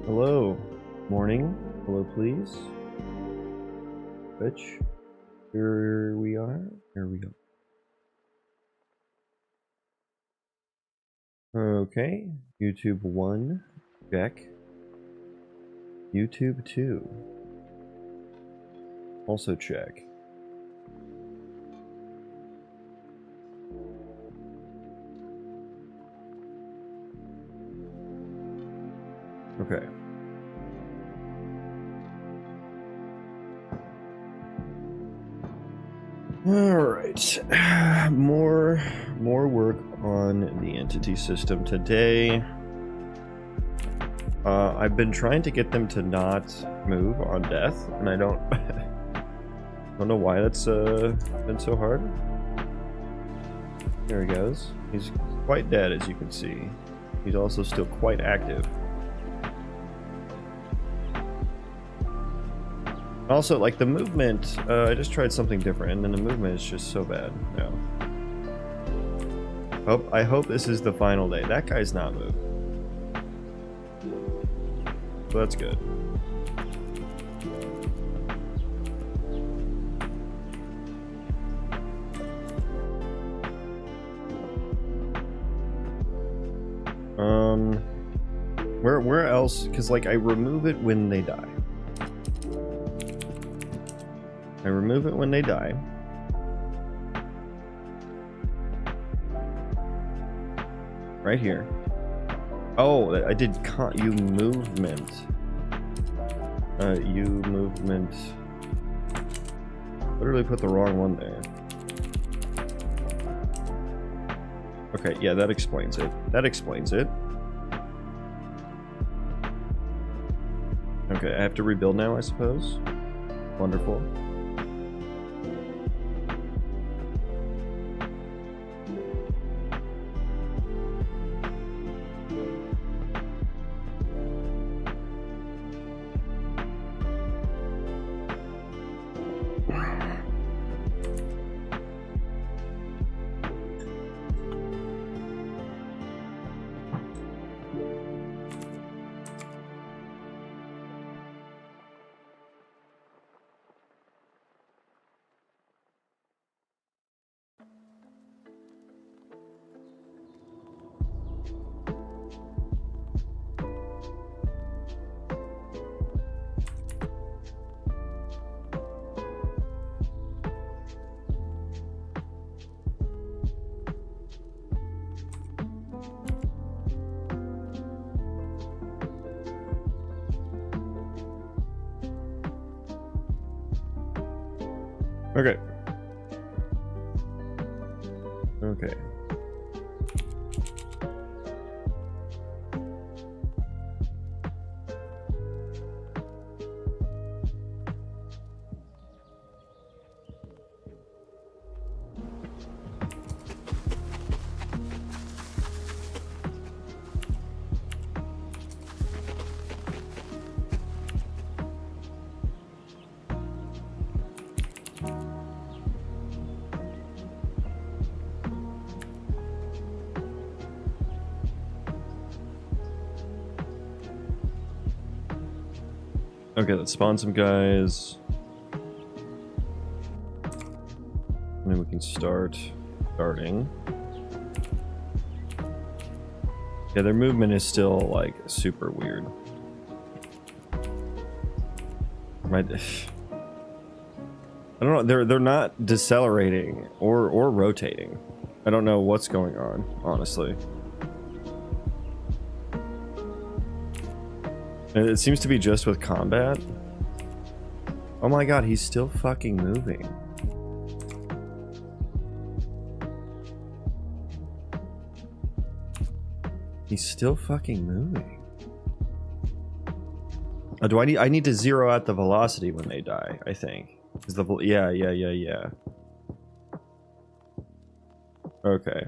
Hello. Morning. Hello, please. Bitch. Here we are. Here we go. Okay. YouTube 1. Check. YouTube 2. Also check. Okay. Alright. More work on the entity system today. I've been trying to get them to not move on death, and I don't know why that's been so hard. There he goes. He's quite dead, as you can see. He's also still quite active. Also, like the movement, I just tried something different, and then the movement is just so bad. No. I hope this is the final day. That guy's not moved. So that's good. Where else? Because like I remove it when they die. I remove it when they die. Right here. Oh, I did you movement. You movement. Literally put the wrong one there. Okay, yeah, that explains it. That explains it. Okay, I have to rebuild now, I suppose. Wonderful. Okay. Okay. Okay, let's spawn some guys. And then we can starting. Yeah, their movement is still like super weird. I don't know, they're not decelerating or rotating. I don't know what's going on, honestly. It seems to be just with combat. Oh my god, he's still fucking moving. He's still fucking moving. Do I need to zero out the velocity when they die, I think. Is the yeah. Okay.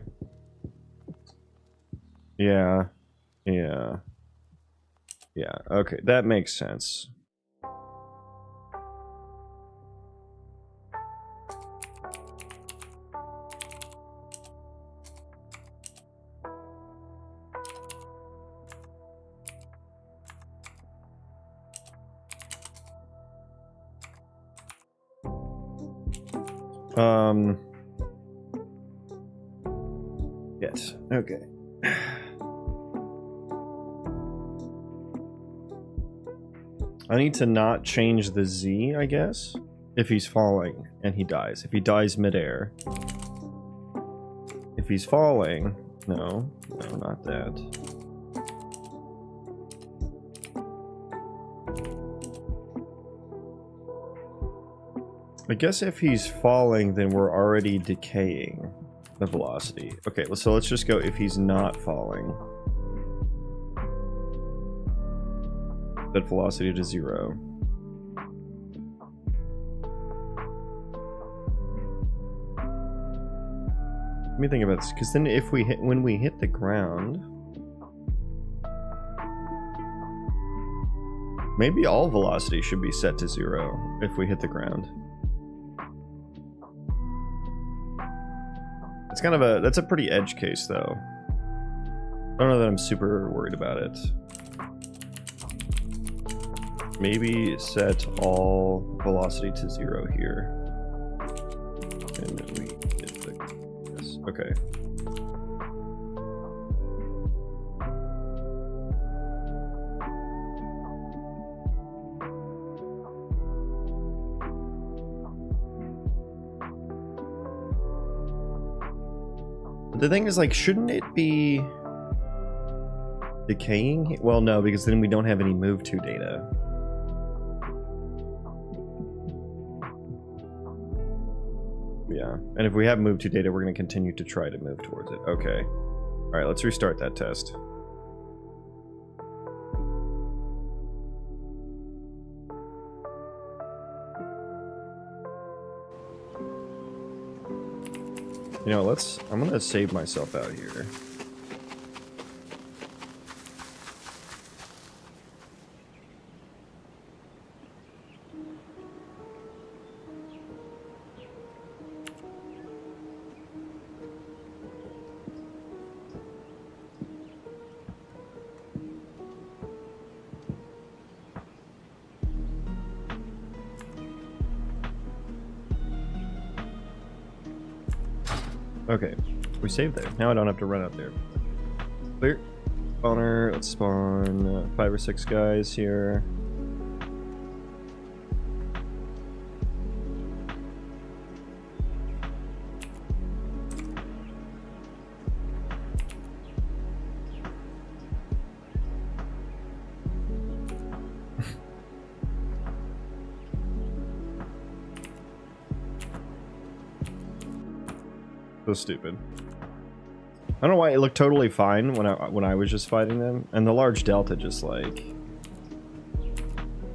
Yeah. Yeah, okay, that makes sense. Yes. Okay. I need to not change the Z, I guess, if he's falling and he dies. If he dies midair. If he's falling, no, not that. I guess if he's falling, then we're already decaying the velocity. Okay, so let's just go if he's not falling. Set velocity to 0. Let me think about this, because then if we hit, when we hit the ground, maybe all velocity should be set to 0 if we hit the ground. It's kind of a, that's a pretty edge case though. I don't know that I'm super worried about it. Maybe set all velocity to 0 here. And then we get the, yes, okay. The thing is, like, shouldn't it be decaying? Well, no, because then we don't have any move to data. Yeah, and if we have move to data, we're going to continue to try to move towards it. Okay. All right, let's restart that test. You know, I'm gonna save myself out here. Okay, we saved there. Now I don't have to run out there. Clear. Spawner, let's spawn 5 or 6 guys here. So stupid. I don't know why it looked totally fine when I was just fighting them, and the large delta just like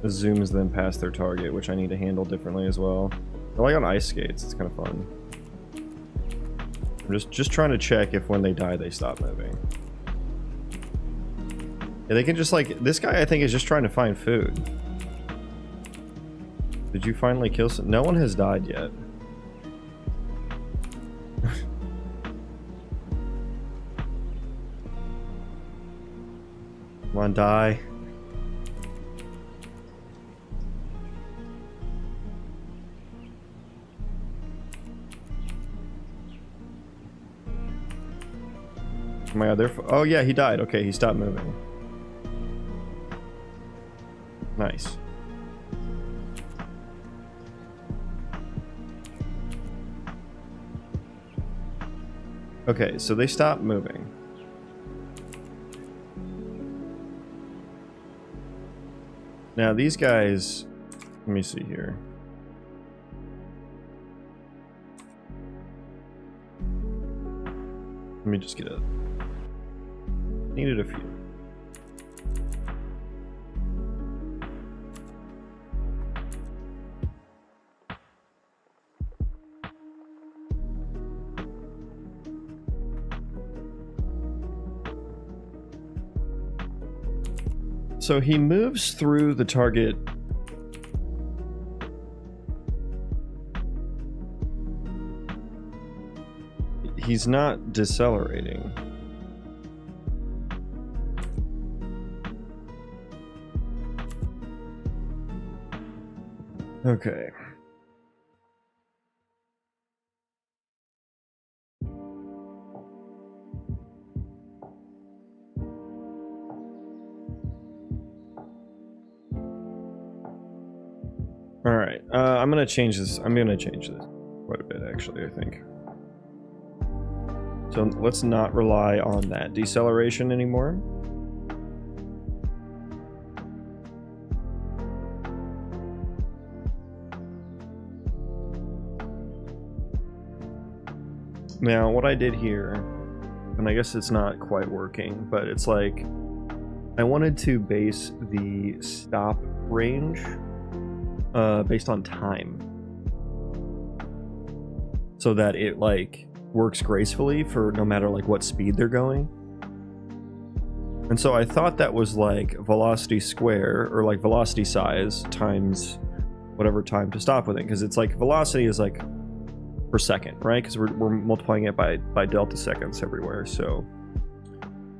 zooms them past their target, which I need to handle differently as well. They're like on ice skates. It's kind of fun. I'm just trying to check if when they die they stop moving. Yeah, they can just like, this guy I think is just trying to find food. Did you finally kill some? No one has died yet. Come on, die. Oh my god, oh yeah, he died. Okay, he stopped moving. Nice. Okay, so they stopped moving. Now these guys, let me see here. Let me just get a, needed a few. So he moves through the target. He's not decelerating. Okay. All right, I'm gonna change this. I'm gonna change this quite a bit, actually, I think. So let's not rely on that deceleration anymore. Now, what I did here, and I guess it's not quite working, but it's like I wanted to base the stop range based on time, so that it like works gracefully for no matter like what speed they're going. And so I thought that was like velocity square, or like velocity size times whatever time to stop with it, because it's like velocity is like per second, right? Because we're multiplying it by delta seconds everywhere. So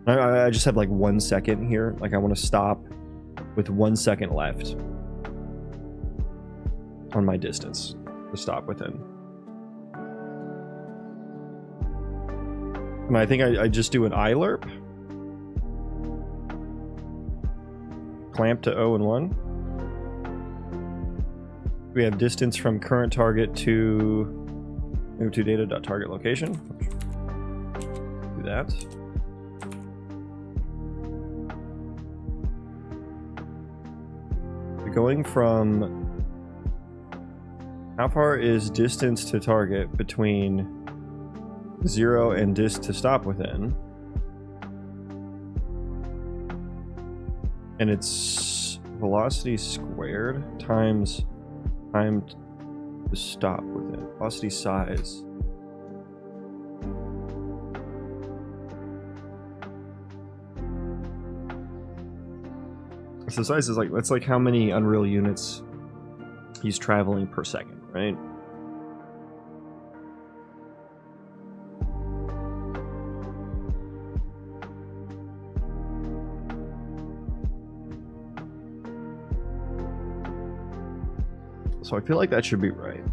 I just have like 1 second here. Like I want to stop with 1 second left on my distance to stop within. And I think I just do an iLerp. Clamp to 0 and 1. We have distance from current target to move to data.target location. Do that. Going from how far is distance to target between 0 and dist to stop within, and it's velocity squared times time to stop within. Velocity size. So size is like, that's like how many unreal units he's traveling per second, right? So I feel like that should be right.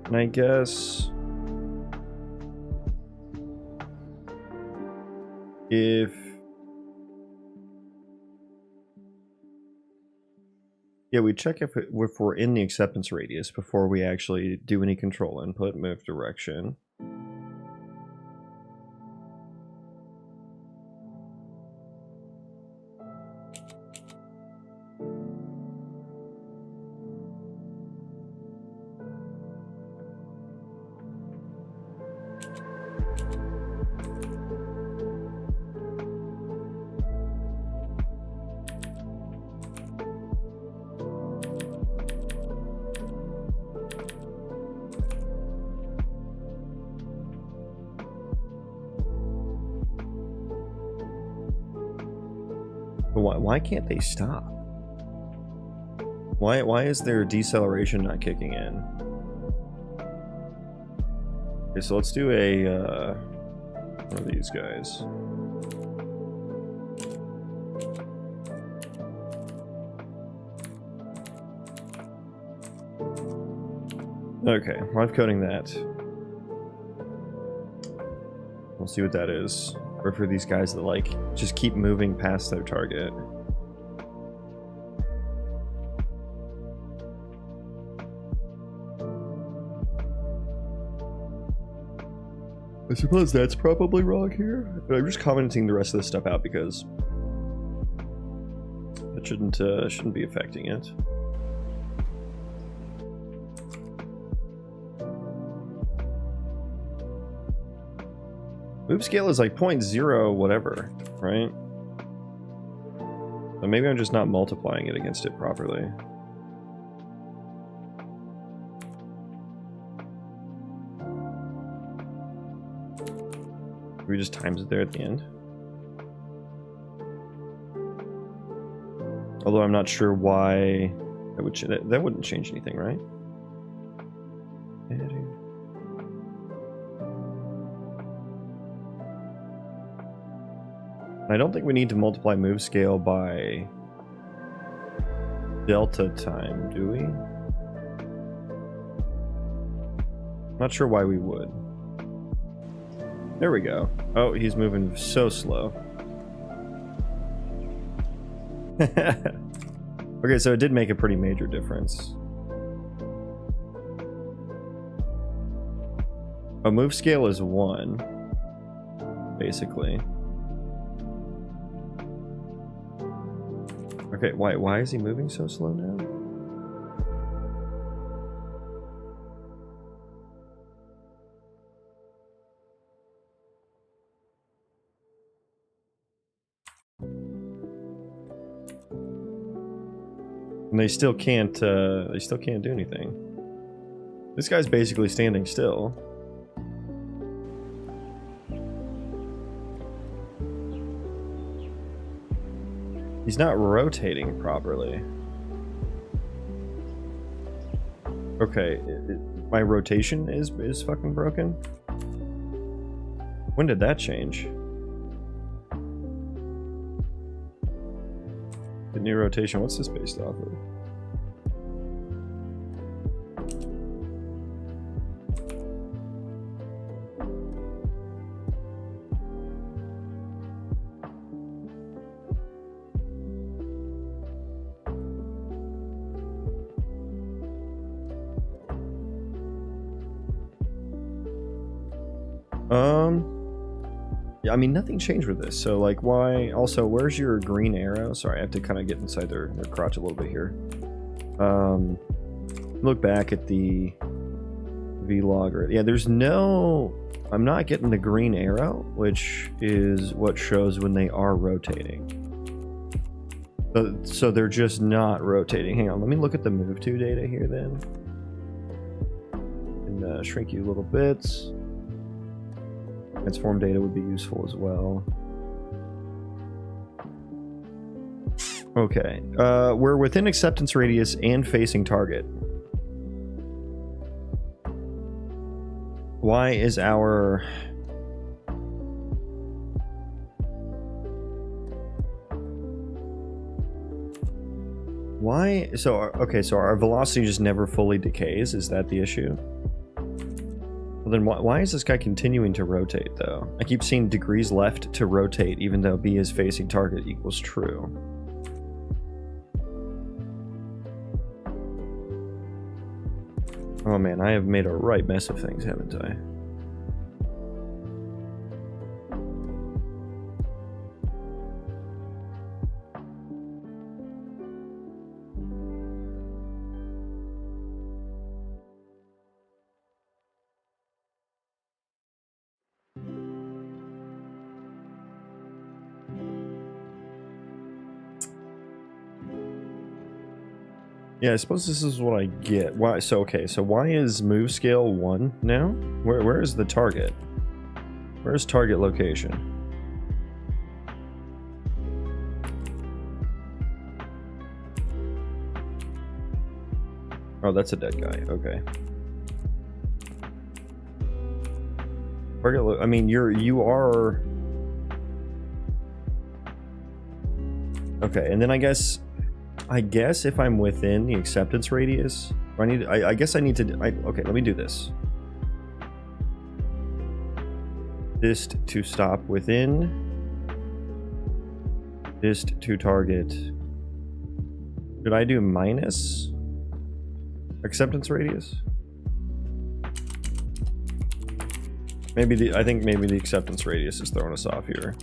And I guess if we check if we're in the acceptance radius before we actually do any control input, move direction. But why can't they stop? Why is their deceleration not kicking in? Okay, so let's do a one of these guys. Okay, live coding that. We'll see what that is. Or for these guys that like just keep moving past their target. I suppose that's probably wrong here. But I'm just commenting the rest of this stuff out because it shouldn't be affecting it. Move scale is like 0.0 whatever, right? So maybe I'm just not multiplying it against it properly. We just times it there at the end. Although I'm not sure why that would that wouldn't change anything, right? I don't think we need to multiply move scale by delta time, do we? Not sure why we would. There we go. Oh, he's moving so slow. Okay, so it did make a pretty major difference. A move scale is 1, basically. Okay, why is he moving so slow now? And they still can't do anything. This guy's basically standing still. He's not rotating properly. Okay, my rotation is fucking broken. When did that change? The new rotation, what's this based off of? Yeah, I mean, nothing changed with this, so like, why? Also, where's your green arrow? Sorry, I have to kind of get inside their crotch a little bit here. Look back at the vlog. Yeah, there's no... I'm not getting the green arrow, which is what shows when they are rotating. So they're just not rotating. Hang on, let me look at the move to data here then. And shrink you little bits. Transform data would be useful as well. Okay, we're within acceptance radius and facing target. Why is our... Why? So, okay, so our velocity just never fully decays. Is that the issue? Well, then why is this guy continuing to rotate, though? I keep seeing degrees left to rotate, even though B is facing target equals true. Oh man, I have made a right mess of things, haven't I? Yeah, I suppose this is what I get. Why? So okay, so why is move scale 1 now? Where is the target? Where's target location? Oh, that's a dead guy. Okay. Target. I mean, you are. Okay, and then I guess if I'm within the acceptance radius, I guess I need to, okay, let me do this. Dist to stop within, dist to target. Should I do minus acceptance radius? I think maybe the acceptance radius is throwing us off here.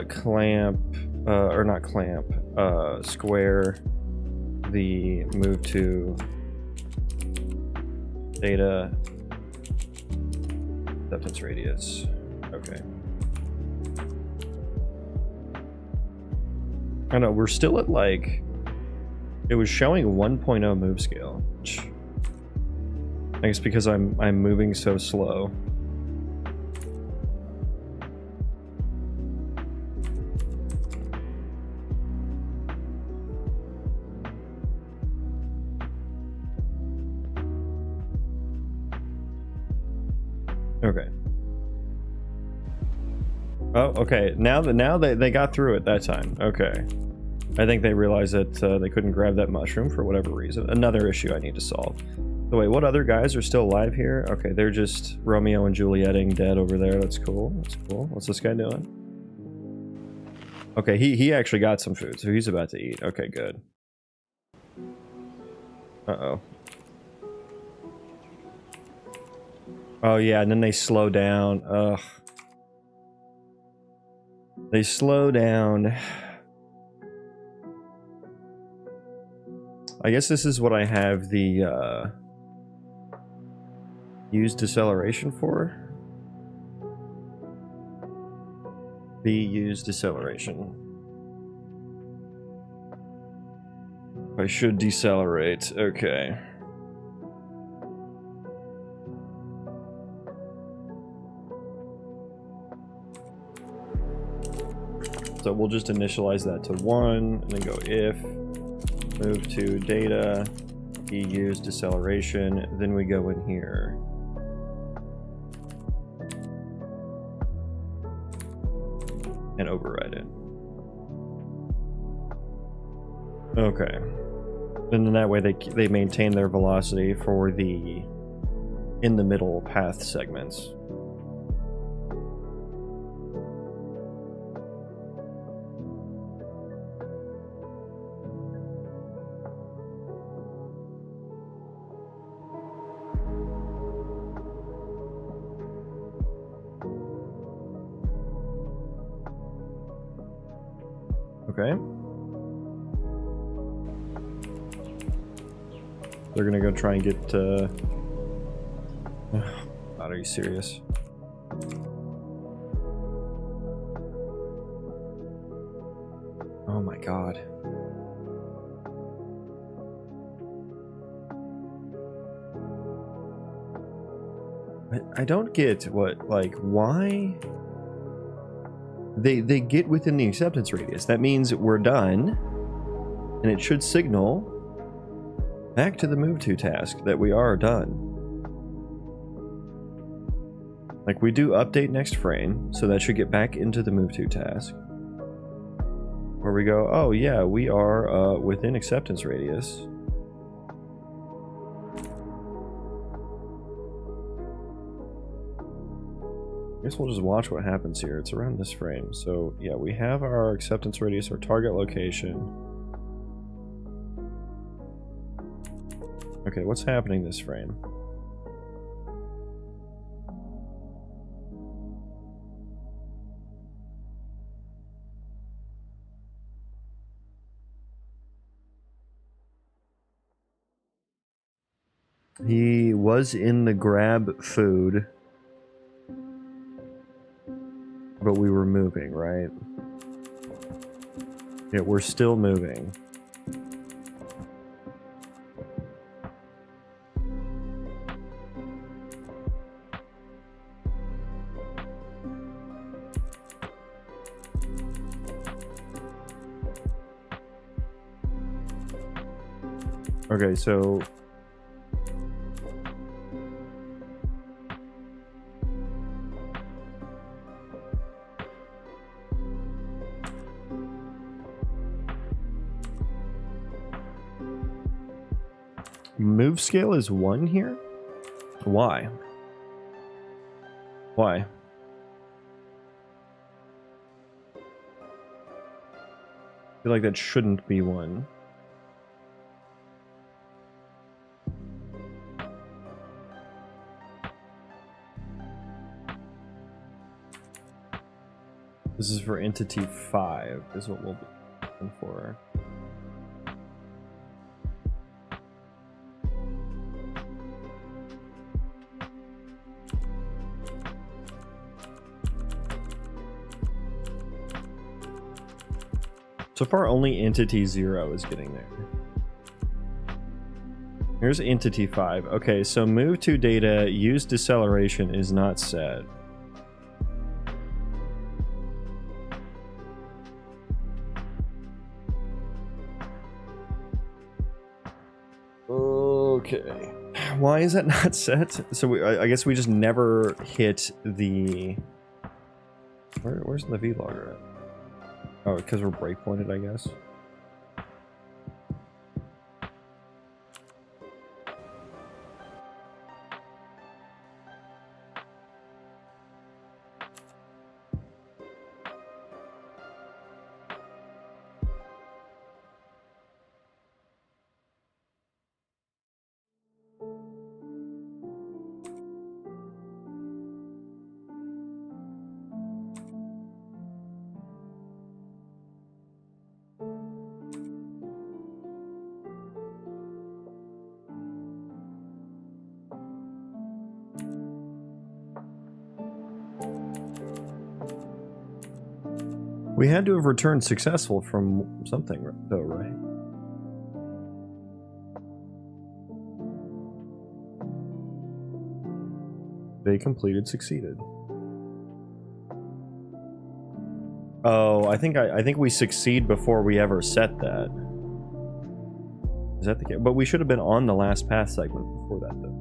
Clamp. Or not clamp, square the move to data acceptance radius. Okay. I know, we're still at like, it was showing 1.0 move scale, which I guess because I'm moving so slow. Okay. Oh, okay. Now they got through it that time. Okay. I think they realized that they couldn't grab that mushroom for whatever reason. Another issue I need to solve. So wait, what other guys are still alive here? Okay, they're just Romeo and Julieting dead over there. That's cool. That's cool. What's this guy doing? Okay, he actually got some food, so he's about to eat. Okay, good. Uh-oh. Oh yeah, and then they slow down. Ugh. They slow down. I guess this is what I have the use deceleration for. Use deceleration. I should decelerate. Okay. So we'll just initialize that to 1 and then go if move to data use deceleration, then we go in here. And override it. Okay. And then that way they maintain their velocity for the in the middle path segments. Okay. They're gonna go try and get, God, are you serious? Oh my god. I don't get what, like, why? They get within the acceptance radius. That means we're done, and it should signal back to the move to task that we are done. Like, we do update next frame, so that should get back into the move to task. Where we go, oh yeah, we are within acceptance radius. I guess we'll just watch what happens here. It's around this frame. So yeah, we have our acceptance radius, our target location. Okay, what's happening this frame? He was in the grab food, but we were moving, right? Yeah, we're still moving. Okay, so move scale is 1 here? Why? Why? I feel like that shouldn't be 1. This is for entity 5, is what we'll be looking for. So far, only entity 0 is getting there. Here's entity 5. Okay, so move to data, use deceleration is not set. Okay. Why is that not set? So I guess we just never hit the Where's the vlogger at? Oh, because we're breakpointed, I guess. We had to have returned successful from something, though, right? They completed succeeded. Oh, I think we succeed before we ever set that. Is that the case? But we should have been on the last path segment before that, though.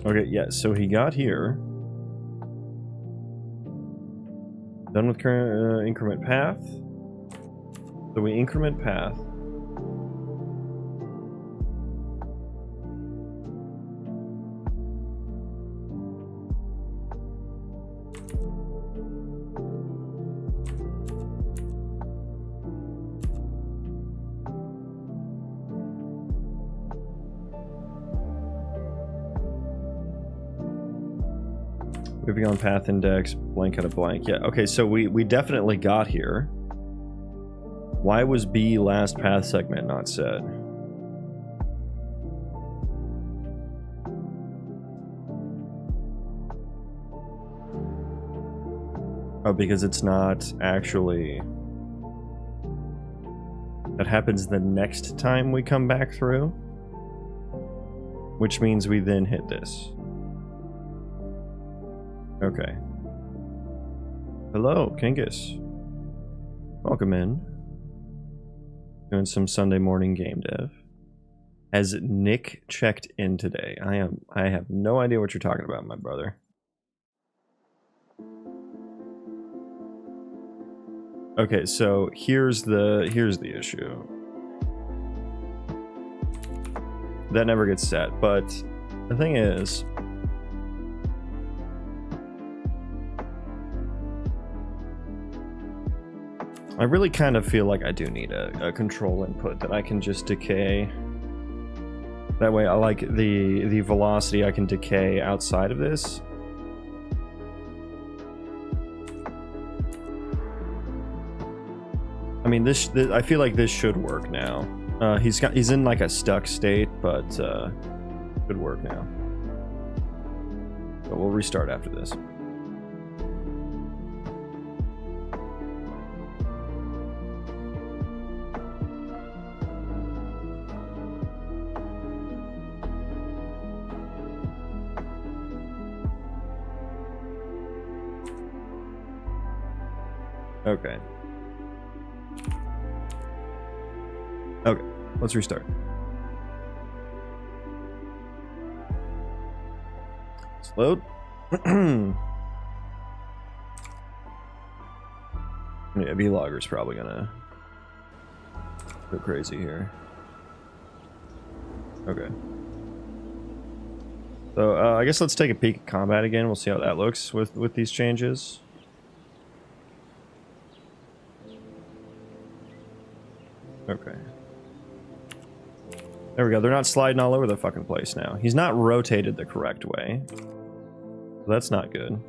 Okay, yeah, so he got here. Done with current increment path. So we increment path. Moving on path index, blank out of blank. Yeah, okay, so we definitely got here. Why was B last path segment not set? Oh, because it's not actually... That happens the next time we come back through. Which means we then hit this. Okay. Hello, Kingus. Welcome in. Doing some Sunday morning game dev. Has Nick checked in today? I have no idea what you're talking about, my brother. Okay, so here's the issue. That never gets set, but the thing is, I really kind of feel like I do need a control input that I can just decay. That way I like the velocity I can decay outside of this. I mean, this I feel like this should work now. He's in like a stuck state, but should work now. But we'll restart after this. Okay. Okay, let's restart. Let's load. Yeah, vlogger's probably gonna go crazy here. Okay. So I guess let's take a peek at combat again. We'll see how that looks with these changes. Okay. There we go. They're not sliding all over the fucking place now. He's not rotated the correct way. So that's not good.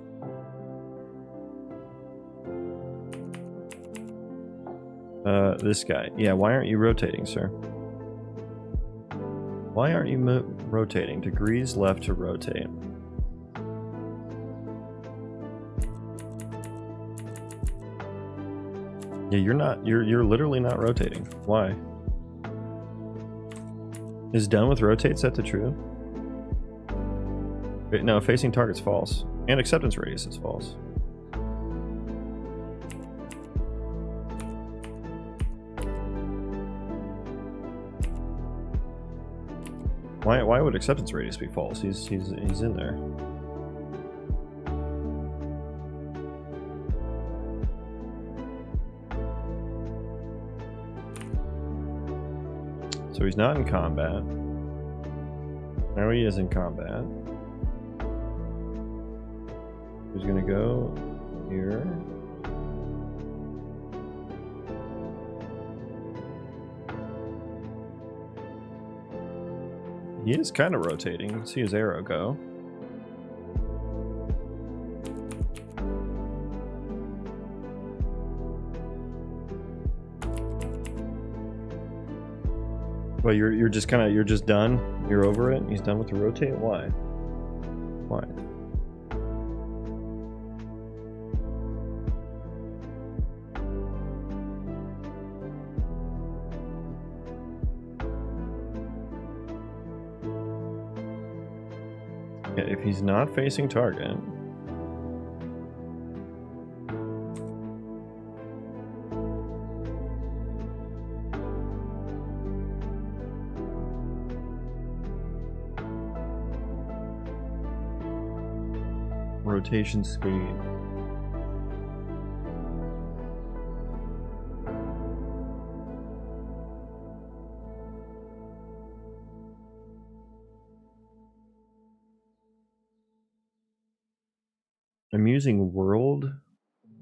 This guy. Yeah, why aren't you rotating, sir? Why aren't you rotating? Degrees left to rotate. Yeah, you're literally not rotating. Why? Is done with rotate set to true? Wait, no, facing target's false. And acceptance radius is false. Why would acceptance radius be false? He's in there. So he's not in combat. Now he is in combat. He's gonna go here. He is kind of rotating. You can see his arrow go. Well, you're just done. You're over it. He's done with the rotate. Why? Why? Okay, if he's not facing target. Rotation speed. I'm using world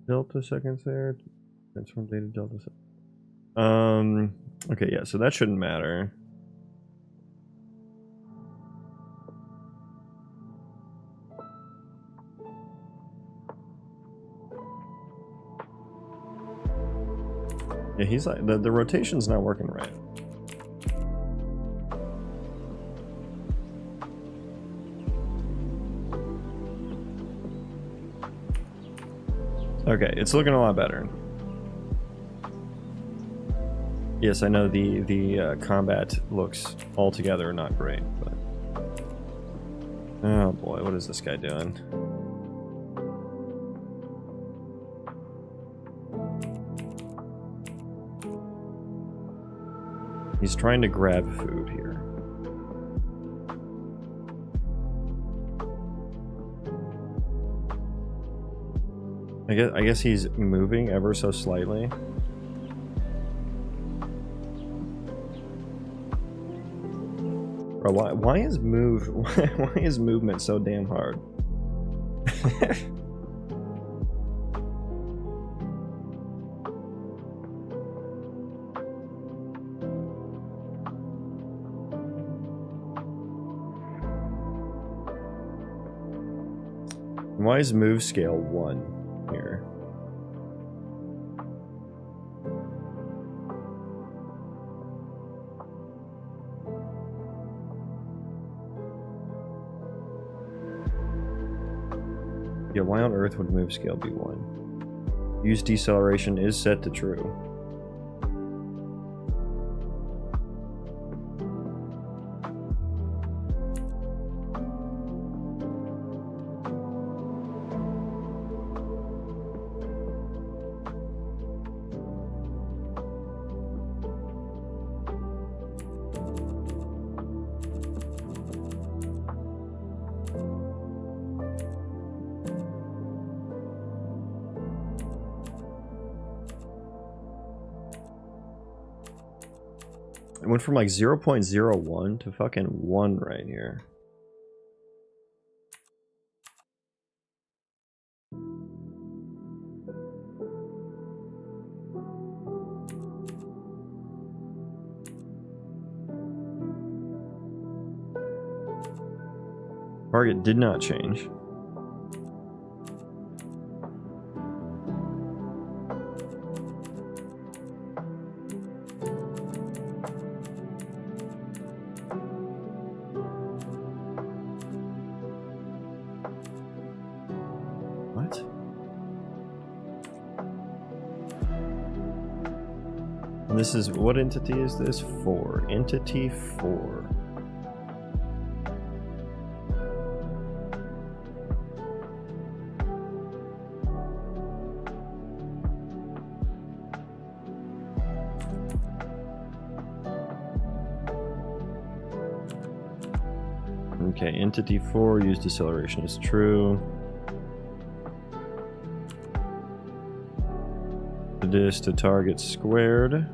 delta seconds there. Transform data delta seconds. Okay, yeah, so that shouldn't matter. Yeah, he's like, the rotation's not working right. Okay, it's looking a lot better. Yes, I know the combat looks altogether not great, but... Oh boy, what is this guy doing? He's trying to grab food here. I guess he's moving ever so slightly. Bro, why is movement so damn hard? Why is move scale 1 here? Yeah, why on earth would move scale be 1? Use deceleration is set to true. It went from like 0.01 to fucking 1 right here. Target did not change. This is, what entity is this? 4. Entity 4. Okay, entity 4, use deceleration is true. This to target squared.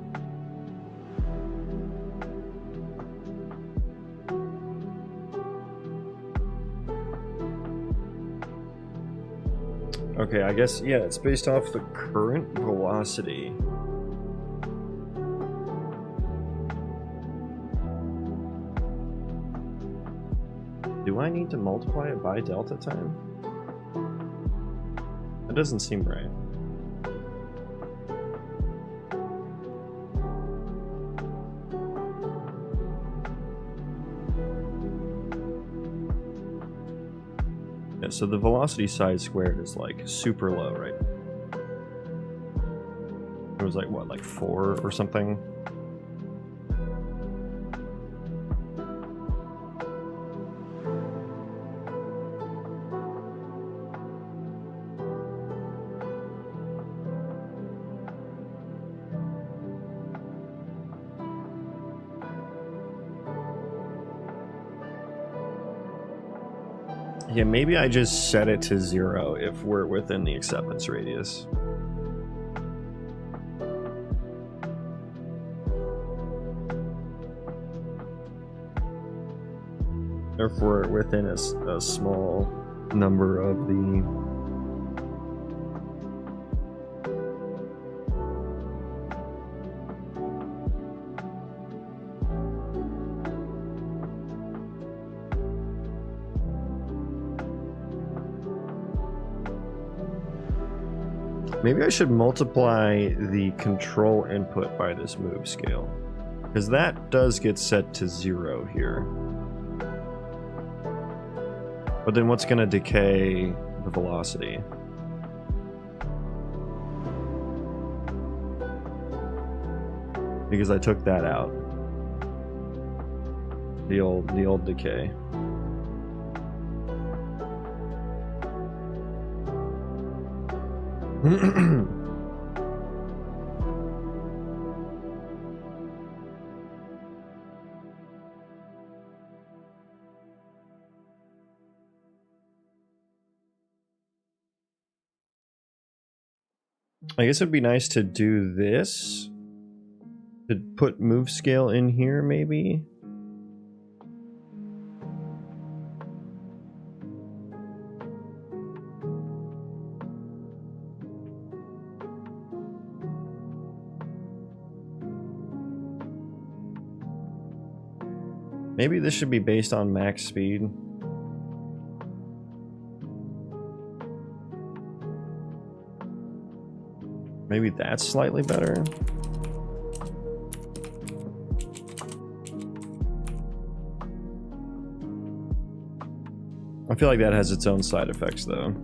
Okay, I guess, yeah, it's based off the current velocity. Do I need to multiply it by delta time? That doesn't seem right. Yeah, so the velocity size squared is like super low, right? It was like, what, like 4 or something? Yeah, maybe I just set it to 0 if we're within the acceptance radius. Or if we're within a small number of the... Maybe I should multiply the control input by this move scale, because that does get set to 0 here. But then what's going to decay the velocity? Because I took that out. The old decay. I guess it'd be nice to do this. To put move scale in here, maybe? Maybe this should be based on max speed. Maybe that's slightly better. I feel like that has its own side effects, though.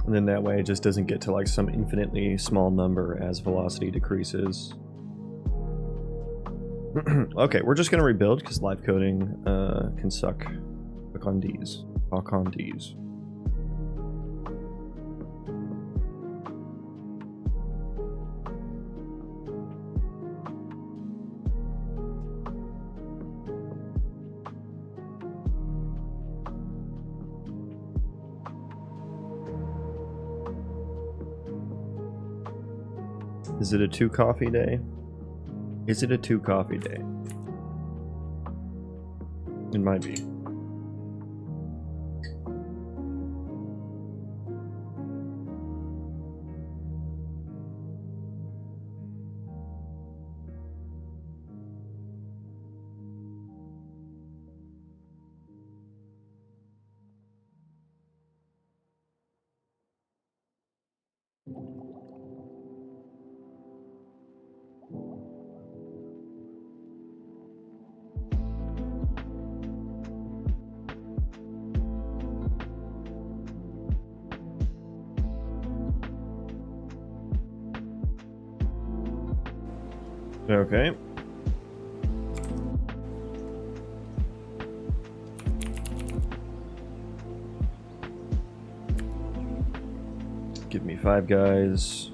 And then that way it just doesn't get to like some infinitely small number as velocity decreases. Okay, we're just gonna rebuild because live coding can suck. Click on D's. Talk on D's. Is it a 2 coffee day? Is it a 2 coffee day? It might be. Okay. Give me 5 guys.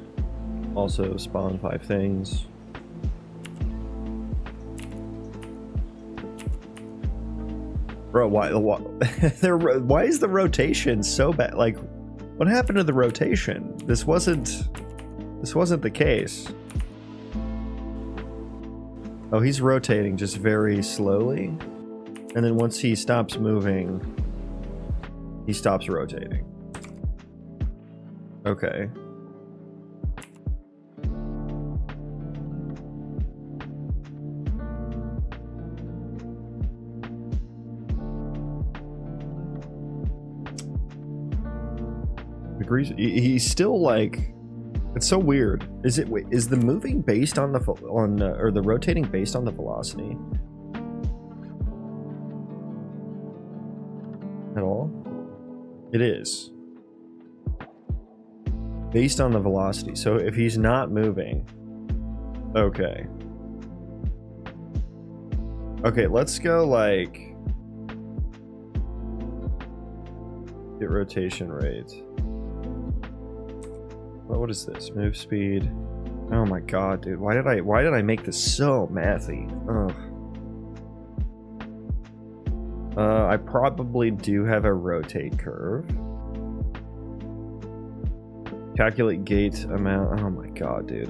Also spawn 5 things. Bro, why is the rotation so bad? Like, what happened to the rotation? This wasn't the case. Oh, he's rotating just very slowly. And then once he stops moving, he stops rotating. Okay. Agrees. He's still like, it's so weird. Is the moving based on the or the rotating based on the velocity at all? It is based on the velocity. So if he's not moving, okay. Okay, let's go like get rotation rate. What is this? Move speed. Oh my god, dude. Why did I make this so mathy? Ugh. I probably do have a rotate curve. Calculate gate amount. Oh my god, dude.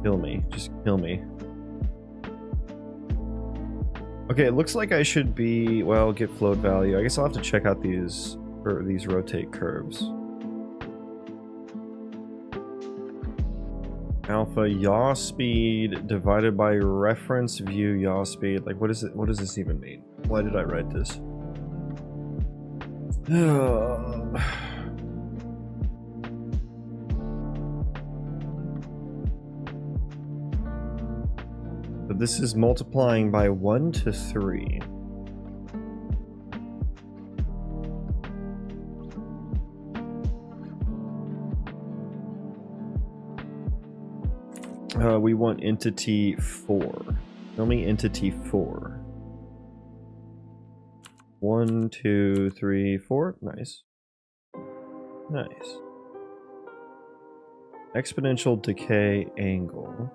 Kill me. Just kill me. Okay, it looks like I should be, well, get float value. I guess I'll have to check out these rotate curves. Alpha yaw speed divided by reference view yaw speed. Like, what is it? What does this even mean? Why did I write this? But this is multiplying by 1 to 3. We want entity 4. Tell me entity 4. 1, 2, 3, 4. Nice. Nice. Exponential decay angle.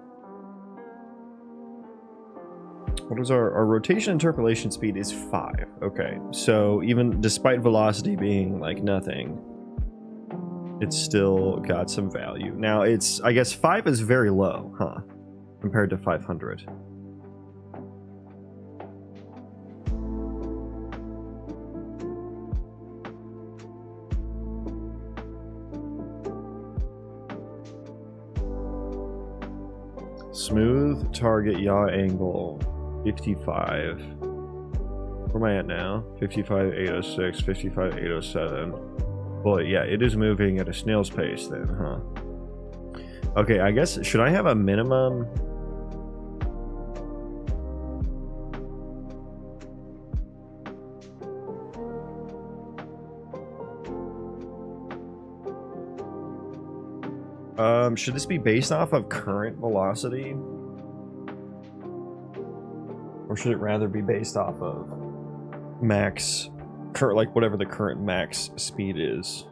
What is our rotation interpolation speed is 5. Okay, so even despite velocity being like nothing, it's still got some value. Now it's, I guess 5 is very low, huh? Compared to 500. Smooth target yaw angle 55. Where am I at now? 55,806, 55,807. Boy, yeah, it is moving at a snail's pace then, huh? Okay, I guess, should I have a minimum? Should this be based off of current velocity? Or should it rather be based off of max, like whatever the current max speed is?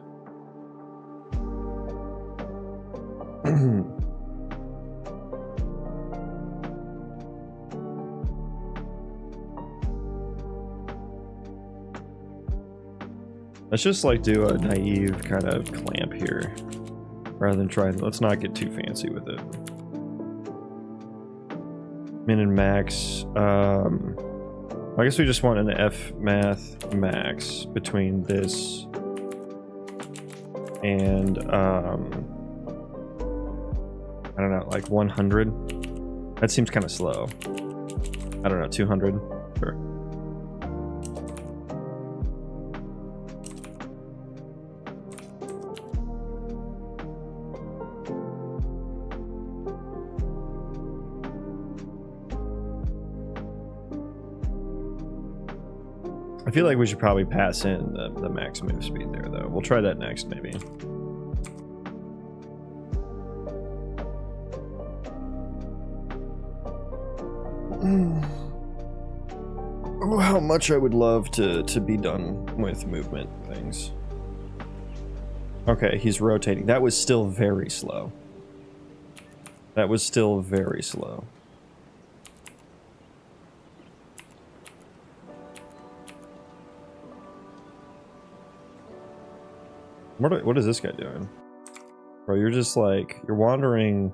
Let's just like do a naive kind of clamp here. Rather than trying, let's not get too fancy with it. Min and max. I guess we just want an F math max between this and I don't know, like 100. That seems kind of slow. I don't know, 200. Sure. I feel like we should probably pass in the max move speed there, though. We'll try that next, maybe. Oh, how much I would love to be done with movement things. Okay, he's rotating. That was still very slow. That was still very slow. What is this guy doing? Bro, you're just like, you're wandering.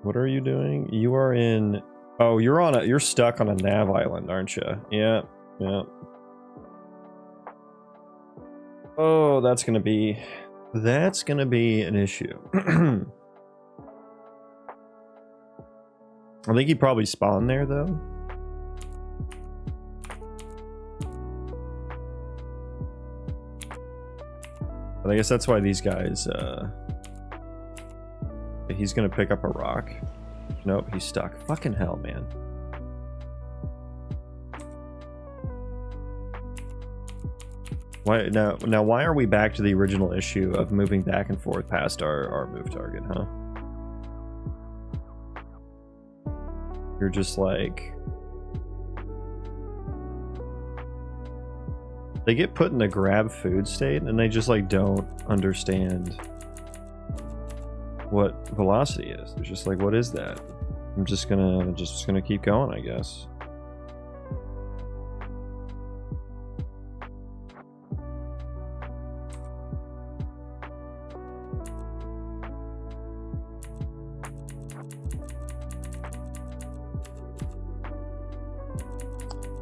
What are you doing? You are in... Oh, you're stuck on a nav island, aren't you? Yeah, yeah. Oh, that's gonna be an issue. I think he probably spawned there, though. But I guess that's why these guys, he's gonna pick up a rock. Nope, he's stuck. Fucking hell, man. Why now why are we back to the original issue of moving back and forth past our move target, huh? You're just like... They get put in the grab food state and they just like don't understand what velocity is. They're just like, what is that? I'm just gonna keep going, I guess.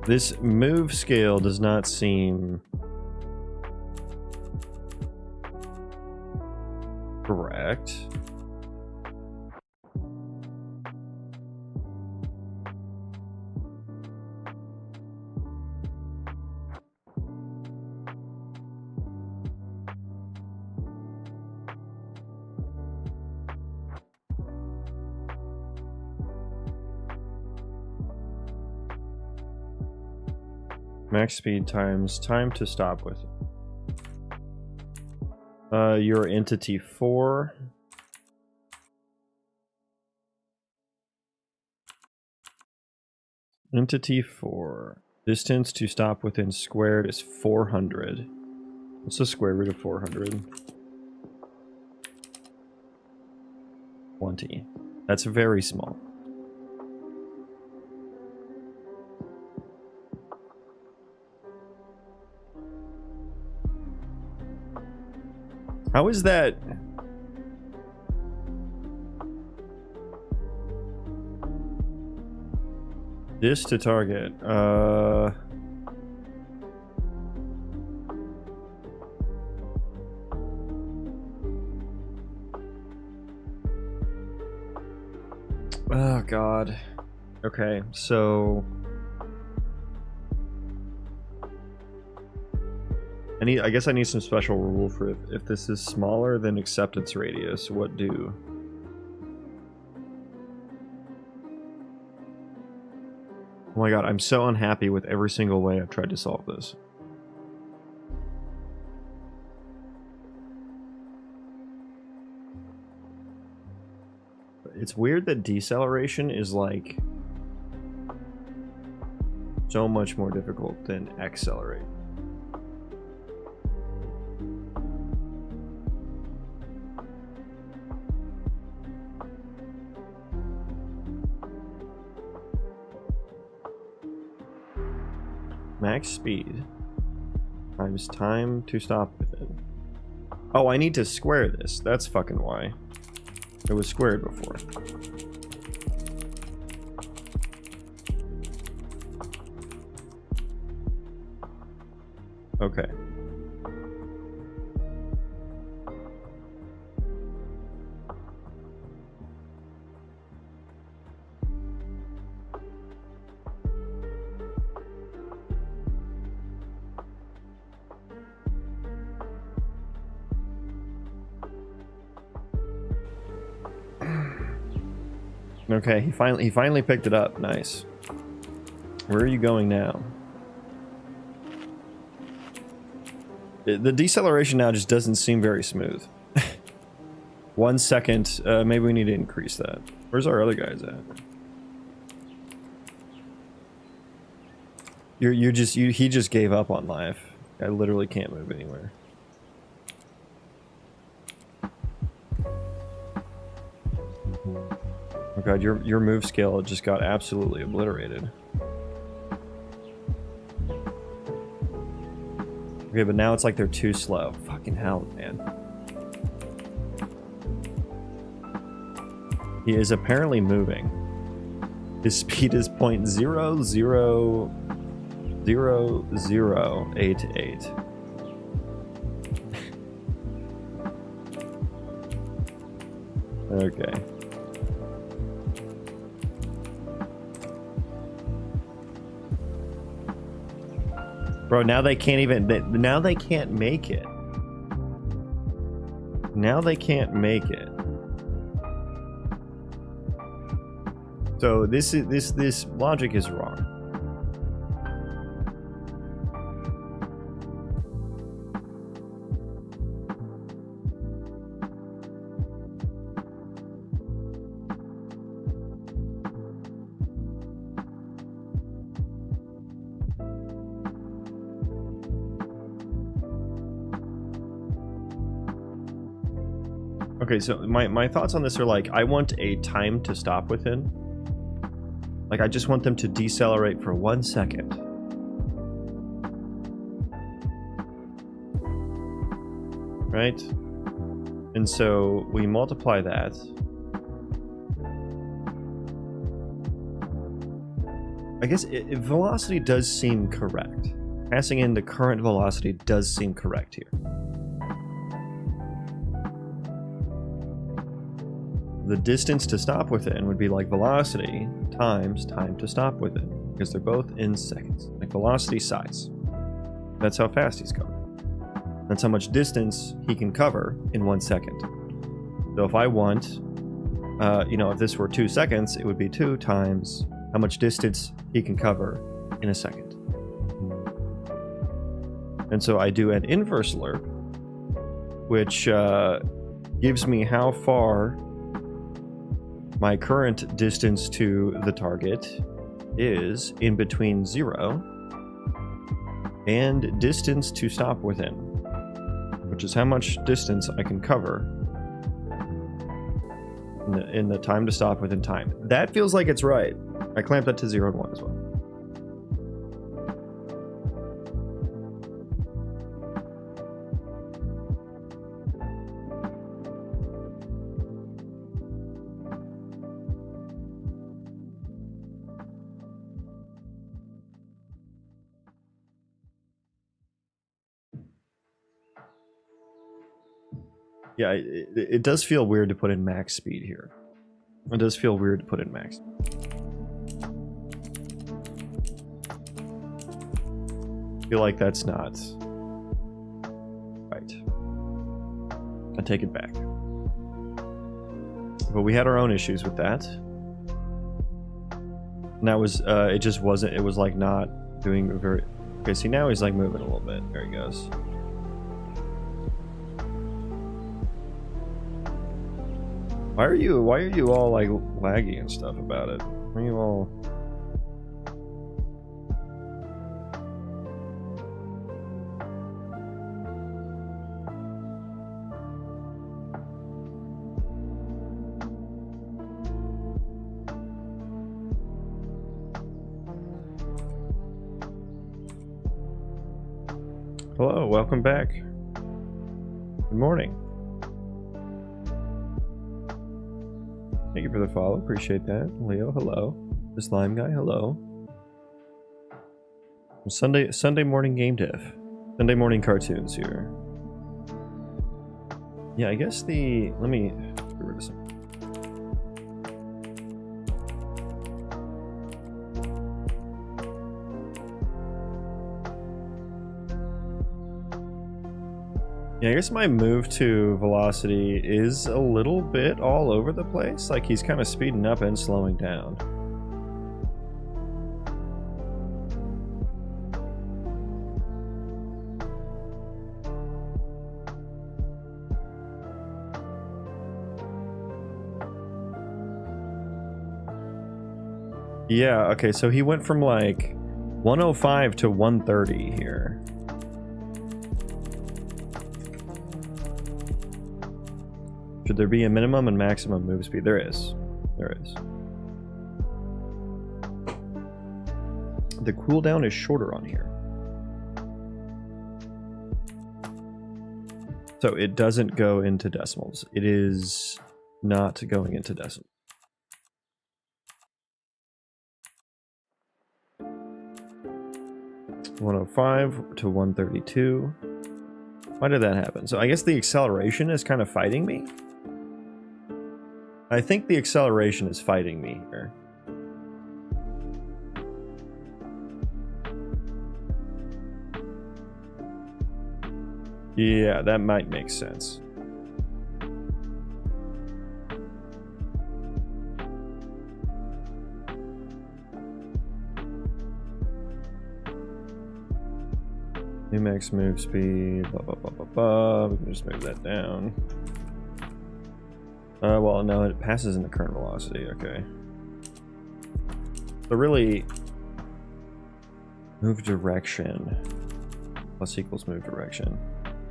This move scale does not seem correct. Max speed times time to stop with. Your entity 4. Entity 4. Distance to stop within squared is 400. What's the square root of 400? 20. That's very small. How is that? This to target. Oh God. Okay, so I guess I need some special rule for if this is smaller than acceptance radius, what do? Oh my God, I'm so unhappy with every single way I've tried to solve this. It's weird that deceleration is like so much more difficult than accelerate. Max speed times time to stop within. Oh, I need to square this. That's fucking why. It was squared before. Okay. Okay, he finally picked it up. Nice. Where are you going now? The deceleration now just doesn't seem very smooth. 1 second. Maybe we need to increase that. Where's our other guys at? He just gave up on life. I literally can't move anywhere. Oh god, your move scale just got absolutely obliterated. Okay, but now it's like they're too slow. Fucking hell, man. He is apparently moving. His speed is 0.000088. Okay. Bro, now they can't even... Now they can't make it. Now they can't make it. So this logic is wrong. Okay, so my thoughts on this are like, I want a time to stop within. Like, I just want them to decelerate for 1 second. Right? And so we multiply that. I guess velocity does seem correct. Passing in the current velocity does seem correct here. The distance to stop within would be like velocity times time to stop within, because they're both in seconds. Like velocity size. That's how fast he's going. That's how much distance he can cover in 1 second. So if I want, you know, if this were 2 seconds, it would be 2 times how much distance he can cover in a second. And so I do an inverse lerp, which gives me how far my current distance to the target is in between 0 and distance to stop within, which is how much distance I can cover in the time to stop within time. That feels like it's right. I clamped that to 0 and 1 as well. Yeah, it does feel weird to put in max speed here. It does feel weird to put in max. I feel like that's not right. I take it back. But we had our own issues with that. And that was, it just wasn't, it was like not doing very... Okay, see now he's like moving a little bit. There he goes. Why are you all like laggy and stuff about it? Why are you all... Hello, welcome back. Good morning. Thank you for the follow, appreciate that. Leo, hello. The slime guy, hello. Sunday morning game dev. Sunday morning cartoons here. Yeah, I guess the... Let me get rid of some. Yeah, I guess my move to velocity is a little bit all over the place. Like, he's kind of speeding up and slowing down. Yeah, okay, so he went from like 105 to 130 here. Should there be a minimum and maximum move speed? There is. There is. The cooldown is shorter on here. So it doesn't go into decimals. It is not going into decimals. (105 to 132). Why did that happen? So I guess the acceleration is kind of fighting me. I think the acceleration is fighting me here. Yeah, that might make sense. New max move speed, blah, blah, blah, blah, blah. We can just move that down. Well, no, it passes into current velocity, okay. So really, move direction plus equals move direction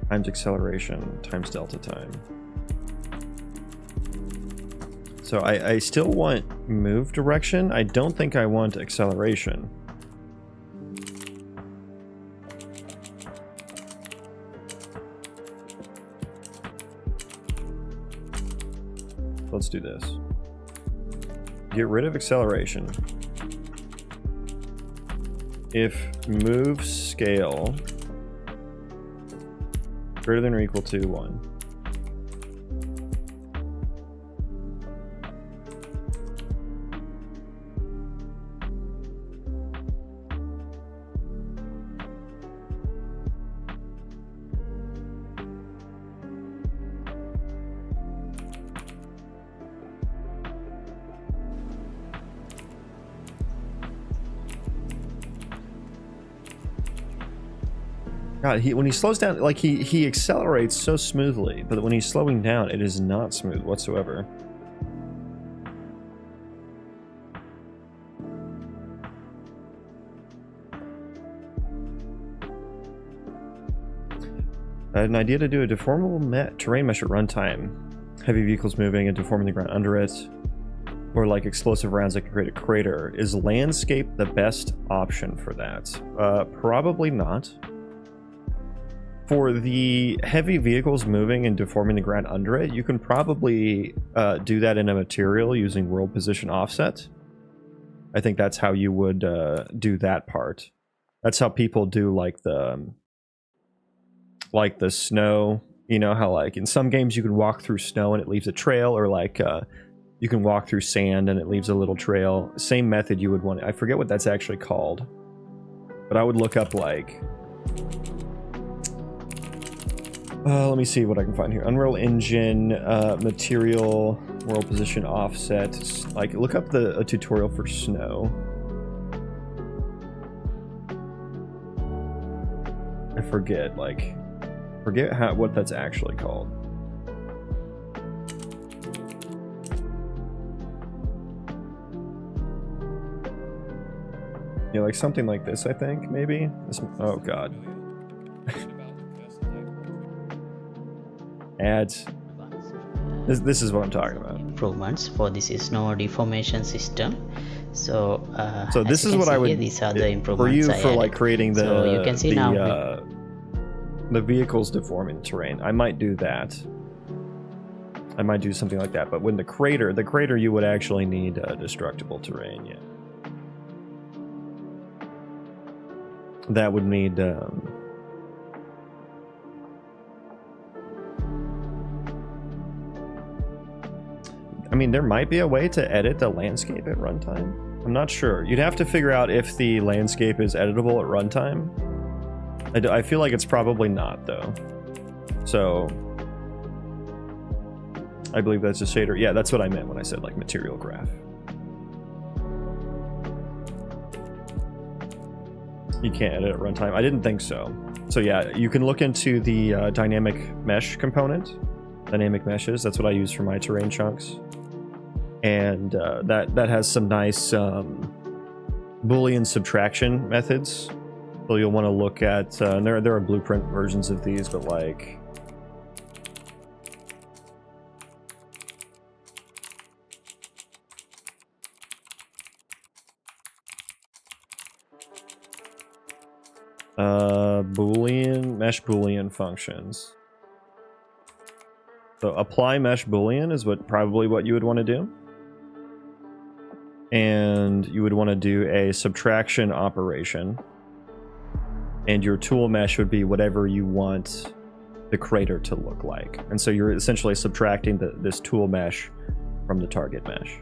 times acceleration times delta time. So I still want move direction. I don't think I want acceleration. Let's do this. Get rid of acceleration. If move scale greater than or equal to 1. God, when he slows down, like he accelerates so smoothly, but when he's slowing down, it is not smooth whatsoever. I had an idea to do a deformable terrain mesh at runtime. Heavy vehicles moving and deforming the ground under it, or like explosive rounds that can create a crater. Is landscape the best option for that? Probably not. For the heavy vehicles moving and deforming the ground under it, you can probably do that in a material using world position offset. I think that's how you would do that part. That's how people do like the snow. You know how like in some games you can walk through snow and it leaves a trail, or like you can walk through sand and it leaves a little trail. Same method you would want. I forget what that's actually called, but I would look up like. Let me see what I can find here. Unreal Engine, material, world position offset. Like, look up a tutorial for snow. I forget, like, what that's actually called. Yeah, like something like this, I think, maybe? Oh, God. Ads. This is what I'm talking about. Improvements for this snow deformation system. So this is what I would. These are the improvements for you for like creating the. So you can see now the vehicles deforming terrain. I might do that. I might do something like that. But when the crater, you would actually need destructible terrain. Yeah. That would need. I mean, there might be a way to edit the landscape at runtime. I'm not sure. You'd have to figure out if the landscape is editable at runtime. I feel like it's probably not, though. So, I believe that's a shader. Yeah, that's what I meant when I said, like, material graph. You can't edit at runtime. I didn't think so. So, yeah, you can look into the dynamic mesh component. Dynamic meshes, that's what I use for my terrain chunks. And that has some nice Boolean subtraction methods. So you'll want to look at, there are blueprint versions of these, but like, mesh Boolean functions. So apply mesh Boolean is probably what you would want to do. And you would want to do a subtraction operation. And your tool mesh would be whatever you want the crater to look like. And so you're essentially subtracting this tool mesh from the target mesh.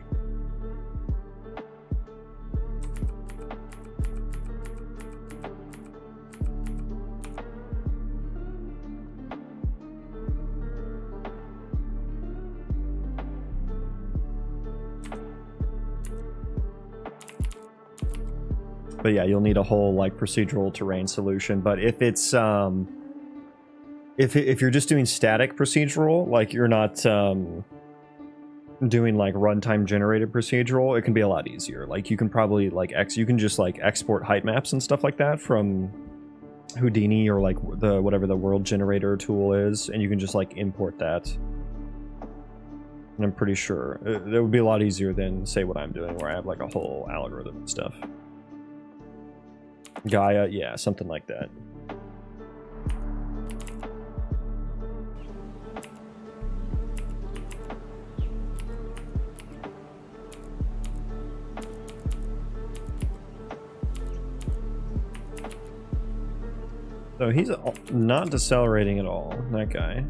But yeah, you'll need a whole like procedural terrain solution. But if it's if you're just doing static procedural, like you're not doing like runtime generated procedural, it can be a lot easier. Like you can probably like you can just like export height maps and stuff like that from Houdini or like whatever the world generator tool is, and you can just like import that. And I'm pretty sure it would be a lot easier than say what I'm doing, where I have like a whole algorithm and stuff. Gaia, yeah, something like that. So he's not decelerating at all, that guy.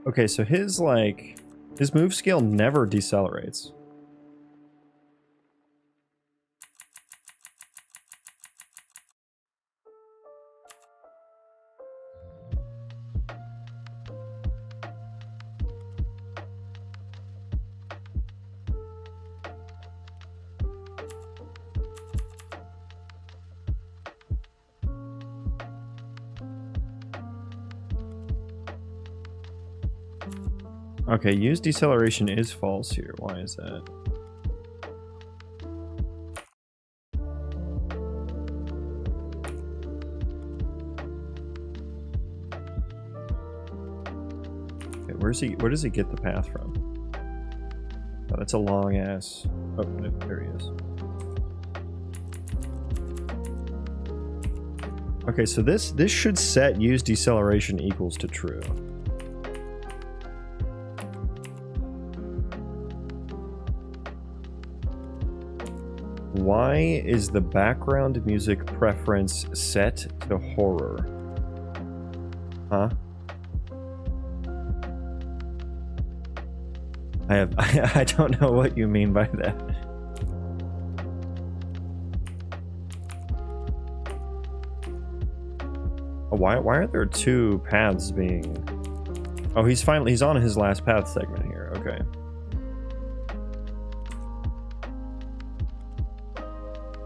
Okay, so his move scale never decelerates. Okay, use deceleration is false here. Why is that? Okay, where does he get the path from? Oh, that's a long ass. Oh, no, there he is. Okay, so this should set use deceleration equals to true. Why is the background music preference set to horror? Huh? I don't know what you mean by that. Why are there two paths being... Oh, he's on his last path segment here. Okay.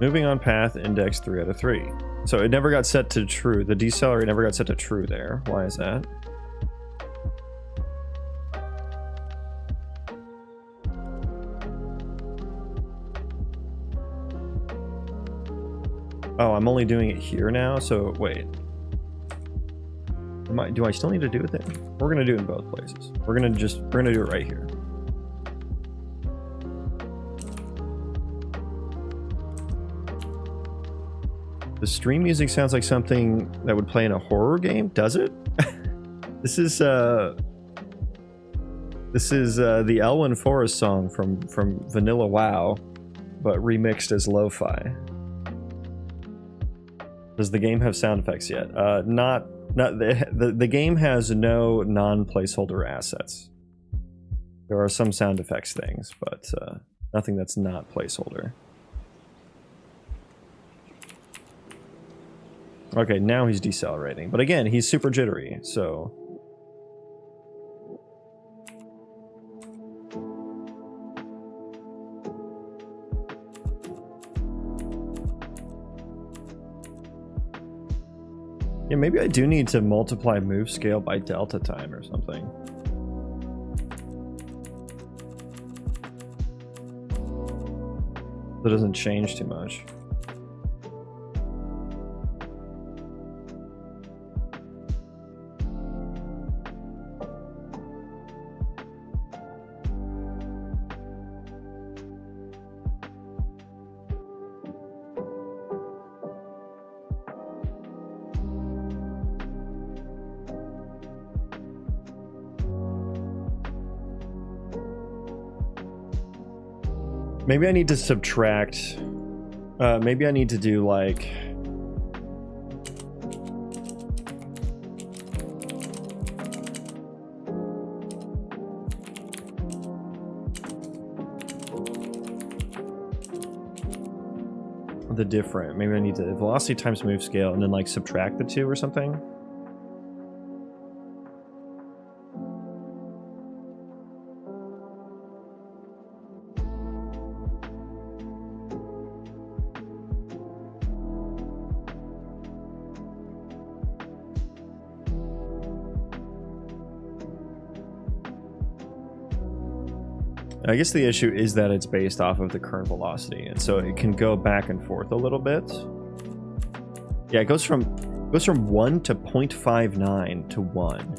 Moving on path, index 3 out of 3. So it never got set to true. The decelerate never got set to true there. Why is that? Oh, I'm only doing it here now, so wait. Do I still need to do it there? We're gonna do it in both places. We're gonna do it right here. The stream music sounds like something that would play in a horror game. Does it? This is the Elwyn Forest song from Vanilla WoW, but remixed as lo-fi. Does the game have sound effects yet? Not the game has no non-placeholder assets. There are some sound effects things, but nothing that's not placeholder. Okay, now he's decelerating. But again, he's super jittery, so Yeah, maybe I do need to multiply move scale by delta time or something. That doesn't change too much. Maybe I need to subtract. Maybe I need to do like. The different. Maybe I need to velocity times move scale and then like subtract the two or something. I guess the issue is that it's based off of the current velocity, and so it can go back and forth a little bit. Yeah, it goes from 1 to 0.59 to 1.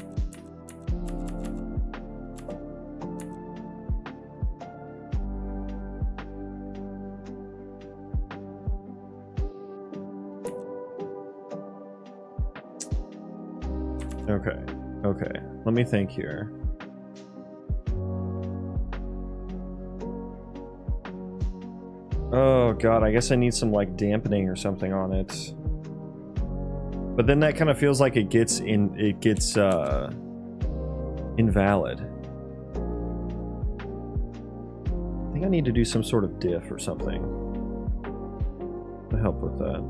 Okay. Let me think here. Oh god, I guess I need some like dampening or something on it. But then that kind of feels like it gets invalid. I think I need to do some sort of diff or something to help with that.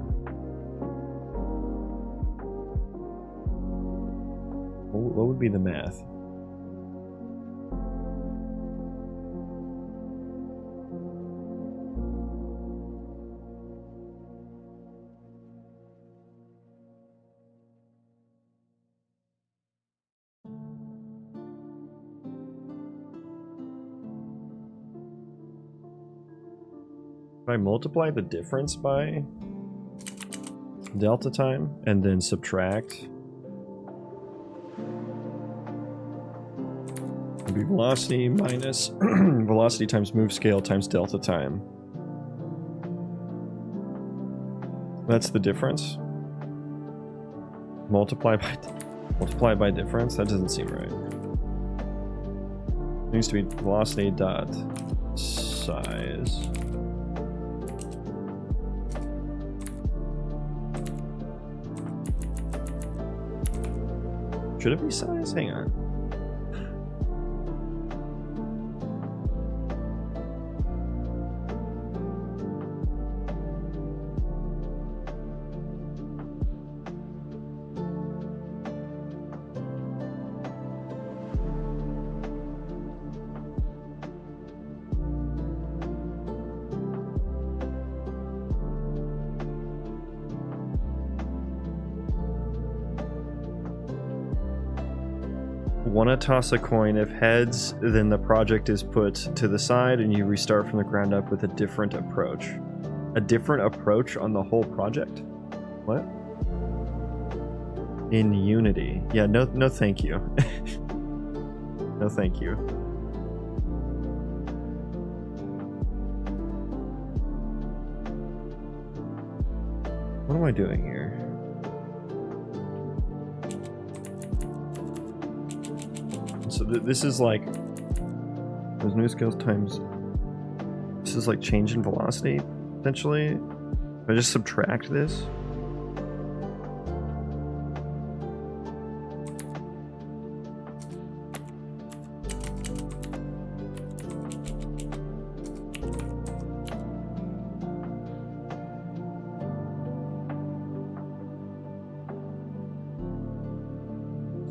What would be the math? If I multiply the difference by delta time and then subtract, it'd be velocity minus velocity times move scale times delta time. That's the difference. Multiply by difference. That doesn't seem right. It needs to be velocity dot size. Should it be size? Hang on. Wanna toss a coin. If heads, then the project is put to the side and you restart from the ground up with a different approach. A different approach on the whole project? What? In Unity. Yeah, no thank you. No thank you. What am I doing here? So this is like those new scales times. This is like change in velocity, potentially. If I just subtract this.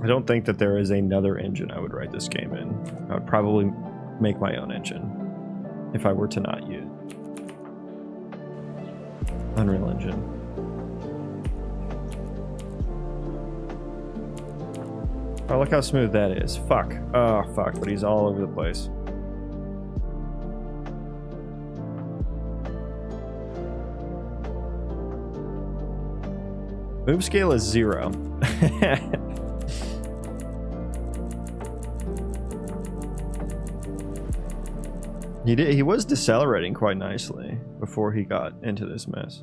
I don't think that there is another engine I would write this game in. I would probably make my own engine if I were to not use Unreal Engine. Oh, look how smooth that is. Fuck. Oh, fuck, but he's all over the place. Move scale is 0. He was decelerating quite nicely before he got into this mess.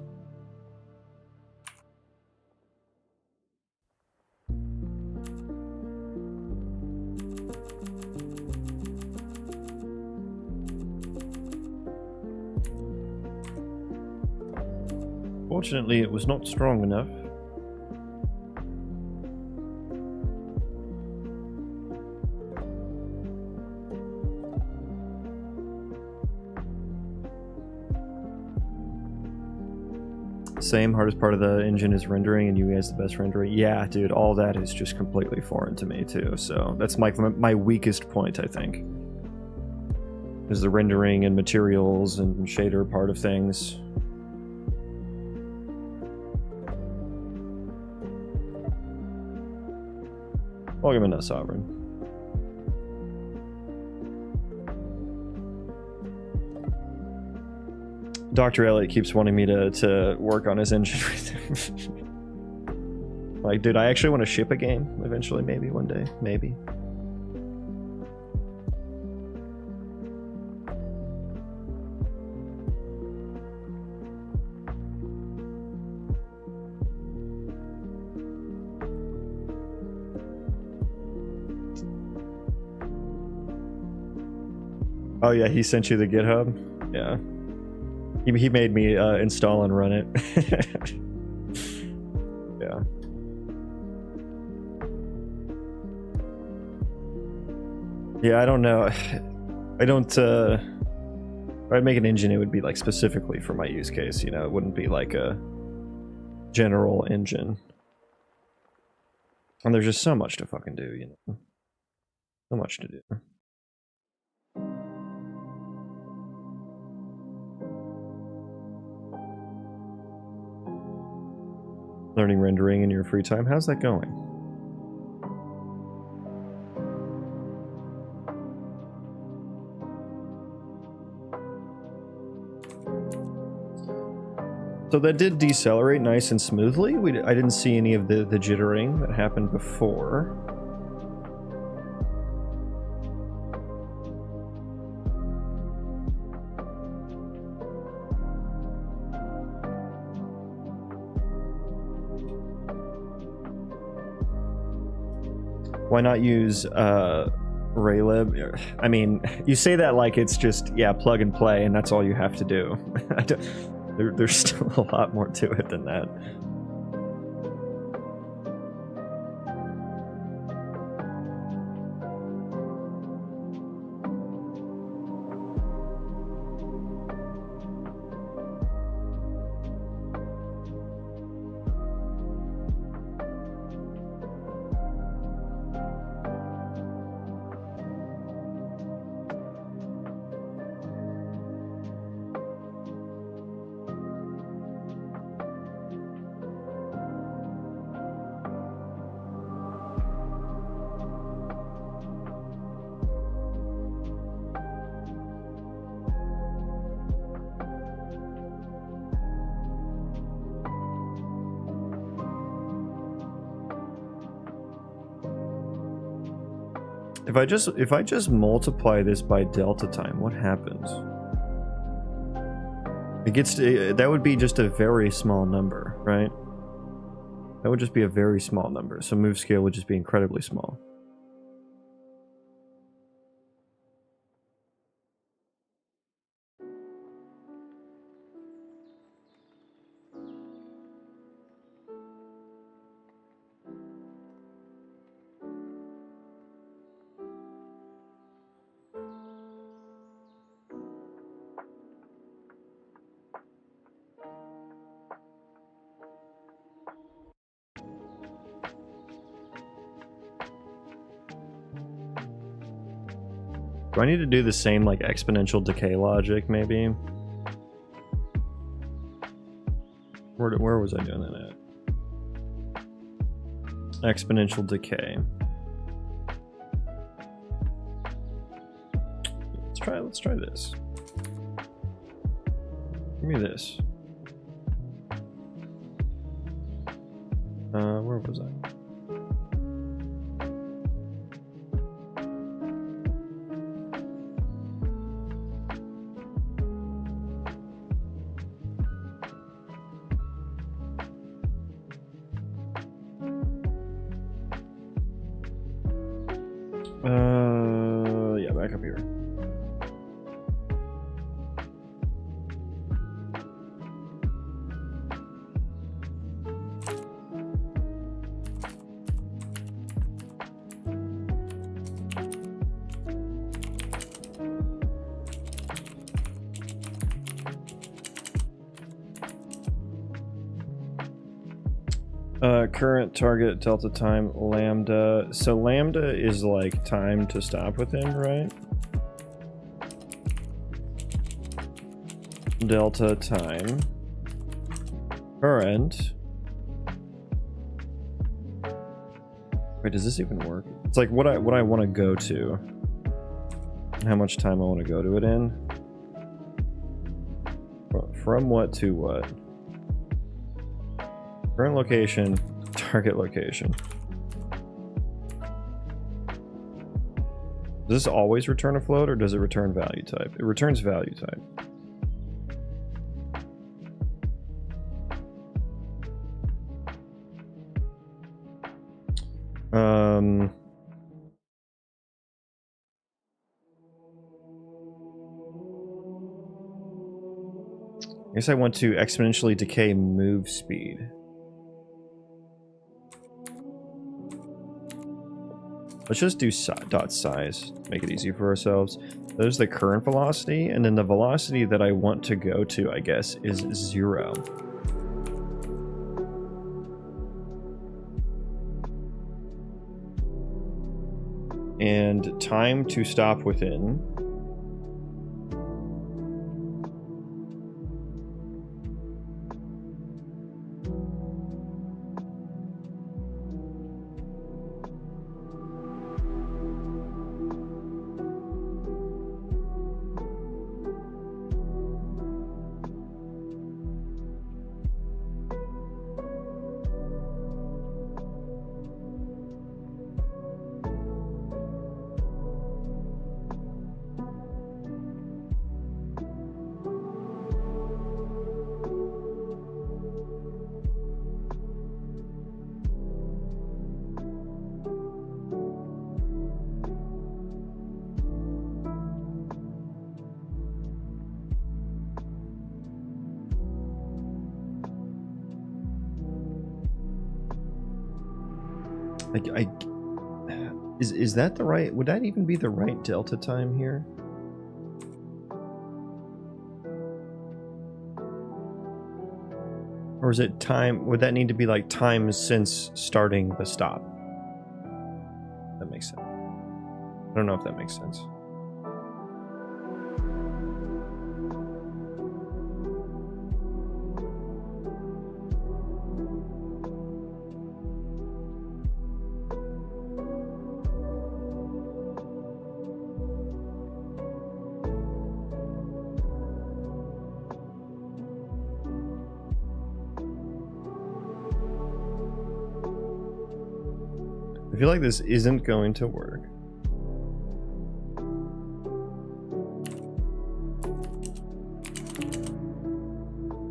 Fortunately, it was not strong enough. Same, hardest part of the engine is rendering, and UE has the best rendering. Yeah, dude, all that is just completely foreign to me too. So that's my weakest point, I think, is the rendering and materials and shader part of things. Welcome into Sovereign. Dr. Elliot keeps wanting me to work on his engine with him. Like, dude, I actually want to ship a game eventually, maybe one day, maybe. Oh yeah, he sent you the GitHub? Yeah. He made me install and run it. Yeah. Yeah, I don't know. I don't, if I'd make an engine, it would be like specifically for my use case, you know, it wouldn't be like a general engine. And there's just so much to fucking do, you know. So much to do. Learning rendering in your free time. How's that going? So that did decelerate nice and smoothly. I didn't see any of the jittering that happened before. Why not use Raylib? I mean, you say that like it's just, yeah, plug and play and that's all you have to do. There's still a lot more to it than that. If I just multiply this by delta time, what happens? It gets to, that would be just a very small number, right? That would just be a very small number. So move scale would just be incredibly small. Do I need to do the same like exponential decay logic maybe? Where was I doing that at? Exponential decay. Let's try this. Give me this. Where was I? Yeah, back up here. Current target delta time lambda. So lambda is like time to stop within, right? Delta time current. Wait, does this even work? It's like what I want to go to, and how much time I want to go to it in. From what to what? Current location, target location. Does this always return a float, or does it return value type? It returns value type. I guess I want to exponentially decay move speed. Let's just do dot size, make it easy for ourselves. There's the current velocity, and then the velocity that I want to go to, I guess, is 0. And time to stop within. Is that the right? Would that even be the right delta time here? Or is it time? Would that need to be like time since starting the stop? That makes sense. I don't know if that makes sense. I feel like this isn't going to work.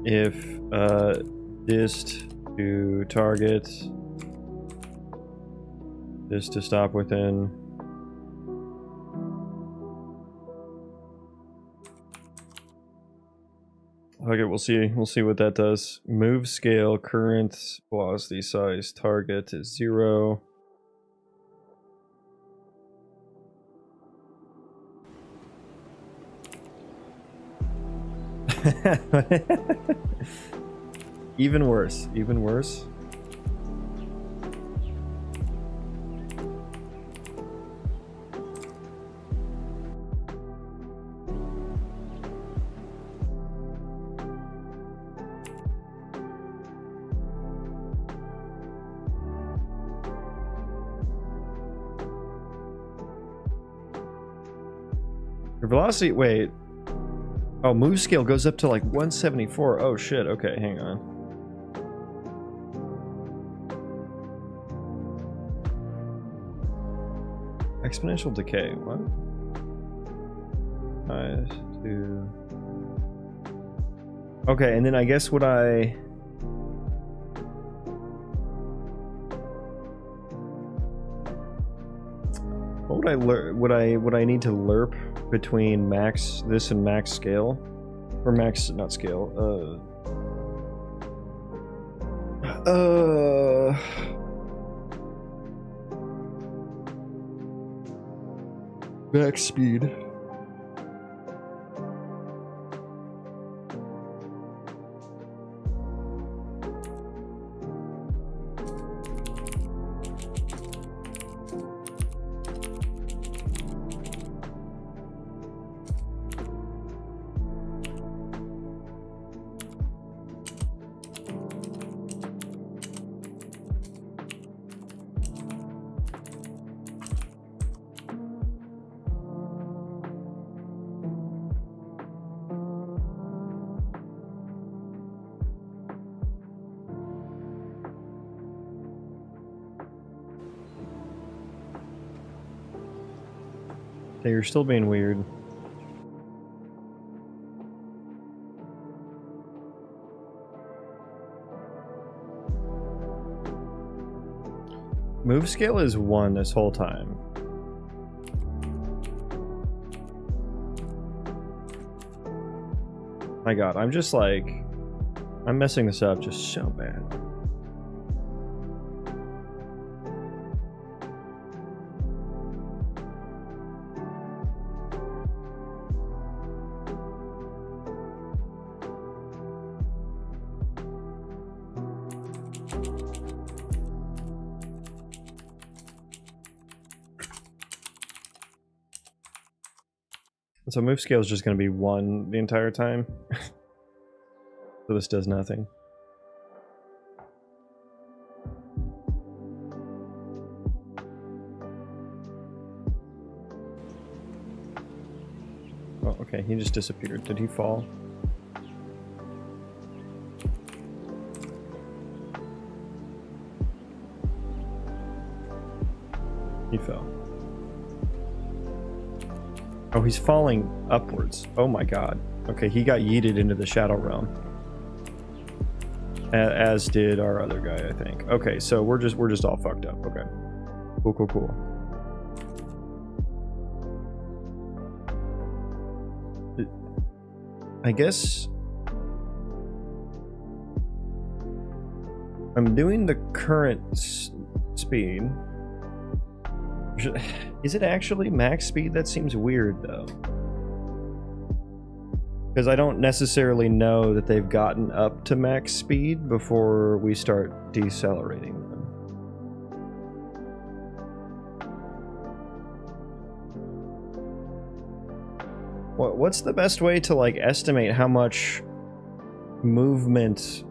If dist to target, dist to stop within. Okay, we'll see what that does. Move scale, current velocity size, target is 0. Even worse, even worse. Your velocity, wait. Oh, move scale goes up to like 174. Oh shit, okay, hang on. Exponential decay, what? 5, 2... Okay, and then I guess what I... What would I would I need to lerp between max this and max scale? Or max, not scale, max speed. You're still being weird. Move scale is 1 this whole time. My god, I'm just like... I'm messing this up just so bad. So move scale is just going to be 1 the entire time. So this does nothing. Oh, okay, he just disappeared. Did he fall? He fell. Oh, he's falling upwards. Oh my god. Okay, he got yeeted into the Shadow Realm. As did our other guy, I think. Okay, so we're just all fucked up. Okay. Cool, cool, cool. I guess I'm doing the current speed. Is it actually max speed? That seems weird, though. Because I don't necessarily know that they've gotten up to max speed before we start decelerating them. What's the best way to, like, estimate how much movement...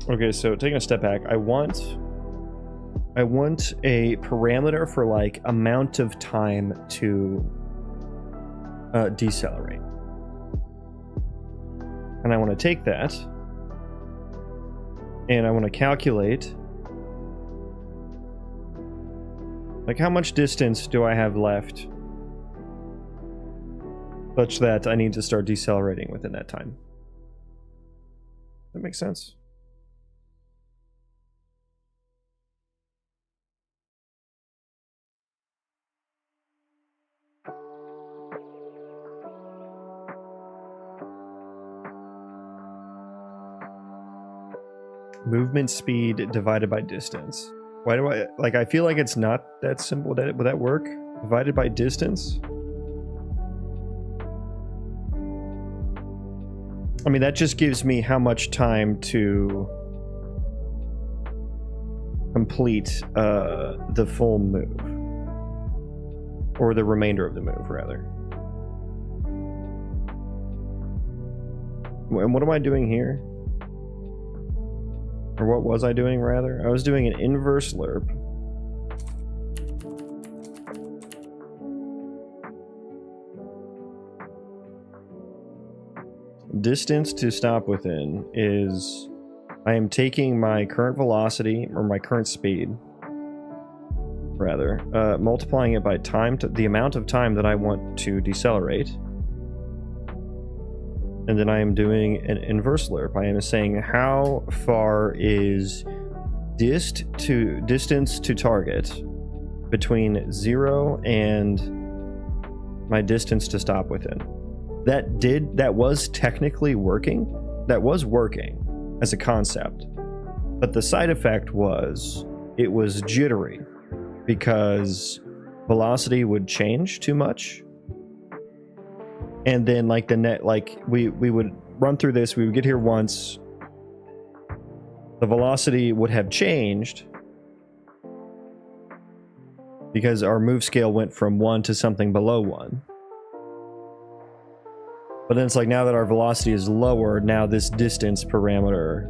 Okay, so taking a step back, I want a parameter for like amount of time to decelerate. And I want to take that and I want to calculate like how much distance do I have left such that I need to start decelerating within that time. That makes sense. Movement speed divided by distance. Why do I, like, I feel like it's not that simple. Would that work? Divided by distance? I mean, that just gives me how much time to complete the full move. Or the remainder of the move, rather. And what am I doing here? Or what was I doing, rather? I was doing an inverse lerp. Distance to stop within is... I am taking my current velocity, or my current speed, rather, multiplying it by time, to the amount of time that I want to decelerate. And then I am doing an inverse lerp. I am saying how far is distance to target between 0 and my distance to stop within. That was technically working. That was working as a concept. But the side effect was it was jittery because velocity would change too much. And then like the net, like we would run through this, we would get here once, the velocity would have changed because our move scale went from 1 to something below 1. But then it's like now that our velocity is lower, now this distance parameter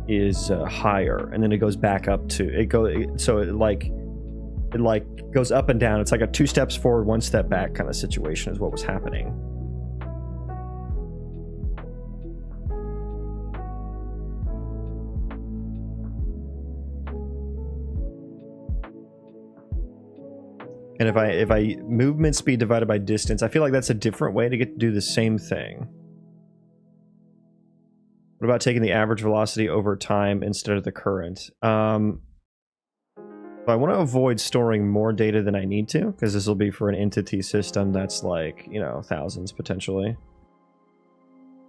is higher, and then it goes back up to it goes up and down. It's like a 2 steps forward, 1 step back kind of situation is what was happening. And if I movement speed divided by distance, I feel like that's a different way to get to do the same thing. What about taking the average velocity over time instead of the current? I want to avoid storing more data than I need to, because this will be for an entity system that's like, you know, thousands potentially.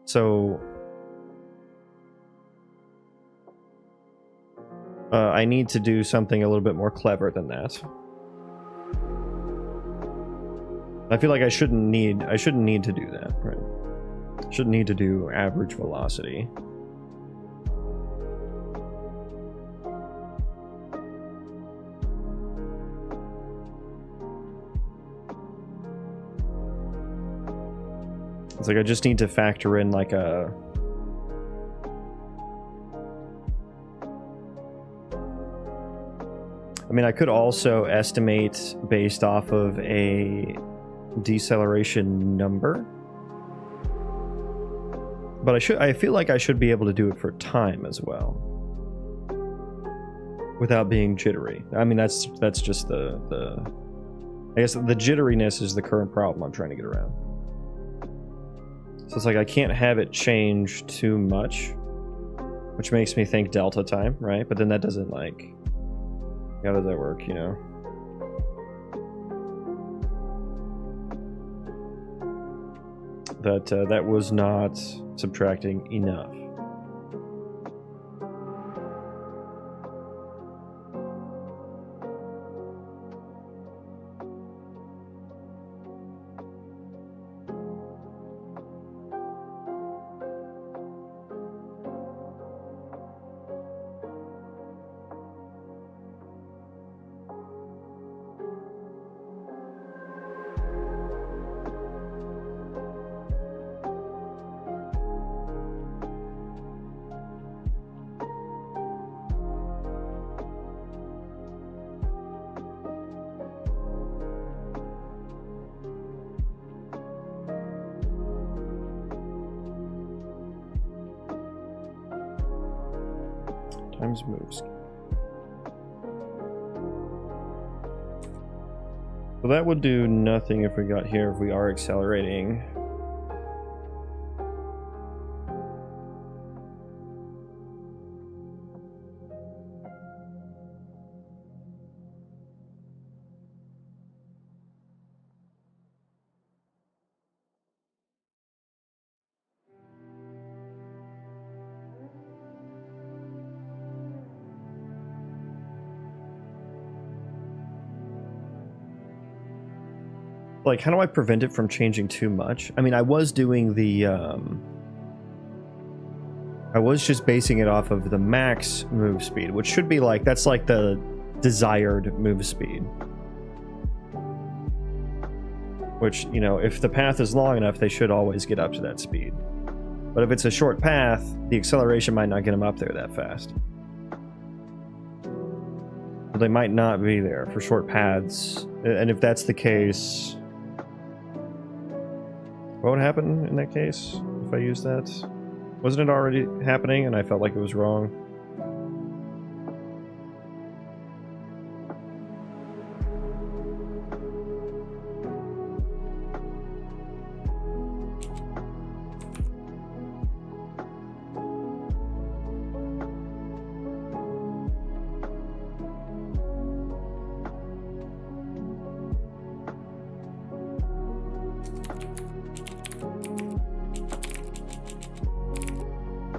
So I need to do something a little bit more clever than that. I feel like I shouldn't need to do that, right? Shouldn't need to do average velocity. It's like I just need to factor in like a... I mean, I could also estimate based off of a deceleration number, but I feel like I should be able to do it for time as well without being jittery. I mean, that's just the I guess the jitteriness is the current problem I'm trying to get around. So it's like I can't have it change too much, which makes me think delta time, right? But then that doesn't, like, how does that work, you know? That was not subtracting enough. Times moves. So that would do nothing if we got here, if we are accelerating. Like, how do I prevent it from changing too much? I mean, I was doing the, I was just basing it off of the max move speed, which should be like, that's like the desired move speed. Which, you know, if the path is long enough, they should always get up to that speed. But if it's a short path, the acceleration might not get them up there that fast. So they might not be there for short paths. And if that's the case, what would happen in that case if I use that? Wasn't it already happening and I felt like it was wrong?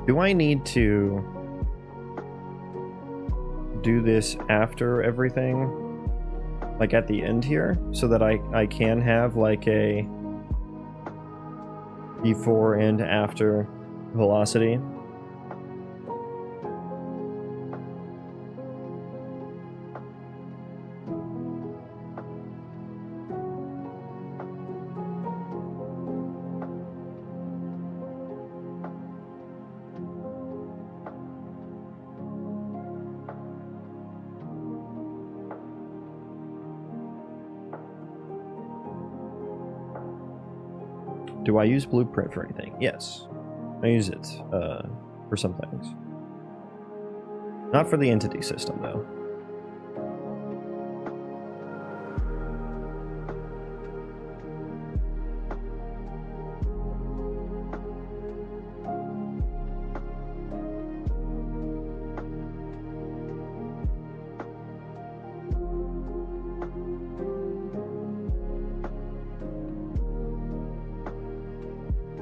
Do I need to do this after everything? Like at the end here? So that I can have like a before and after velocity? Do I use Blueprint for anything? Yes. I use it for some things. Not for the entity system, though.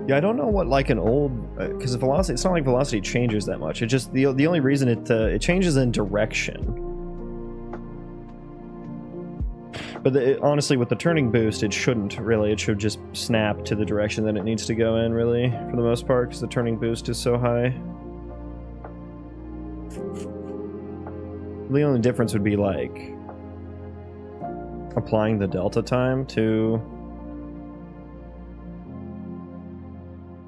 Yeah, I don't know what like an old because velocity. It's not like velocity changes that much. It just the only reason it changes in direction. But honestly, with the turning boost, it shouldn't really. It should just snap to the direction that it needs to go in, really, for the most part, because the turning boost is so high. The only difference would be like applying the delta time to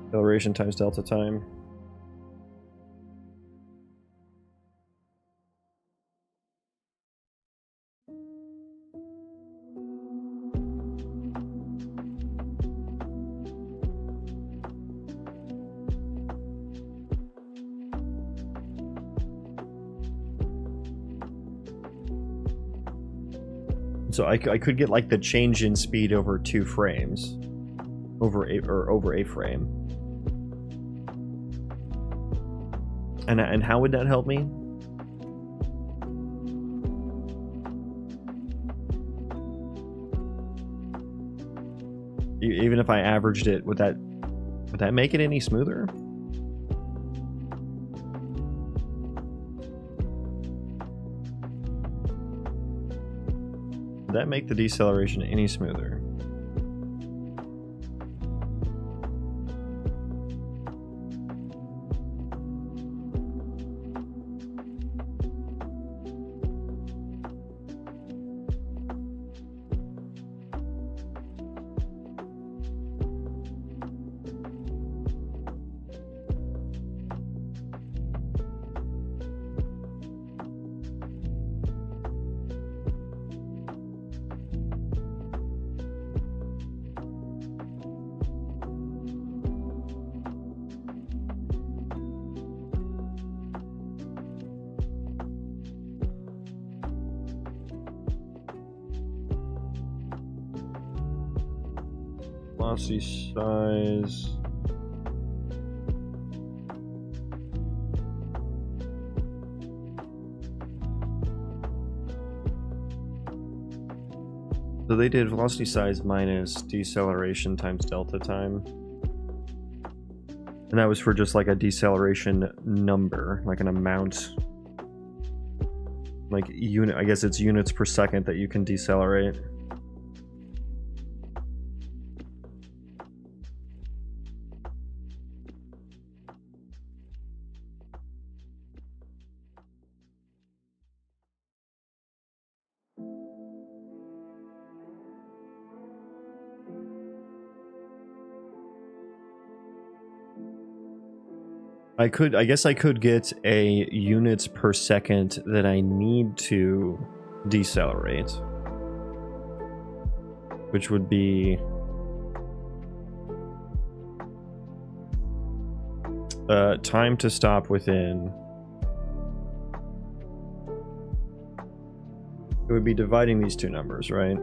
acceleration times delta time. So I could get like the change in speed over 2 frames, over a frame. And how would that help me? Even if I averaged it, would that make it any smoother? Would that make the deceleration any smoother? Velocity size. So they did velocity size minus deceleration times delta time. And that was for just like a deceleration number, like an amount. Like unit, I guess it's units per second that you can decelerate. I guess I could get a units per second that I need to decelerate, which would be time to stop within. It would be dividing these two numbers, right?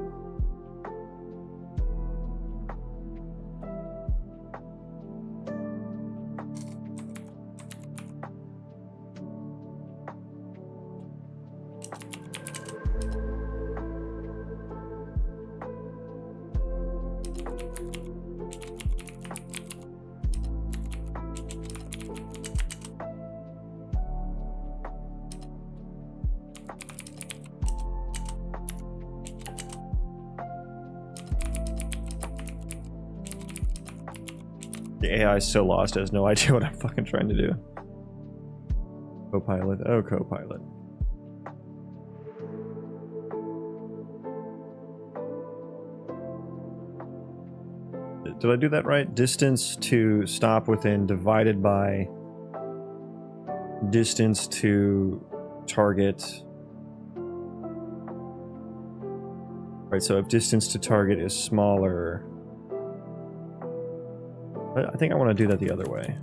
The AI is so lost, it has no idea what I'm fucking trying to do. Copilot. Oh, Copilot. Did I do that right? Distance to stop within divided by distance to target. Right, so if distance to target is smaller... I think I want to do that the other way.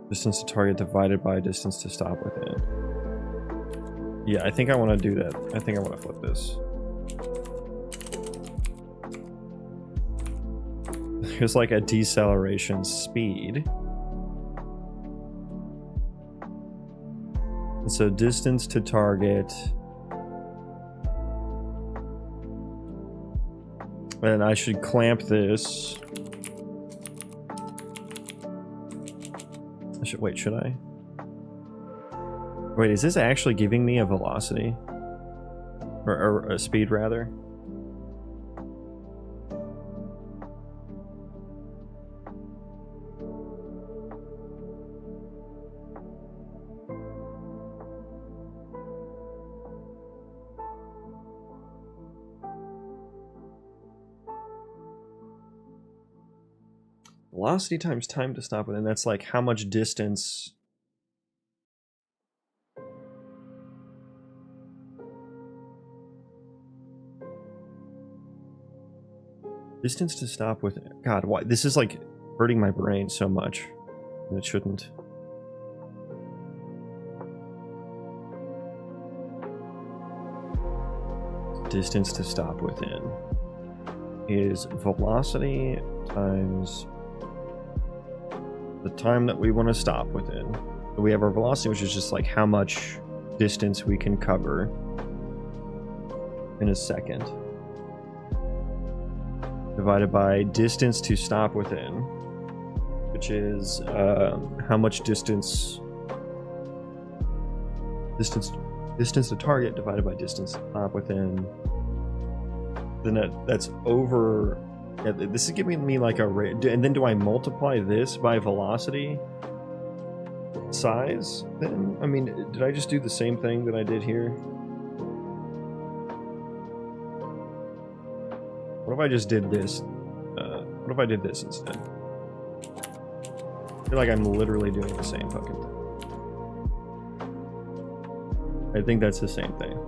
Distance to target divided by distance to stop within. Yeah, I think I want to do that. I think I want to flip this. There's like a deceleration speed. And so distance to target... And I should clamp this. Wait, should I? Wait, is this actually giving me a velocity? Or a speed, rather? Velocity times time to stop within, that's like how much distance... Distance to stop within... God, why? This is like hurting my brain so much. And it shouldn't. Distance to stop within is velocity times the time that we want to stop within. So we have our velocity, which is just like how much distance we can cover in a second, divided by distance to stop within, which is how much distance to target divided by distance to stop within. Then that's over. Yeah, this is giving me like a rate, and then do I multiply this by velocity size? Then I mean, did I just do the same thing that I did here? What if I just did this? What if I did this instead? I feel like I'm literally doing the same fucking thing. I think that's the same thing.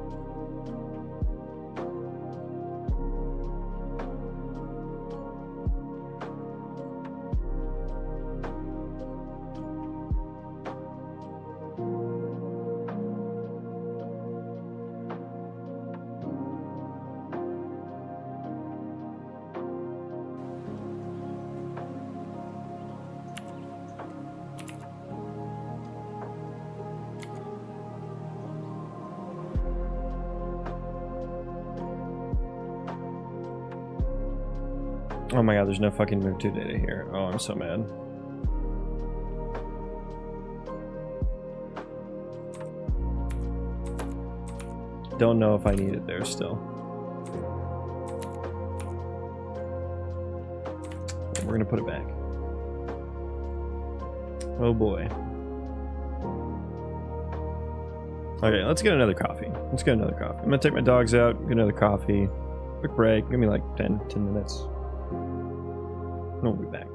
Oh my god, there's no fucking move 2 data here. Oh, I'm so mad. Don't know if I need it there still. We're gonna put it back. Oh boy. Okay, let's get another coffee. Let's get another coffee. I'm gonna take my dogs out, get another coffee. Quick break, give me like 10 minutes. And we'll be back.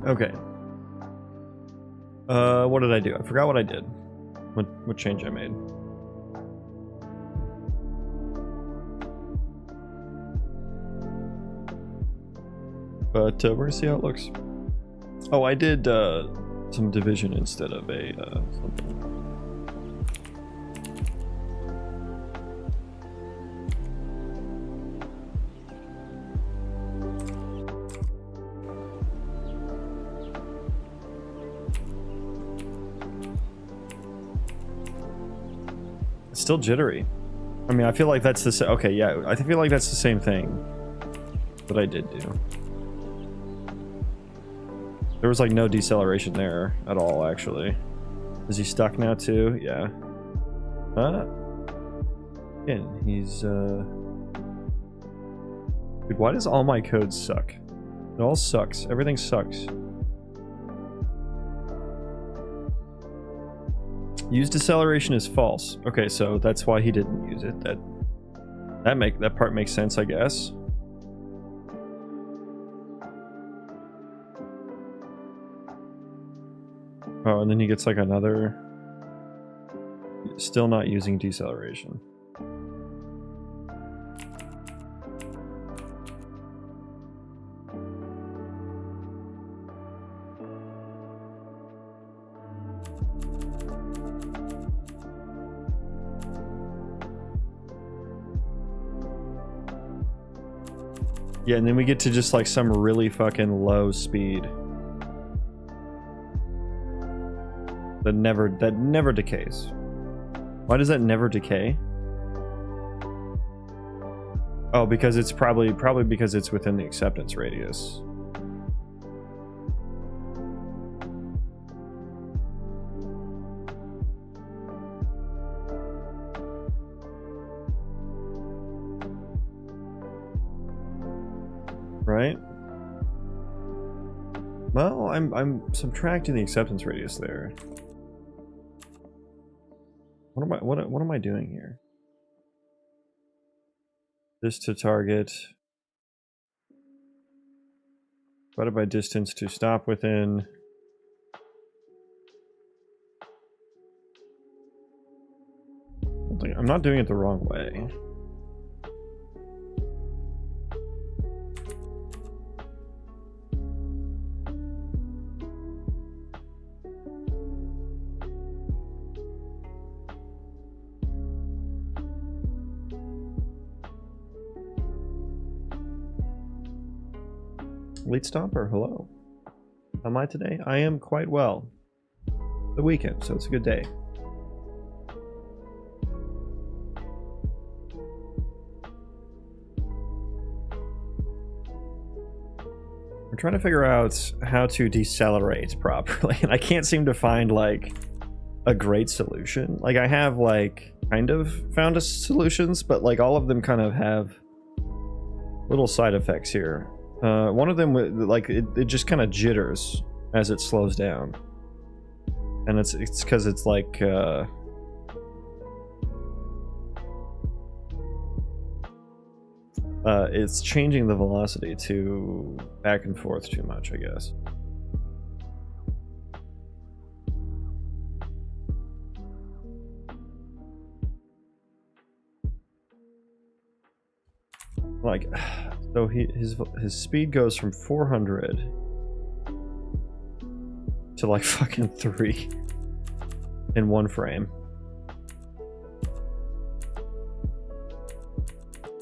Okay. What did I do? I forgot what I did. What change I made. But we're gonna see how it looks. Oh, I did some division instead of a something. It's still jittery. I mean, I feel like that's the okay. Yeah, I feel like that's the same thing that I did do. There was like no deceleration there at all, actually. Is he stuck now too? Yeah. Again, he's Dude, why does all my code suck? It all sucks. Everything sucks. Use deceleration is false. Okay, so that's why he didn't use it. That part makes sense, I guess. Oh, and then he gets like another. Still not using deceleration. Yeah, and then we get to just like some really fucking low speed. That never decays. Why does that never decay? Oh, because it's probably because it's within the acceptance radius. Right? Well, I'm subtracting the acceptance radius there. What am I doing here? This to target. Divided by distance to stop within. I'm not doing it the wrong way. Late Stomper, hello. How am I today? I am quite well. The weekend, so it's a good day. I'm trying to figure out how to decelerate properly, and I can't seem to find like a great solution. Like I have like kind of found solutions, but like all of them kind of have little side effects here. One of them, like, it just kind of jitters as it slows down. And it's because it's like, it's changing the velocity to back and forth too much, I guess. Like, so his speed goes from 400 to like fucking 3 in one frame.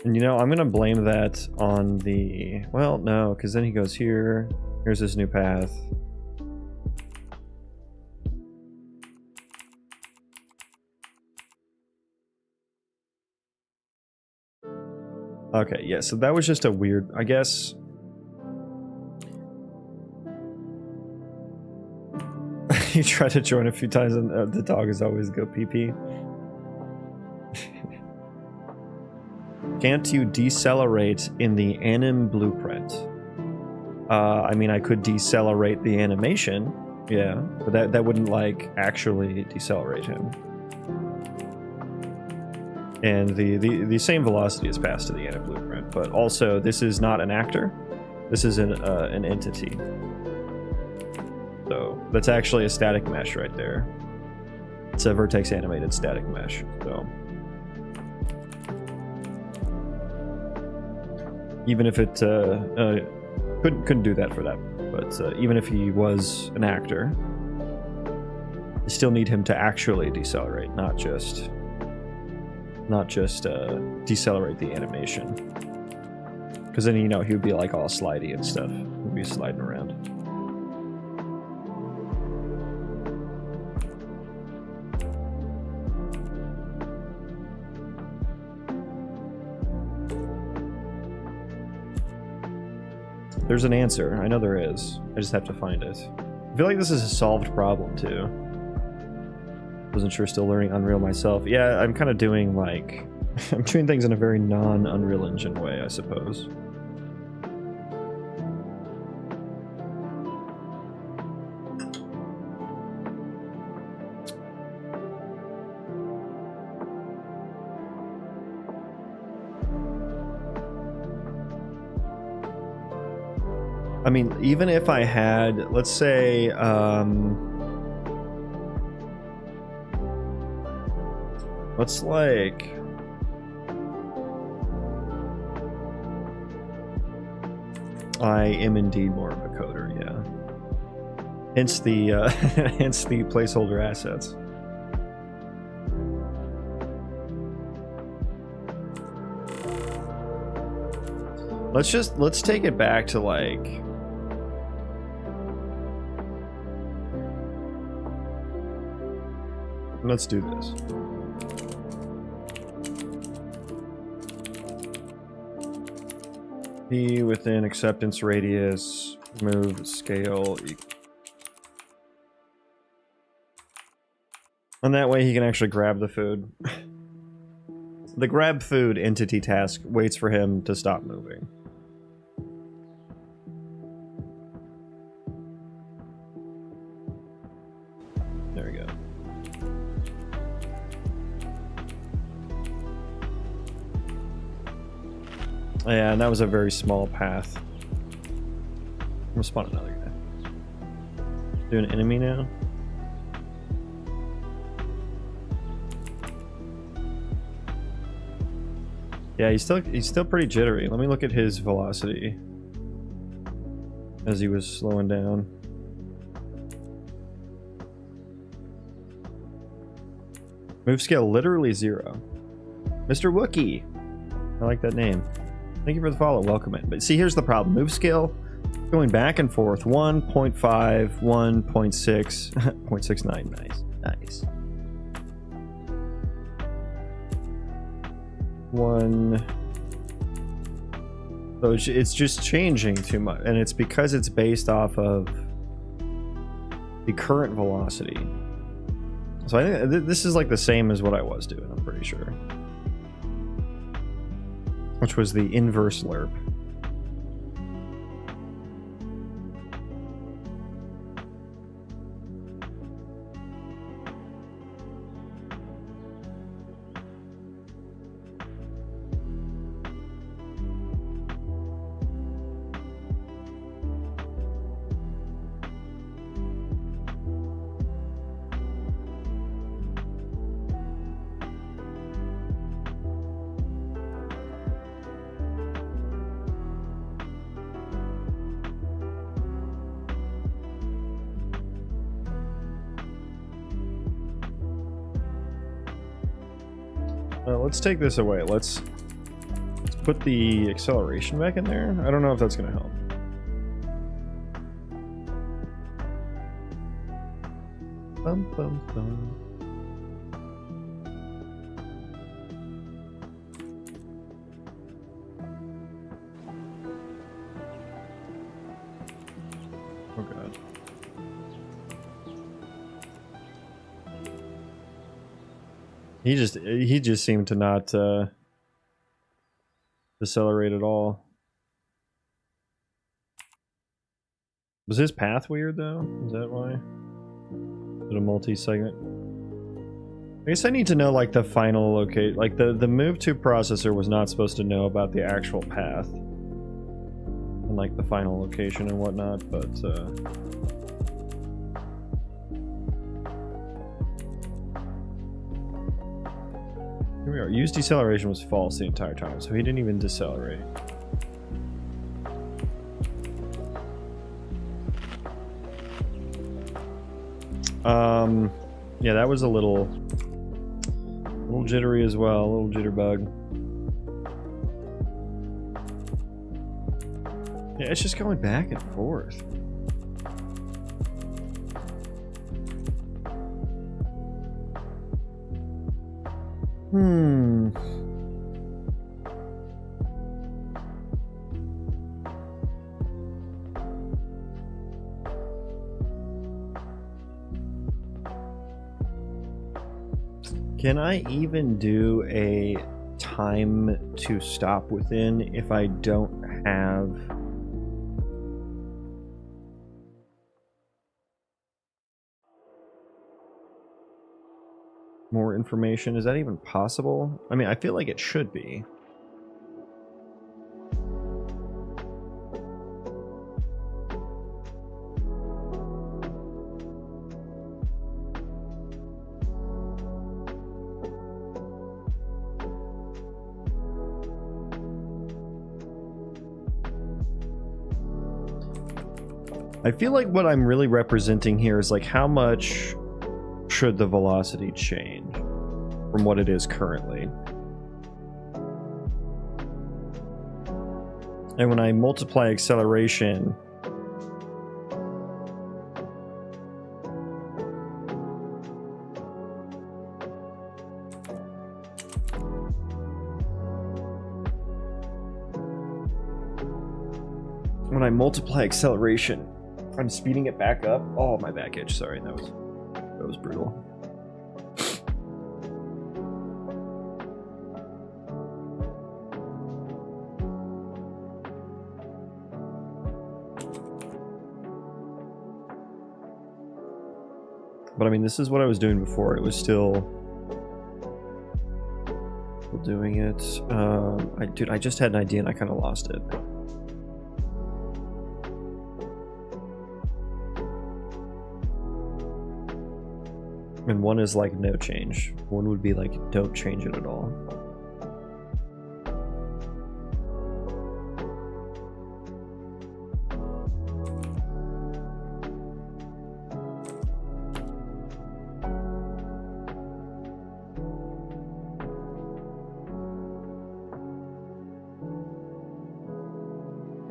And you know, I'm gonna blame that on the, well, no, because then he goes here, here's his new path. Okay, yeah, so that was just a weird, I guess. You try to join a few times and the dog is always go pee-pee. Can't you decelerate in the anim blueprint? I mean, I could decelerate the animation, yeah, but that wouldn't, like, actually decelerate him. And the same velocity is passed to the anim blueprint, but also this is not an actor. This is an entity. So that's actually a static mesh right there. It's a vertex animated static mesh. So even if it couldn't do that for that, but even if he was an actor, you still need him to actually decelerate, not just decelerate the animation. Because then, you know, he would be like all slidey and stuff. He'd be sliding around. There's an answer. I know there is. I just have to find it. I feel like this is a solved problem, too. Wasn't sure, still learning Unreal myself. Yeah, I'm kind of doing, like... I'm doing things in a very non-Unreal Engine way, I suppose. I mean, even if I had, let's say, Let's like... I am indeed more of a coder, yeah. Hence the hence the placeholder assets. Let's take it back to like let's do this. Be within acceptance radius, move scale equal. And that way he can actually grab the food. The grab food entity task waits for him to stop moving. There we go. Yeah, and that was a very small path. I'm gonna spawn another guy. Do an enemy now? Yeah, he's still pretty jittery. Let me look at his velocity as he was slowing down. Move scale literally 0. Mr. Wookie. I like that name. Thank you for the follow. Welcome in. But see, here's the problem. Move scale going back and forth. 1.5, 1.6, 0.69. Nice. Nice. 1. So it's just changing too much. And it's because it's based off of the current velocity. So I think this is like the same as what I was doing, I'm pretty sure. Which was the inverse lerp. Let's take this away. Let's put the acceleration back in there. I don't know if that's going to help. Bum, bum, bum. Oh god. He just seemed to not decelerate at all. Was his path weird though? Is that why? Is it a multi-segment? I guess I need to know like the final locate, like the move to processor was not supposed to know about the actual path and like the final location and whatnot, but here we are. Use deceleration was false the entire time, so he didn't even decelerate. Yeah, that was a little jittery as well, a little jitterbug. Yeah, it's just going back and forth. Can I even do a time to stop within if I don't have more information? Is that even possible? I mean, I feel like it should be. I feel like what I'm really representing here is like how much should the velocity change from what it is currently. And when I multiply acceleration, I'm speeding it back up. Oh, my back itch. Sorry, that was brutal. But I mean, this is what I was doing before. It was still doing it. Dude, I just had an idea and I kind of lost it. And one is like no change. One would be like don't change it at all.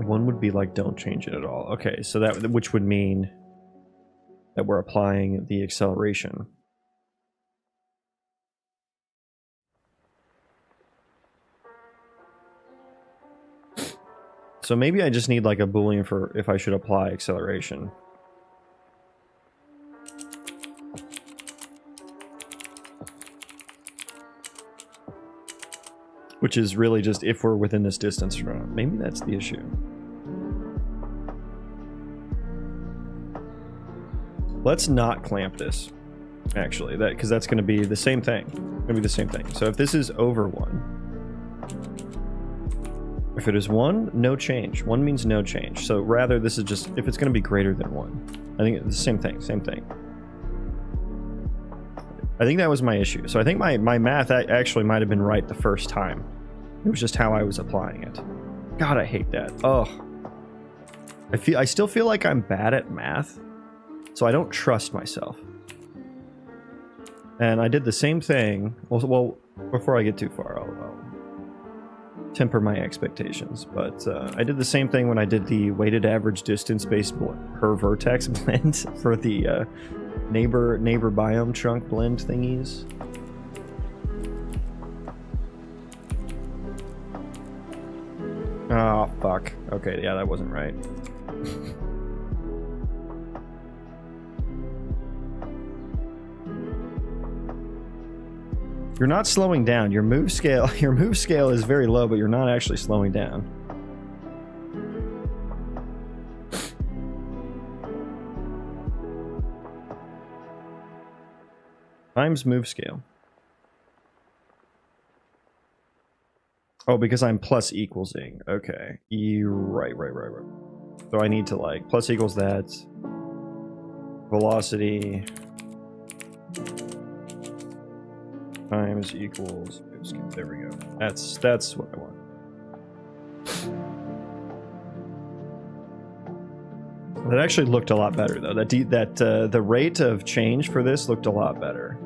One would be like don't change it at all. Okay, so that, which would mean that we're applying the acceleration. So maybe I just need like a boolean for if I should apply acceleration. Which is really just if we're within this distance or not. Maybe that's the issue. Let's not clamp this, actually, because that's going to be the same thing. Going to be the same thing. So if this is over 1, if it is 1, no change. 1 means no change. So rather, this is just if it's going to be greater than 1. I think it's the same thing. Same thing. I think that was my issue. So I think my math actually might have been right the first time. It was just how I was applying it. God, I hate that. Oh, I still feel like I'm bad at math. So I don't trust myself. And I did the same thing. Well, before I get too far, I'll temper my expectations. But I did the same thing when I did the weighted average distance-based per vertex blend for the neighbor biome trunk blend thingies. Oh, fuck. Okay, yeah, that wasn't right. You're not slowing down. Your move scale is very low, but you're not actually slowing down. Times move scale. Oh, because I'm plus equalsing. Okay. Right. So I need to like plus equals that. Velocity times equals move scale. There we go. That's what I want. That actually looked a lot better though. The rate of change for this looked a lot better.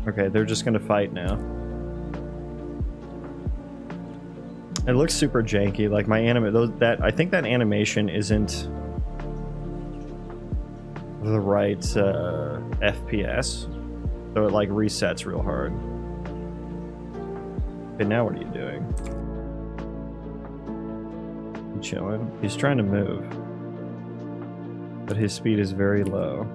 Okay, they're just gonna fight now. It looks super janky. Like my I think that animation isn't the right FPS, so it like resets real hard. Okay, now what are you doing? You chilling? He's trying to move, but his speed is very low.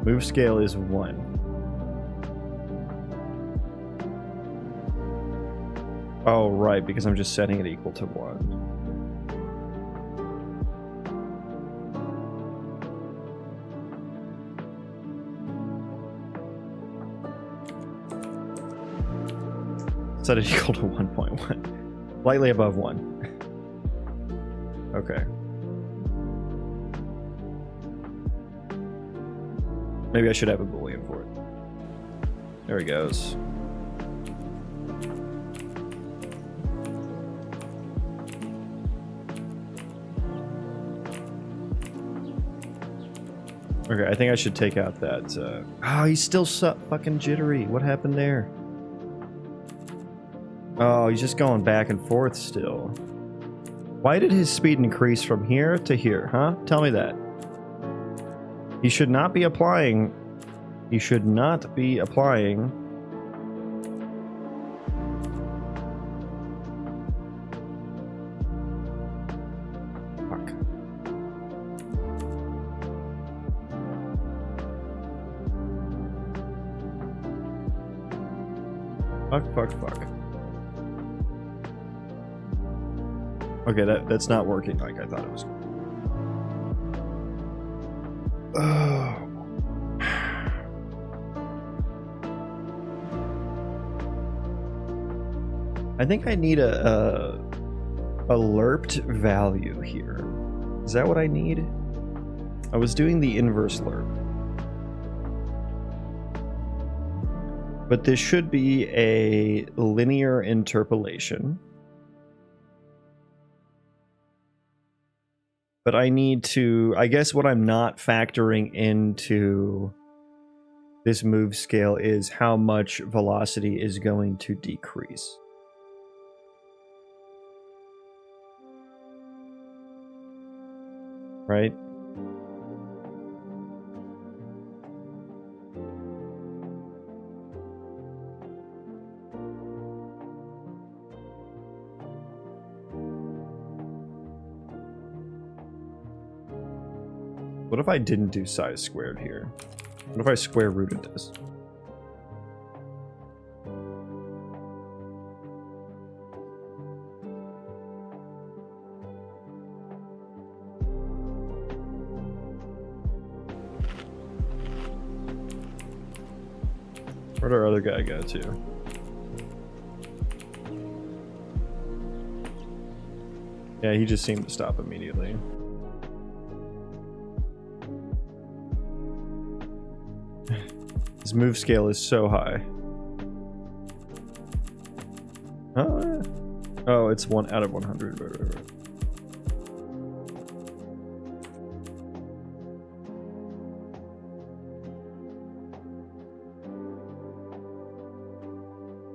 Move scale is 1. Oh, right, because I'm just setting it equal to 1. Set it equal to 1.1. Slightly above 1. Okay. Maybe I should have a Boolean for it. There he goes. Okay, I think I should take out that. Oh, he's still fucking jittery. What happened there? Oh, he's just going back and forth still. Why did his speed increase from here to here, huh? Tell me that. He should not be applying. He should not be applying. Fuck. Okay, that's not working like I thought it was. Oh. I think I need a lerped value here. Is that what I need? I was doing the inverse lerp. But this should be a linear interpolation. But I need to, I guess what I'm not factoring into this move scale is how much velocity is going to decrease. Right? What if I didn't do size squared here? What if I square rooted this? Where'd our other guy go to? Yeah, he just seemed to stop immediately. His move scale is so high. Oh, it's 1 out of 100. Right.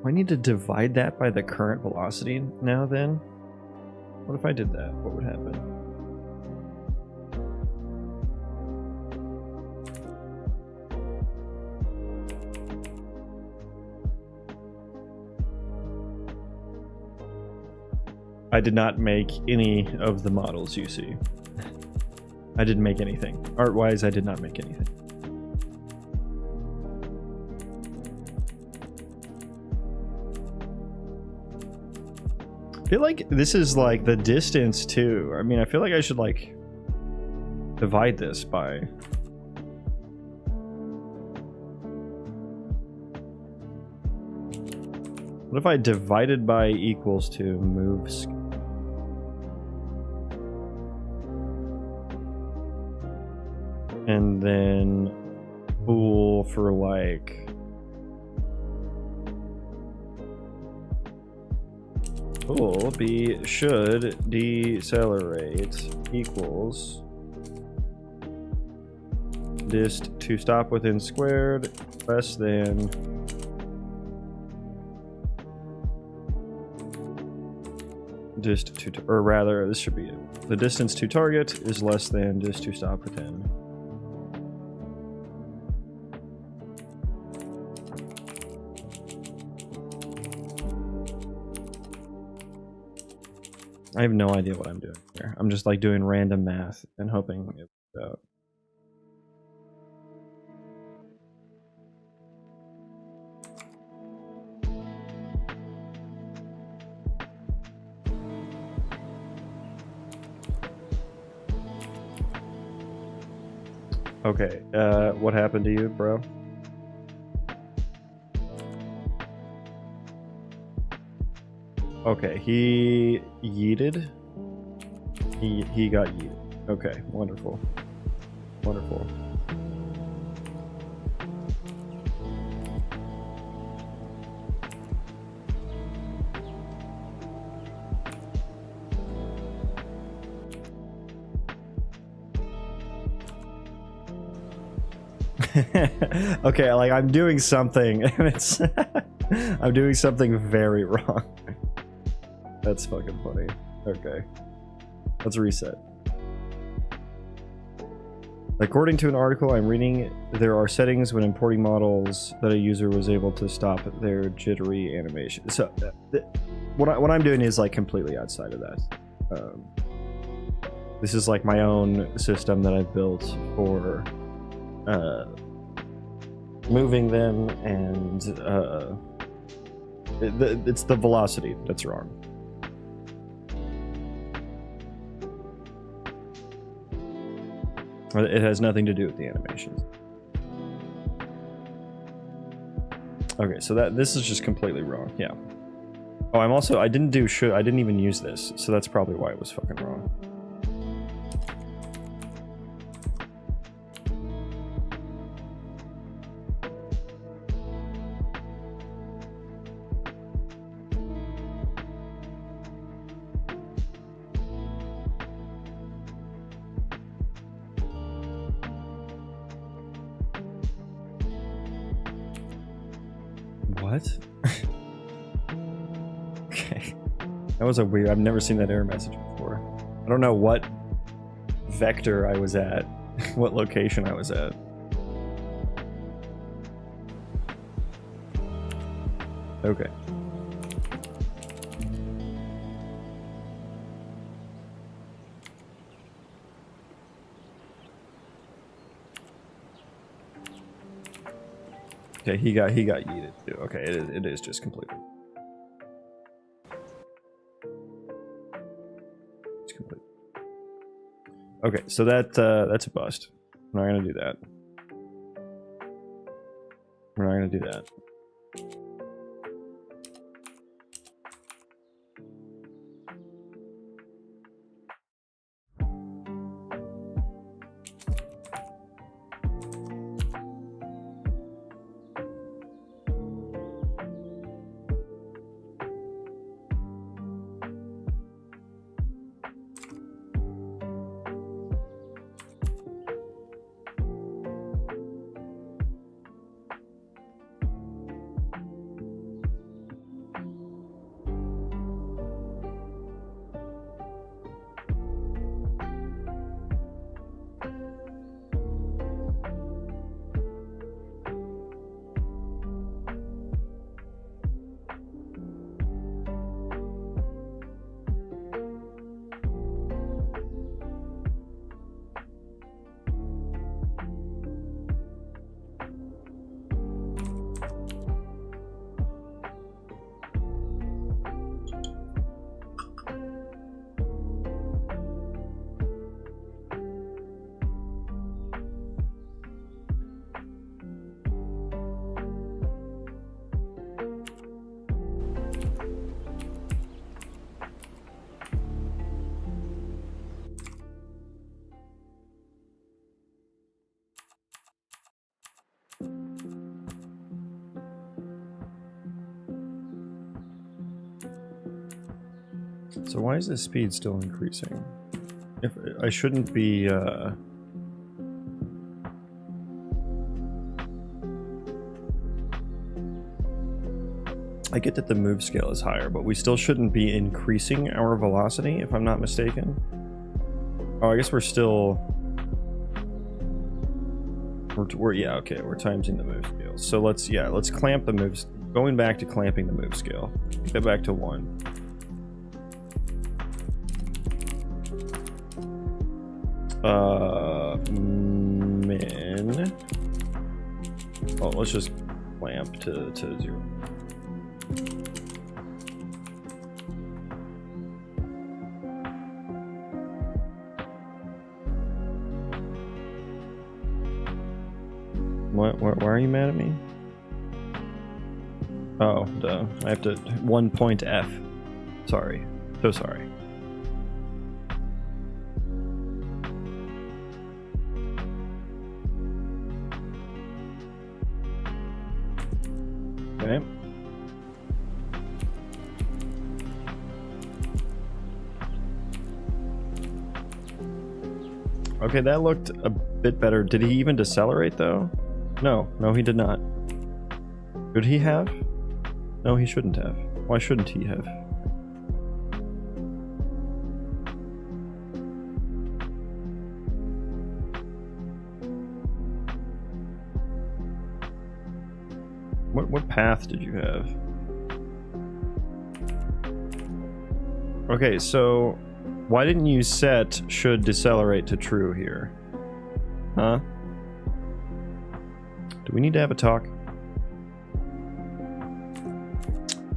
I need to divide that by the current velocity now then? What if I did that? What would happen? I did not make any of the models you see. I didn't make anything. Art-wise, I did not make anything. I feel like this is like the distance too. I mean, I feel like I should like divide this by... What if I divided by equals to moves? And then bool for like bool be should decelerate equals dist to stop within squared less than dist to, or rather this should be it. The distance to target is less than dist to stop within. I have no idea what I'm doing here. I'm just like doing random math and hoping it works out. Okay, what happened to you, bro? Okay, he yeeted. He got yeeted. Okay, wonderful. Wonderful. Okay, like I'm doing something and it's I'm doing something very wrong. That's fucking funny. Okay. Let's reset. According to an article I'm reading, there are settings when importing models that a user was able to stop their jittery animation. So what I'm doing is like completely outside of that. This is like my own system that I've built for moving them, and it's the velocity that's wrong. It has nothing to do with the animations. Okay, so this is just completely wrong. Yeah. Oh, I didn't even use this, so that's probably why it was fucking wrong. What? Okay. That was a weird... I've never seen that error message before. I don't know what vector I was at, what location I was at. Okay. Okay, he got yeeted too. Okay, it is just completely. It's complete. Okay, so that's a bust. We're not gonna do that. We're not gonna do that. So why is the speed still increasing? If I shouldn't be I get that the move scale is higher, but we still shouldn't be increasing our velocity, if I'm not mistaken. Oh, I guess we're still... We're yeah, okay, we're timesing the move scale. So let's clamp the moves. Going back to clamping the move scale. Get back to 1. Min. Oh, let's just clamp to 0. Why are you mad at me? Oh, duh. I have to 1 point F. Sorry. So sorry. Okay. Okay, that looked a bit better. Did he even decelerate though? No, he did not. Should he have? No, he shouldn't have. Why shouldn't he have? What path did you have? Okay, so why didn't you set should decelerate to true here? Huh? Do we need to have a talk?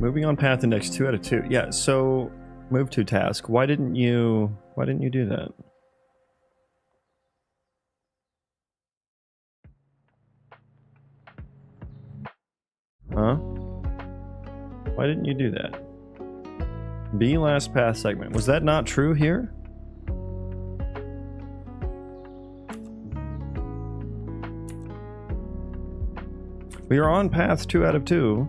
Moving on path index 2 out of 2. Yeah, so move to task. Why didn't you do that? Huh? Why didn't you do that? B last path segment. Was that not true here? We are on path 2 out of 2.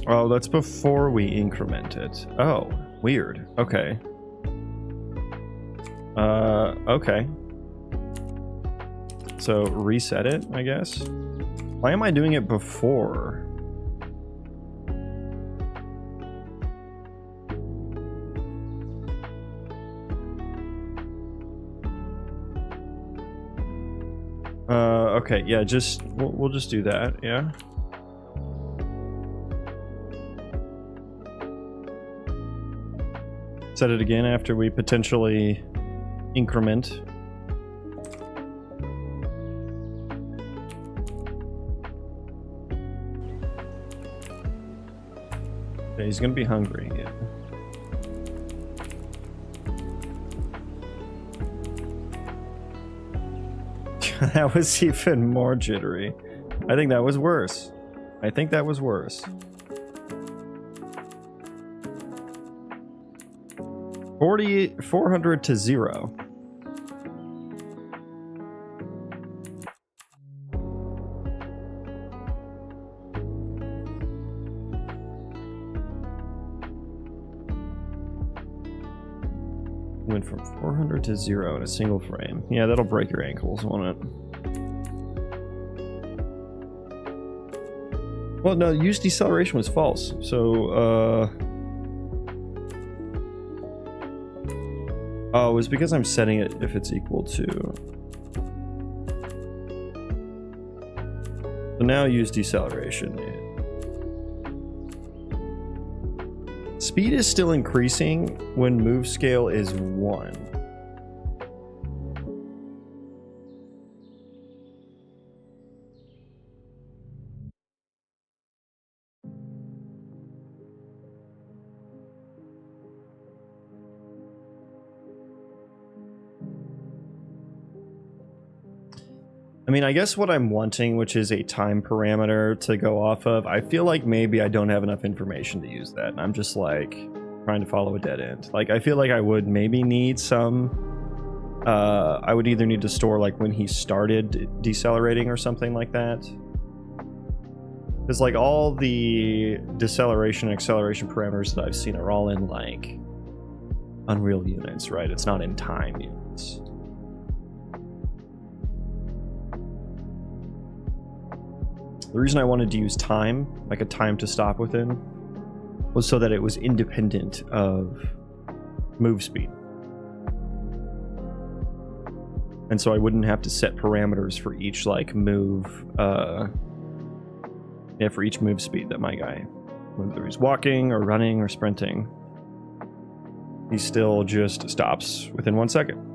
Oh, that's before we increment it. Oh, weird. Okay. Okay. So reset it, I guess. Why am I doing it before? Okay, yeah, we'll just do that, yeah. Set it again after we potentially increment. Okay, he's gonna be hungry, yeah. That was even more jittery. I think that was worse. 400 to 0. Went from 400 to 0 in a single frame. Yeah, that'll break your ankles, won't it? Well, no, use deceleration was false. So, oh, it was because I'm setting it if it's equal to. So now use deceleration. Speed is still increasing when move scale is 1. I mean, I guess what I'm wanting, which is a time parameter to go off of, I feel like maybe I don't have enough information to use that, and I'm just like trying to follow a dead end. Like, I feel like I would maybe need some, I would either need to store like when he started decelerating or something like that. Because like all the deceleration and acceleration parameters that I've seen are all in like Unreal units, right? It's not in time units. The reason I wanted to use time, like a time to stop within, was so that it was independent of move speed. And so I wouldn't have to set parameters for each like move, for each move speed that my guy, whether he's walking or running or sprinting, he still just stops within 1 second.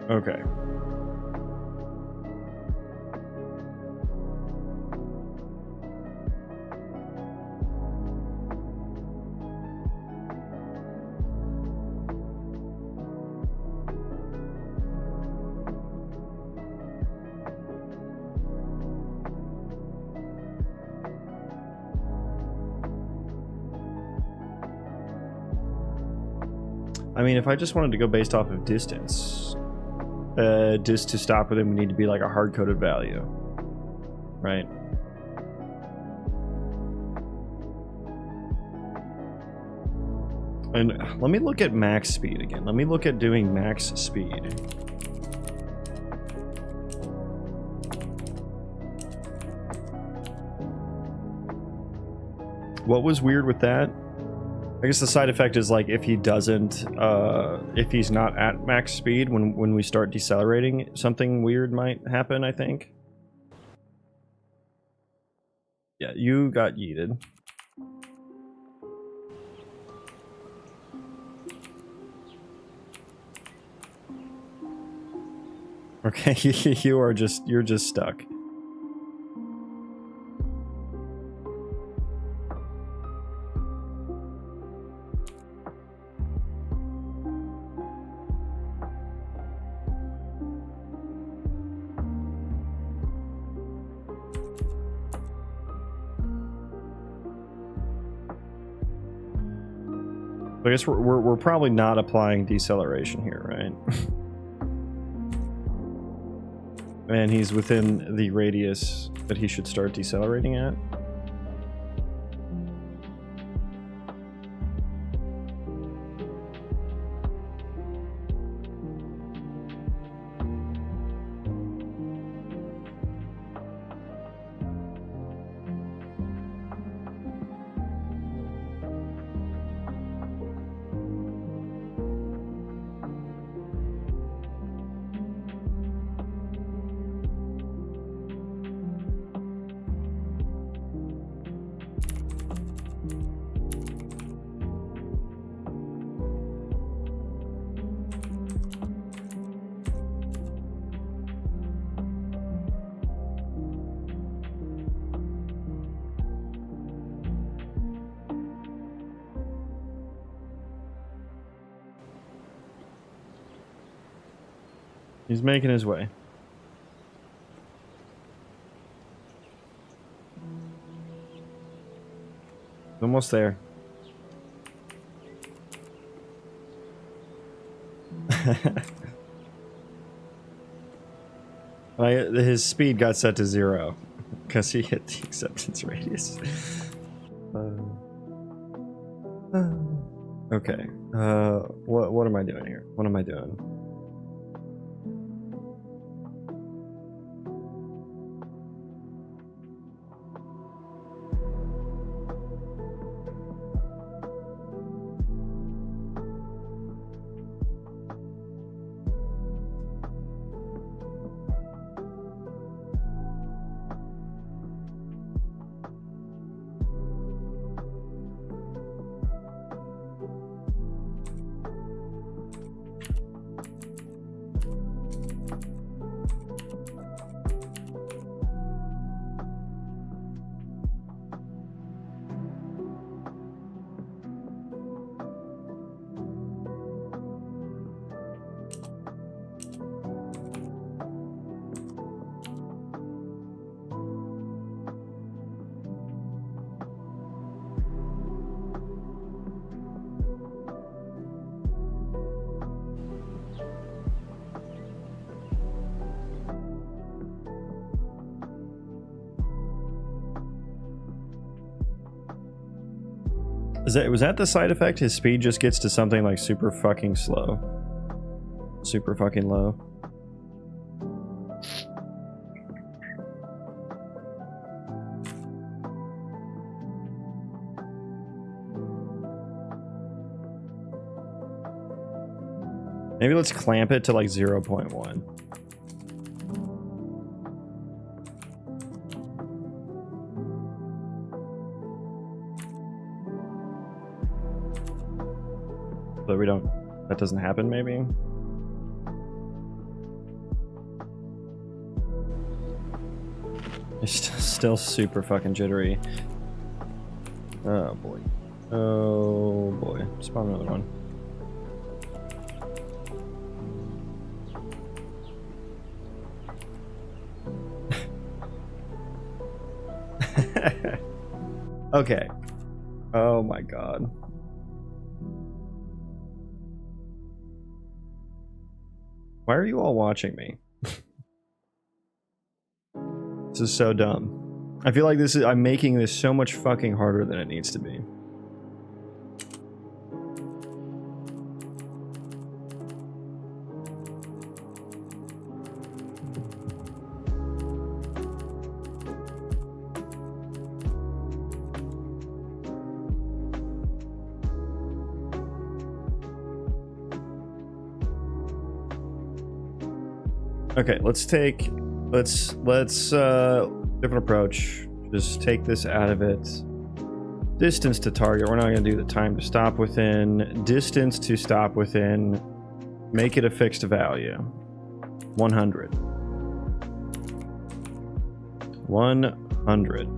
Okay. I mean, if I just wanted to go based off of distance, just to stop with him, we need to be like a hard-coded value, right? And let me look at max speed again. Let me look at doing max speed. What was weird with that? I guess the side effect is like if he doesn't, if he's not at max speed when we start decelerating, something weird might happen, I think. Yeah, you got yeeted. Okay, you're just stuck. I guess we're probably not applying deceleration here, right? And he's within the radius that he should start decelerating at. He's making his way. Almost there. His speed got set to 0 because he hit the acceptance radius. Okay. What am I doing here? What am I doing? Was that the side effect? His speed just gets to something like super fucking slow. Super fucking low. Maybe let's clamp it to like 0.1. But we don't, that doesn't happen maybe? It's still super fucking jittery. Oh boy. Oh boy. Spawn another one. Okay. Oh my god. Why are you all watching me? This is so dumb. I feel like I'm making this so much fucking harder than it needs to be. Okay, let's different approach. Just take this out of it. Distance to target. We're not going to do the time to stop within. Distance to stop within. Make it a fixed value. 100. 100.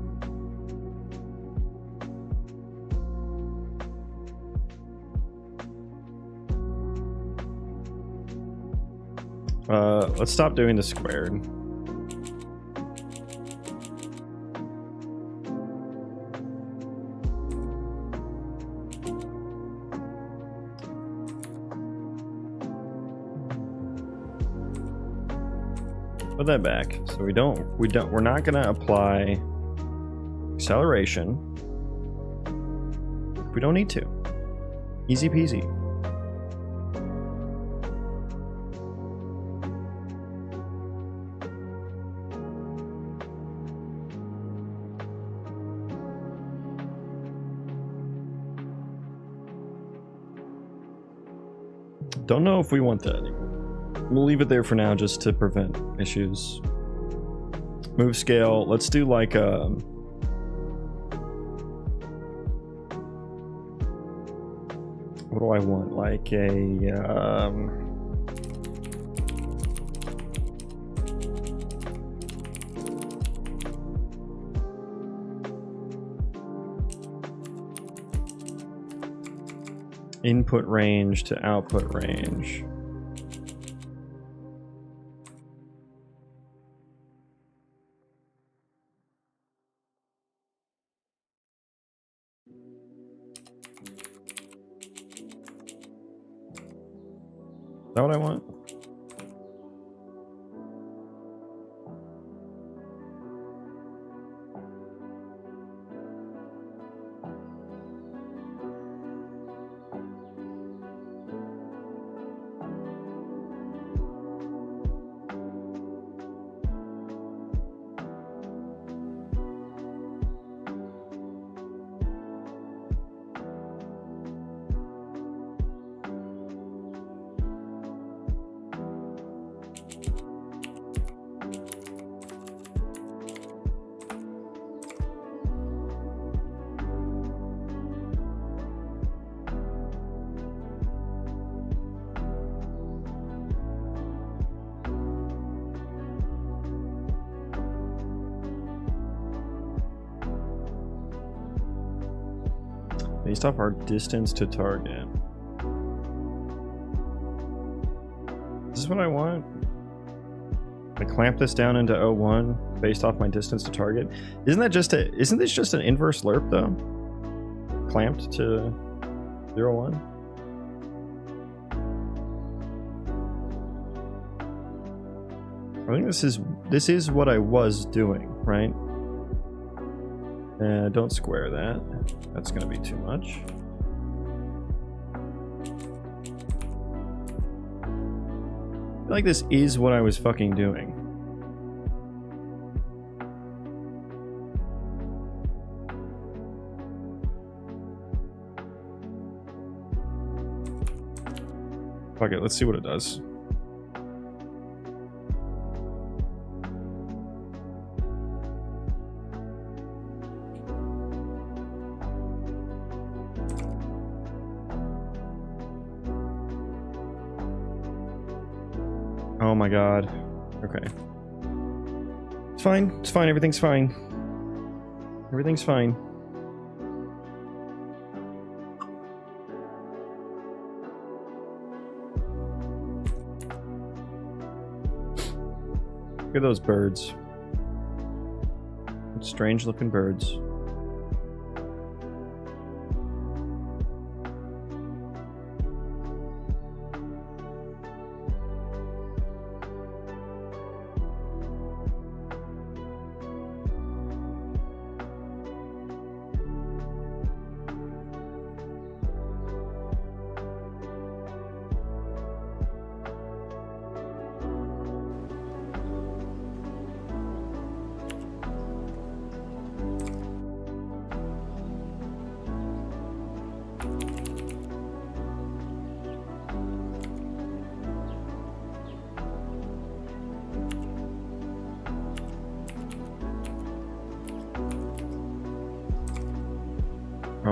Let's stop doing the squared. Put that back. So we're not gonna apply acceleration. We don't need to. Easy peasy. Don't know if we want that anymore. We'll leave it there for now just to prevent issues. Move scale. Let's do like a... What do I want? Like a... input range to output range. Is that what I want? Based off our distance to target. Is this what I want? I clamp this down into 01 based off my distance to target. Isn't this just an inverse lerp though? Clamped to 01? I think this is what I was doing, right? Don't square that. That's gonna be too much. I feel like this is what I was fucking doing. Fuck it, let's see what it does. Oh my god. Okay. It's fine. It's fine. Everything's fine. Everything's fine. Look at those birds. Strange looking birds.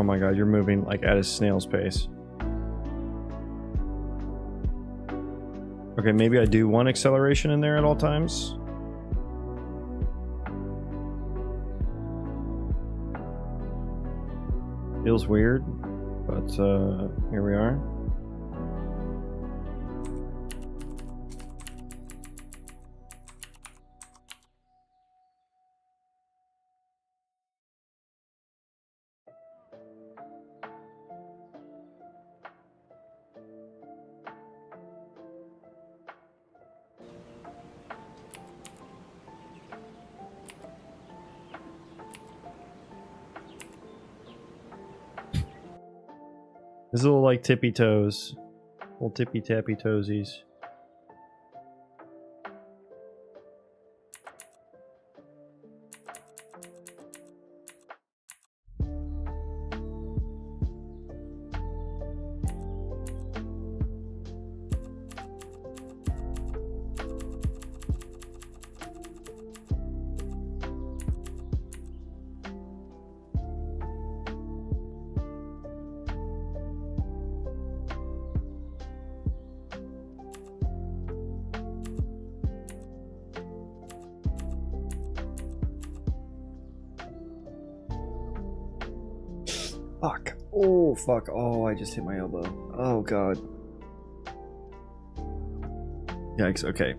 my god, you're moving like at a snail's pace. Okay, maybe I do one acceleration in there at all times. Feels weird, but here we are. This little like tippy toes, little tippy tappy toesies. Fuck. Oh, fuck. Oh, I just hit my elbow. Oh, God. Yikes. Okay.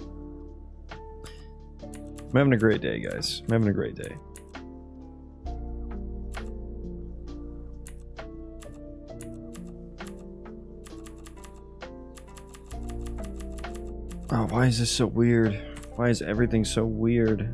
I'm having a great day, guys. I'm having a great day. Oh, why is this so weird? Why is everything so weird?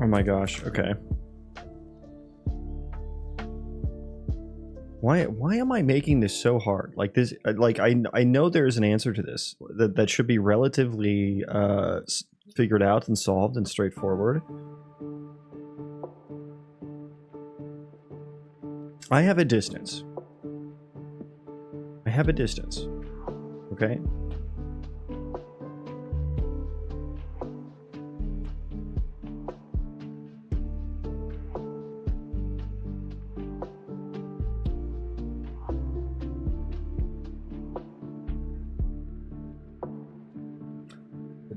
Oh my gosh, okay. Why am I making this so hard? Like this, like I know there's an answer to this that should be relatively figured out and solved and straightforward. I have a distance. I have a distance. Okay?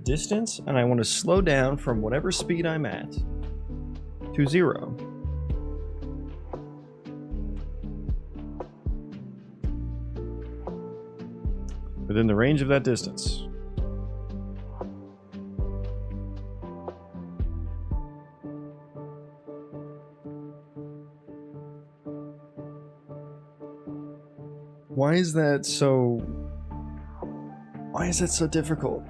Distance, and I want to slow down from whatever speed I'm at to 0. Within the range of that distance. Why is that so difficult?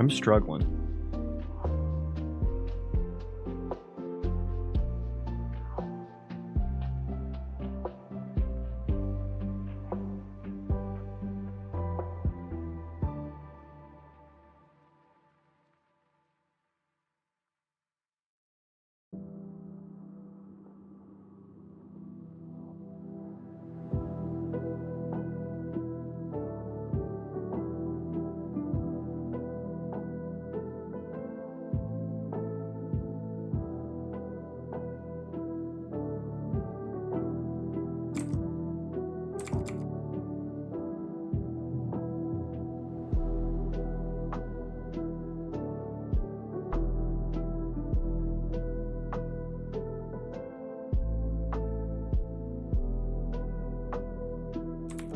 I'm struggling.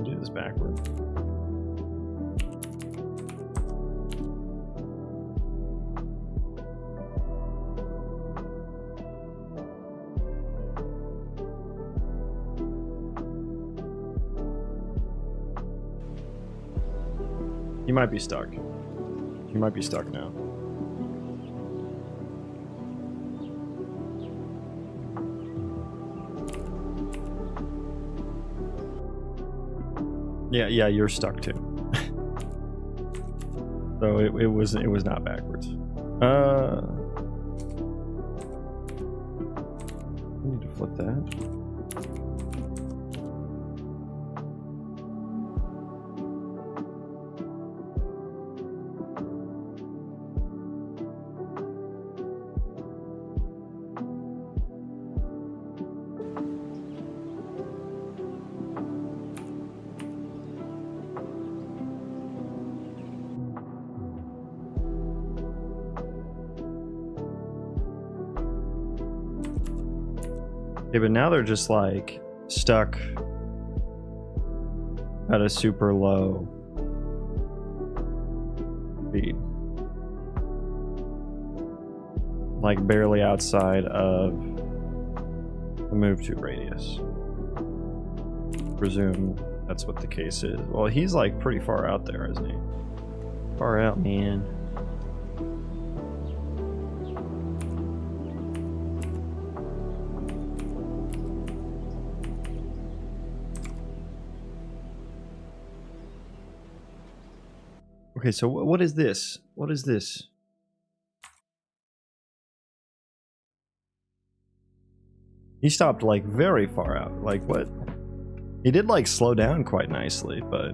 Do this backwards. You might be stuck. You might be stuck now. Yeah, you're stuck too. So it was not backwards. I need to flip that. Okay, but now they're just like stuck at a super low speed. Like barely outside of the move to radius. Presume that's what the case is. Well, he's like pretty far out there, isn't he? Far out, man. Okay, so what is this? What is this? He stopped like very far out. Like what? He did like slow down quite nicely, but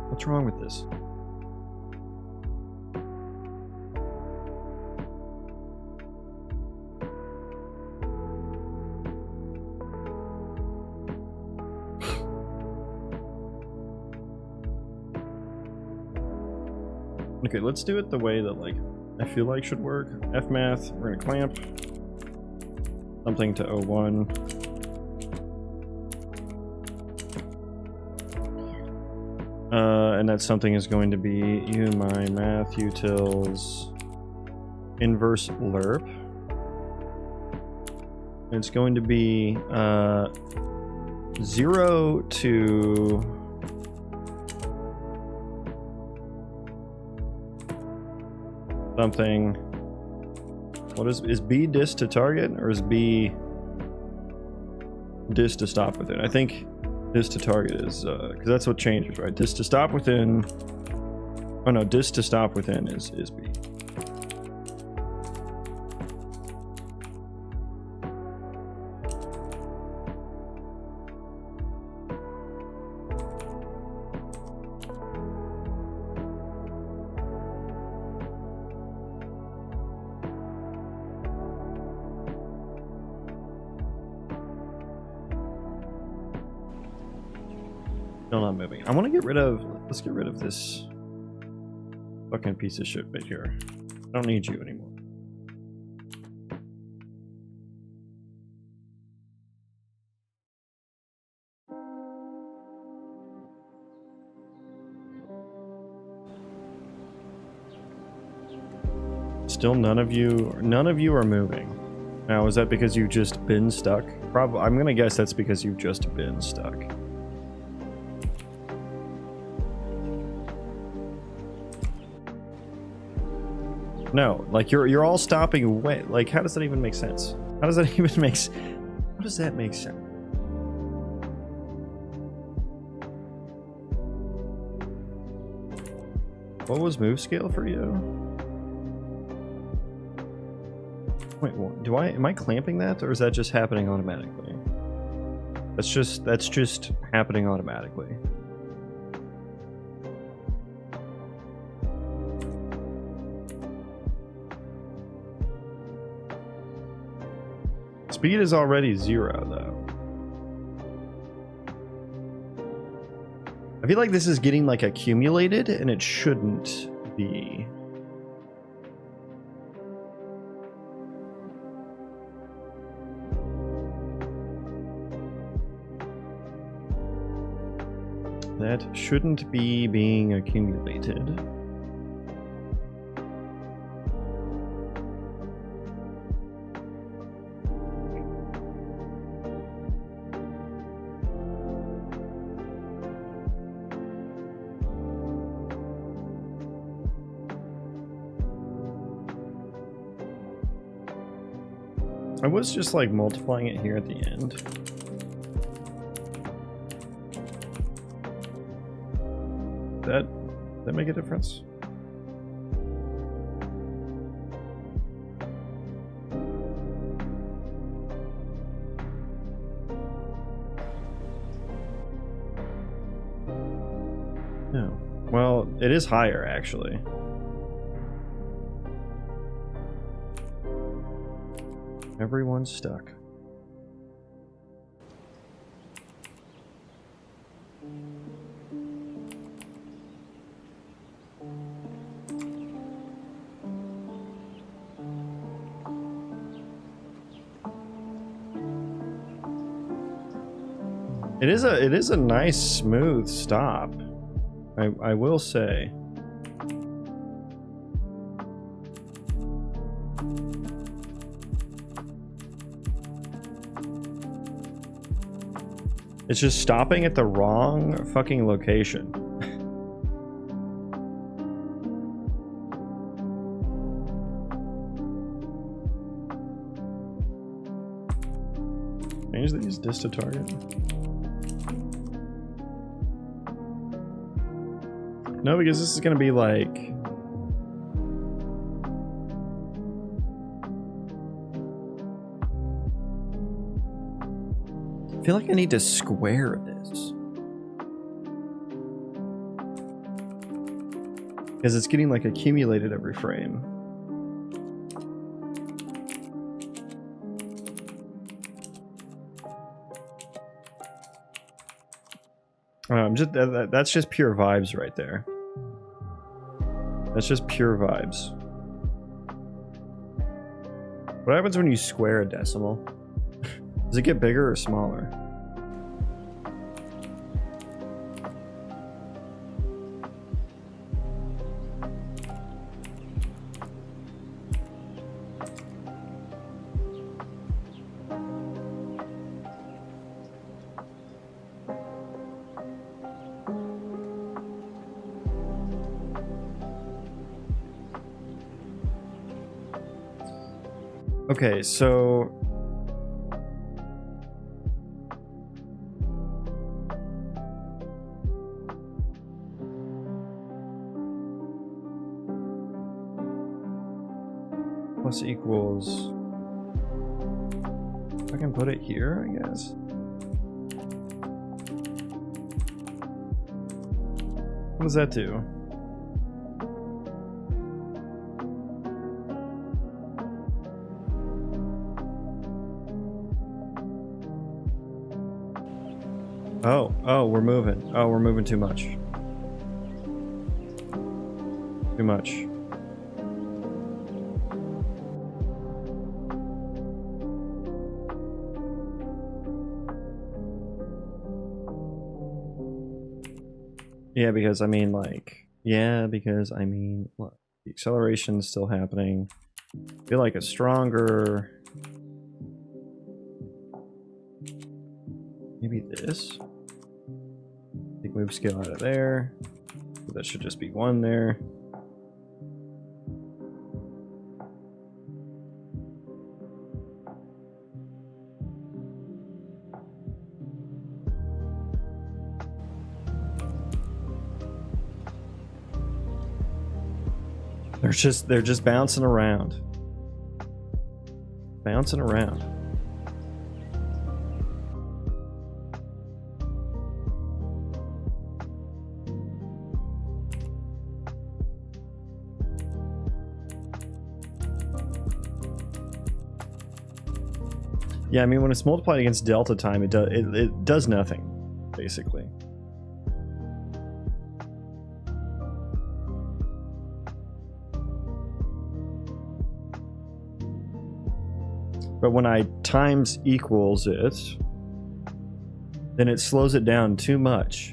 what's wrong with this? Okay, let's do it the way that like I feel like should work. Fmath, we're gonna clamp something to 01. And that something is going to be my math utils inverse lerp. And it's going to be 0 to something. What is B dis to target, or is B dis to stop within? I think dis to target is because that's what changes, right? Dis to stop within. Oh no, dis to stop within is B. Still not moving. I want to get rid of... Let's get rid of this fucking piece of shit right here. I don't need you anymore. Still none of you are moving. Now, is that because you've just been stuck? Probably. I'm gonna guess that's because you've just been stuck. No, like you're all stopping away. Like, how does that even make sense? How does that even make sense? How does that make sense? What was move scale for you? Wait, am I clamping that, or is that just happening automatically? That's just happening automatically. Speed is already 0, though. I feel like this is getting like accumulated, and it shouldn't be. That shouldn't be being accumulated. I was just like multiplying it here at the end. That make a difference? No. Well, it is higher actually. Everyone's stuck. It is a nice smooth stop. I will say. It's just stopping at the wrong fucking location. Change these dis to target. No, because this is gonna be like... I feel like I need to square this. Because it's getting like accumulated every frame. That's just pure vibes right there. That's just pure vibes. What happens when you square a decimal? Does it get bigger or smaller? Okay, so plus equals, I can put it here, I guess. What does that do? Oh, we're moving. Oh, we're moving too much. Too much. Yeah, because I mean, like, what? The acceleration's still happening. I feel like it's stronger. Maybe this? Take move scale out of there. That should just be 1 there. They're just bouncing around. Bouncing around. Yeah, I mean, when it's multiplied against delta time, it does nothing, basically. But when I times equals it, then it slows it down too much.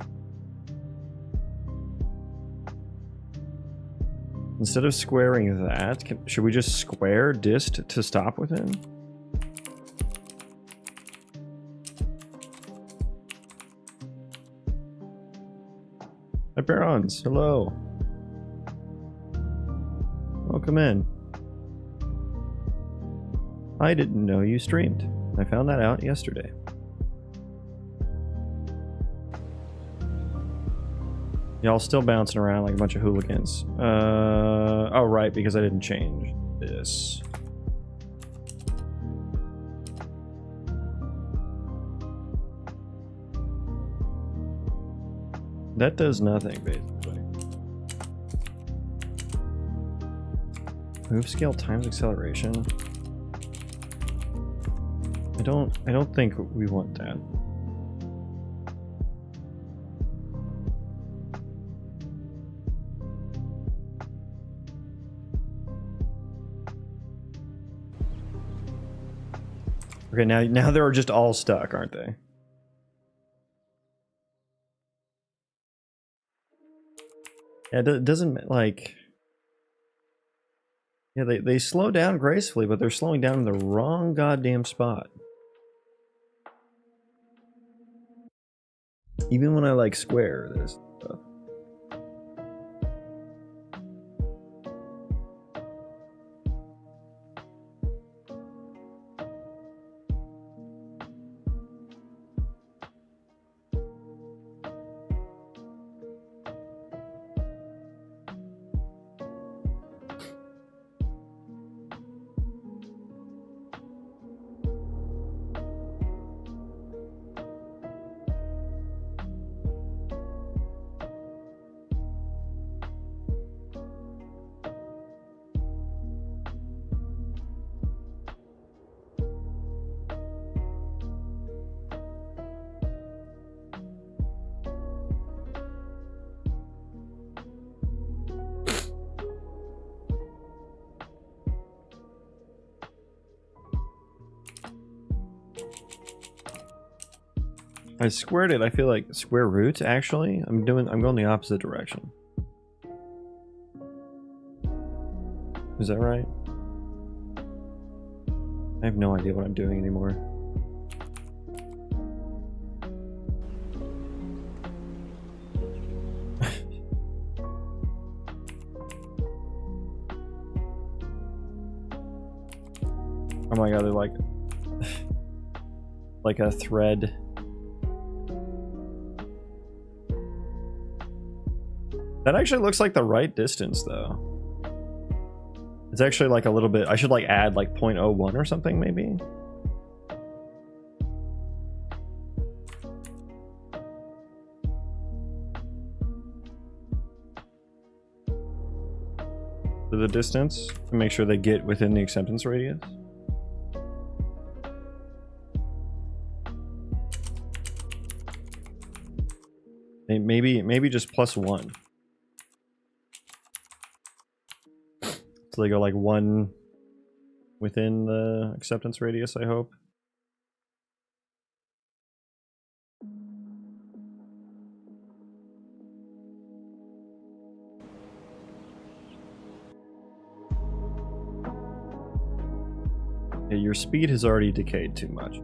Instead of squaring that, should we just square dist to stop within? Hi, Barons. Hello. Welcome in. I didn't know you streamed. I found that out yesterday. Y'all still bouncing around like a bunch of hooligans. Oh, right, because I didn't change this. That does nothing, basically. Move scale times acceleration. I don't think we want that. Okay, now they're just all stuck, aren't they? Yeah, it doesn't, like... Yeah, they slow down gracefully, but they're slowing down in the wrong goddamn spot. Even when I, like, square this stuff. I squared it. I feel like square roots, actually. I'm going the opposite direction. Is that right? I have no idea what I'm doing anymore. Oh my god, they're like like a thread. That actually looks like the right distance, though. It's actually like a little bit... I should like add like 0.01 or something, maybe? To the distance, and make sure they get within the acceptance radius. Maybe just +1. So they go like 1 within the acceptance radius, I hope. Yeah, your speed has already decayed too much.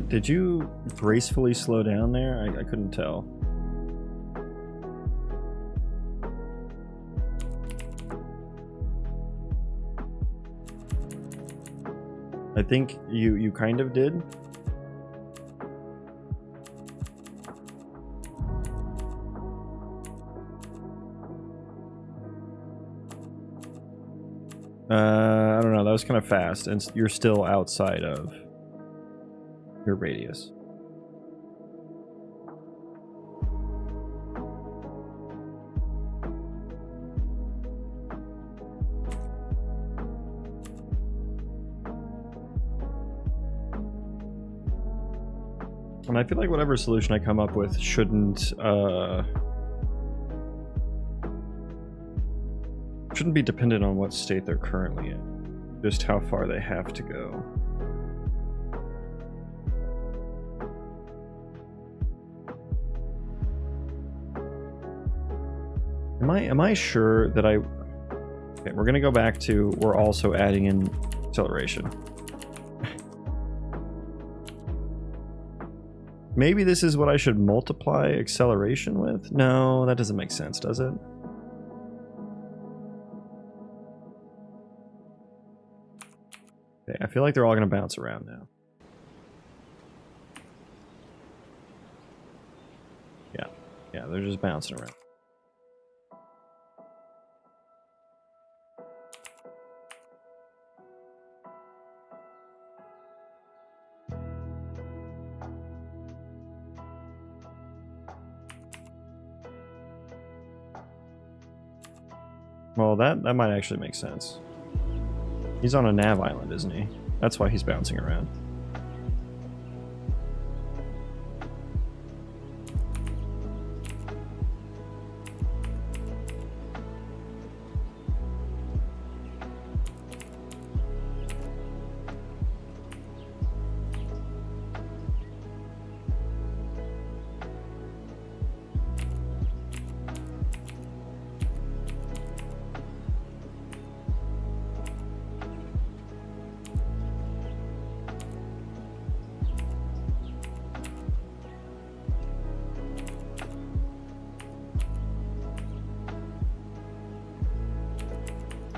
Did you gracefully slow down there? I couldn't tell. I think you kind of did. I don't know, that was kind of fast, and you're still outside of your radius. And I feel like whatever solution I come up with shouldn't be dependent on what state they're currently in, just how far they have to go. Am I sure that okay, we're gonna go back to, we're also adding in acceleration. Maybe this is what I should multiply acceleration with? No, that doesn't make sense, does it? Okay, I feel like they're all gonna bounce around now. Yeah, they're just bouncing around. Well, that might actually make sense. He's on a nav island, isn't he? That's why he's bouncing around.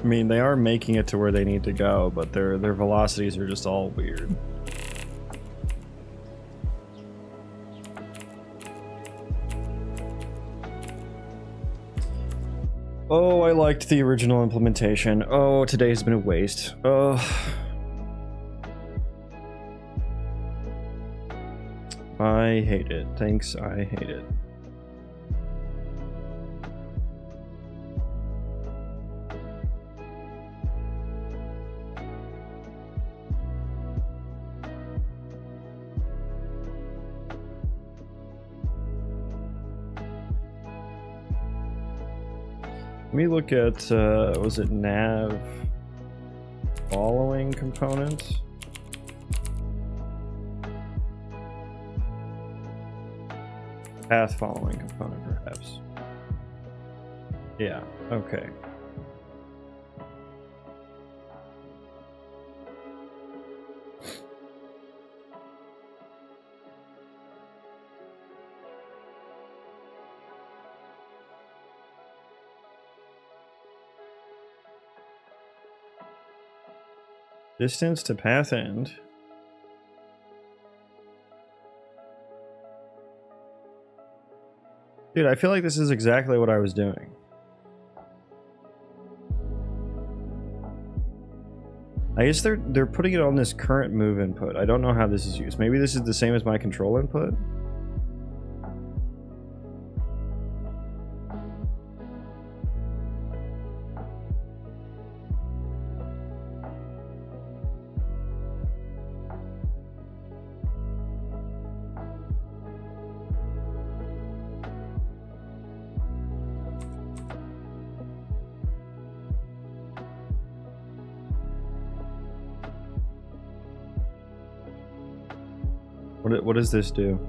I mean, they are making it to where they need to go, but their velocities are just all weird. Oh, I liked the original implementation. Oh, today's been a waste. Oh. I hate it. Thanks, I hate it. Let me look at, was it nav following component? Path following component, perhaps. Yeah, okay. Distance to path end. Dude, I feel like this is exactly what I was doing. I guess they're putting it on this current move input. I don't know how this is used. Maybe this is the same as my control input. What does this do?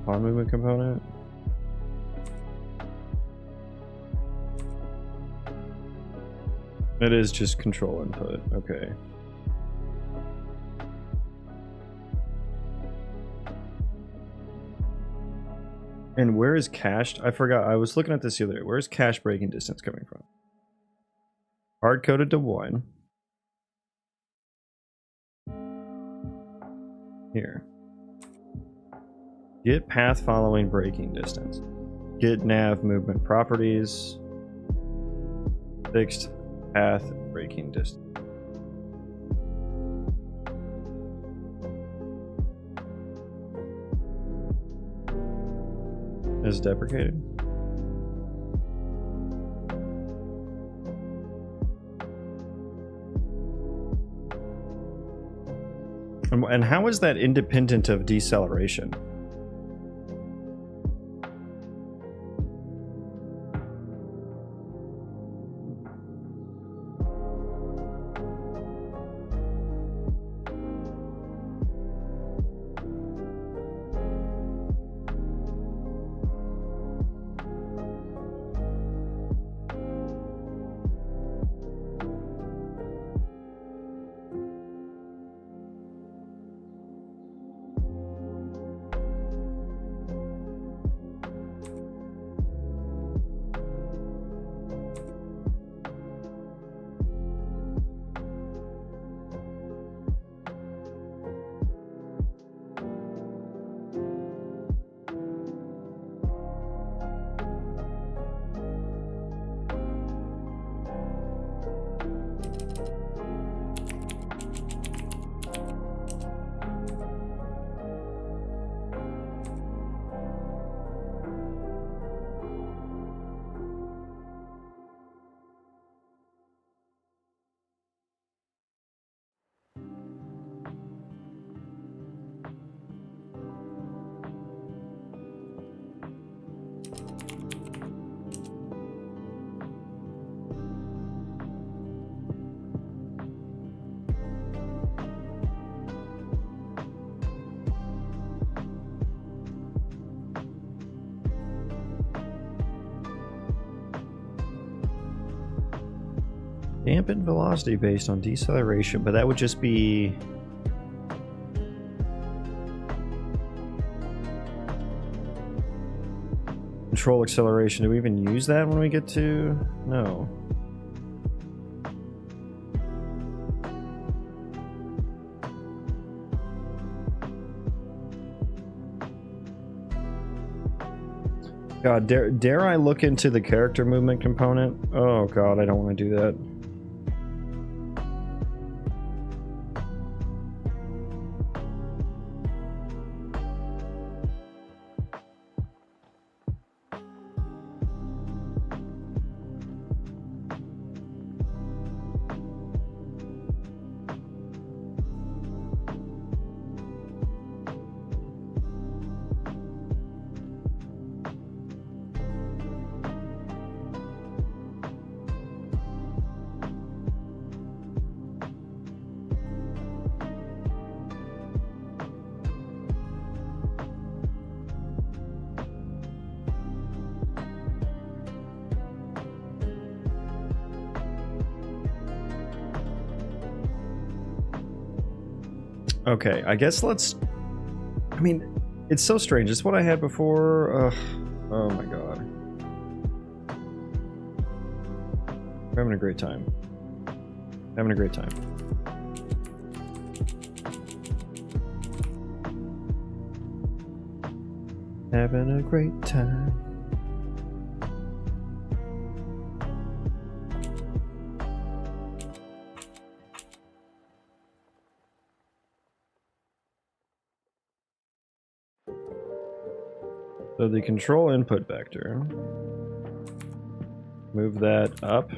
Pawn movement component? It is just control input, okay. And where is cached? I forgot, I was looking at this the other day. Where's cache breaking distance coming from? Hard-coded to 1. Here. Get path following breaking distance. Get nav movement properties. Fixed path breaking distance. Is deprecated. And how is that independent of deceleration? Dampened velocity based on deceleration, but that would just be... Control acceleration. Do we even use that when we get to... No. God, dare I look into the character movement component? Oh god, I don't want to do that. Okay, I guess let's... I mean, it's so strange. It's what I had before. Oh my god. We're having a great time. Having a great time. Having a great time. So the control input vector, move that up.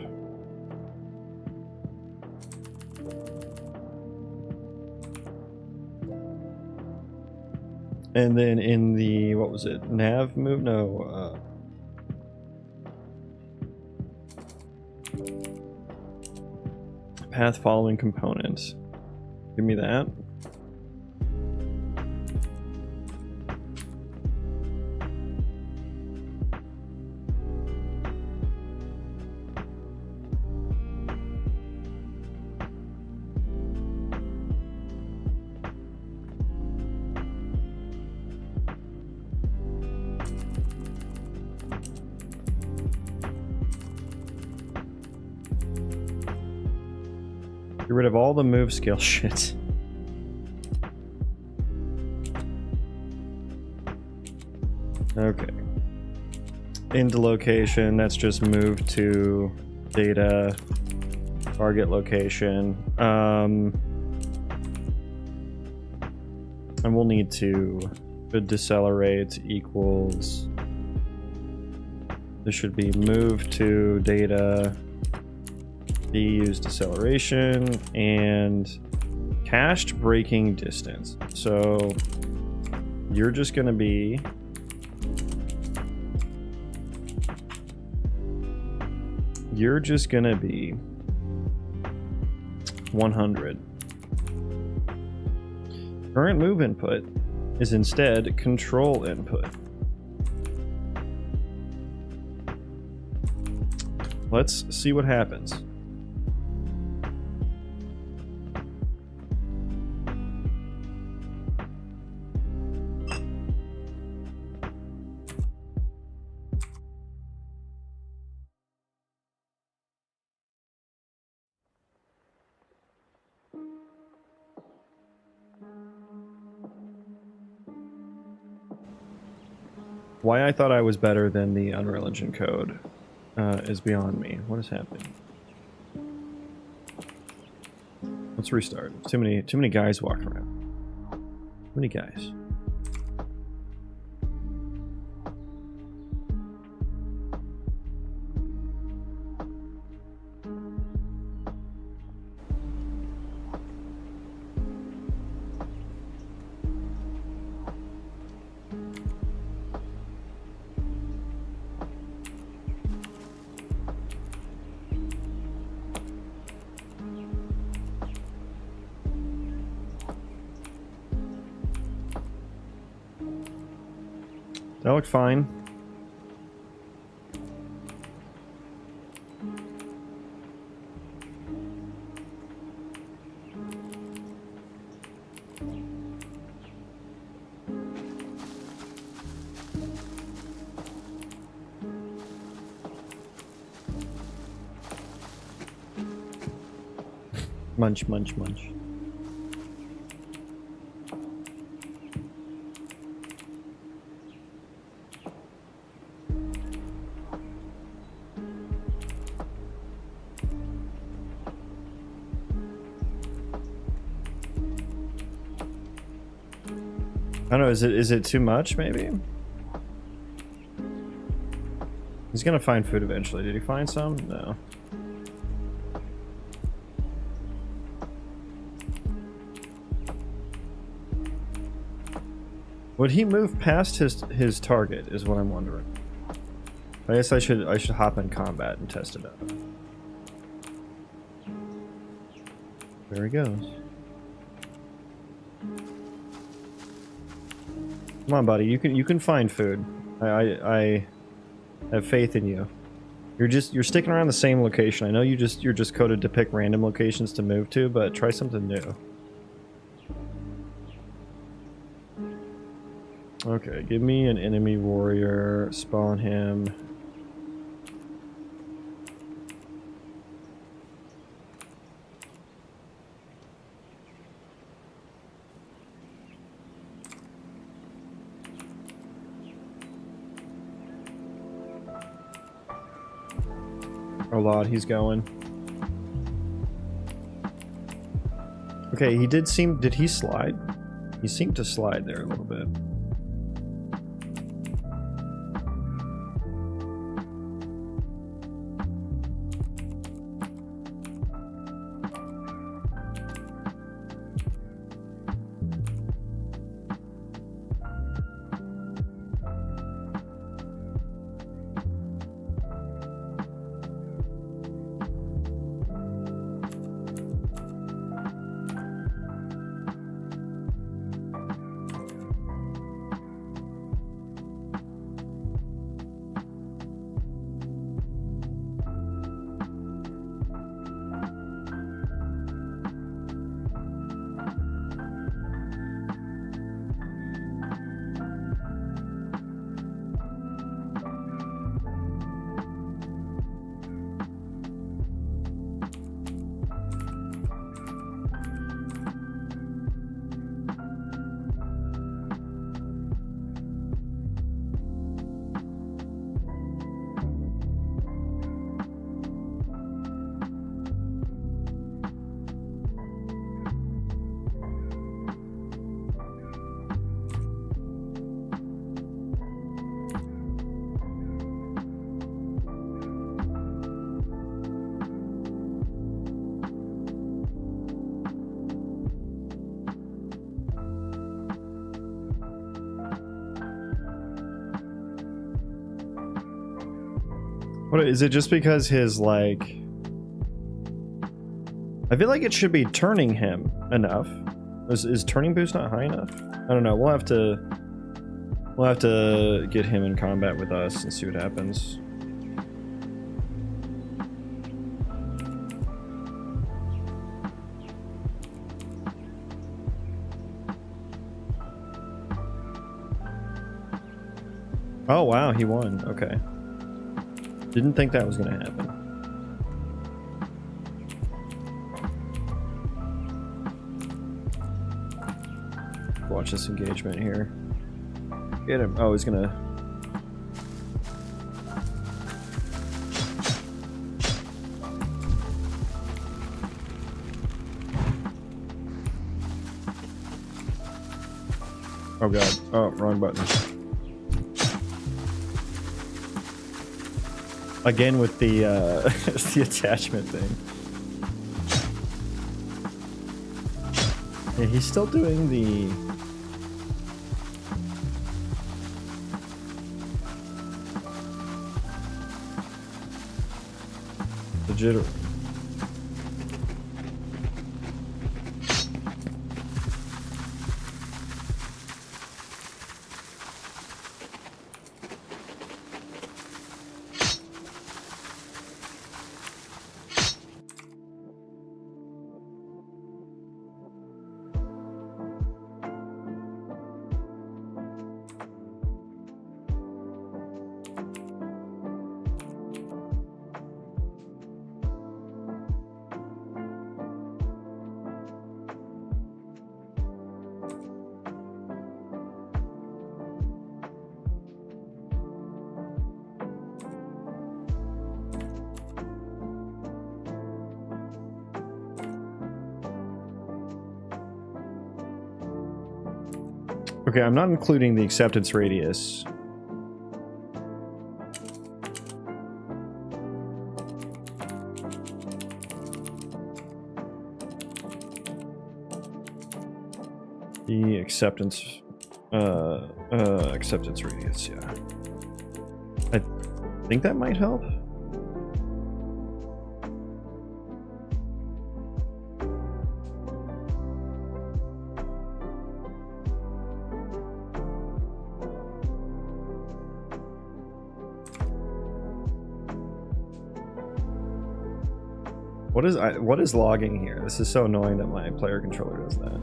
And then in the, what was it, nav move? No, path following component. Give me that. Get rid of all the move skill shit. Okay. Into location, that's just move to data, target location. And we'll need to decelerate equals, this should be move to data, use deceleration, and cached braking distance. So you're just going to be you're just going to be 100. Current move input is instead control input. Let's see what happens. Why I thought I was better than the Unreal Engine code is beyond me. What is happening? Let's restart. Too many guys walking around. Too many guys. That looked fine. Munch, munch, munch. I don't know, is it too much, maybe? He's gonna find food eventually. Did he find some? No. Would he move past his target is what I'm wondering. I guess I should hop in combat and test it out. There he goes. Come on, buddy. You can find food. I have faith in you. You're sticking around the same location. I know you're just coded to pick random locations to move to, but try something new. Okay, give me an enemy warrior. Spawn him. Oh Lord, he's going. Okay, did he slide? He seemed to slide there a little bit. What is it? Just because his like, I feel like it should be turning him enough. Is turning boost not high enough? I don't know. We'll have to get him in combat with us and see what happens. Oh wow, he won. Okay. Didn't think that was gonna happen. Watch this engagement here. Get him. Oh, he's gonna... Oh god. Oh, wrong button. Again with the the attachment thing. Yeah, he's still doing the... jitter. Okay, I'm not including the acceptance radius. The acceptance radius, yeah. I think that might help. What is logging here? This is so annoying that my player controller does that.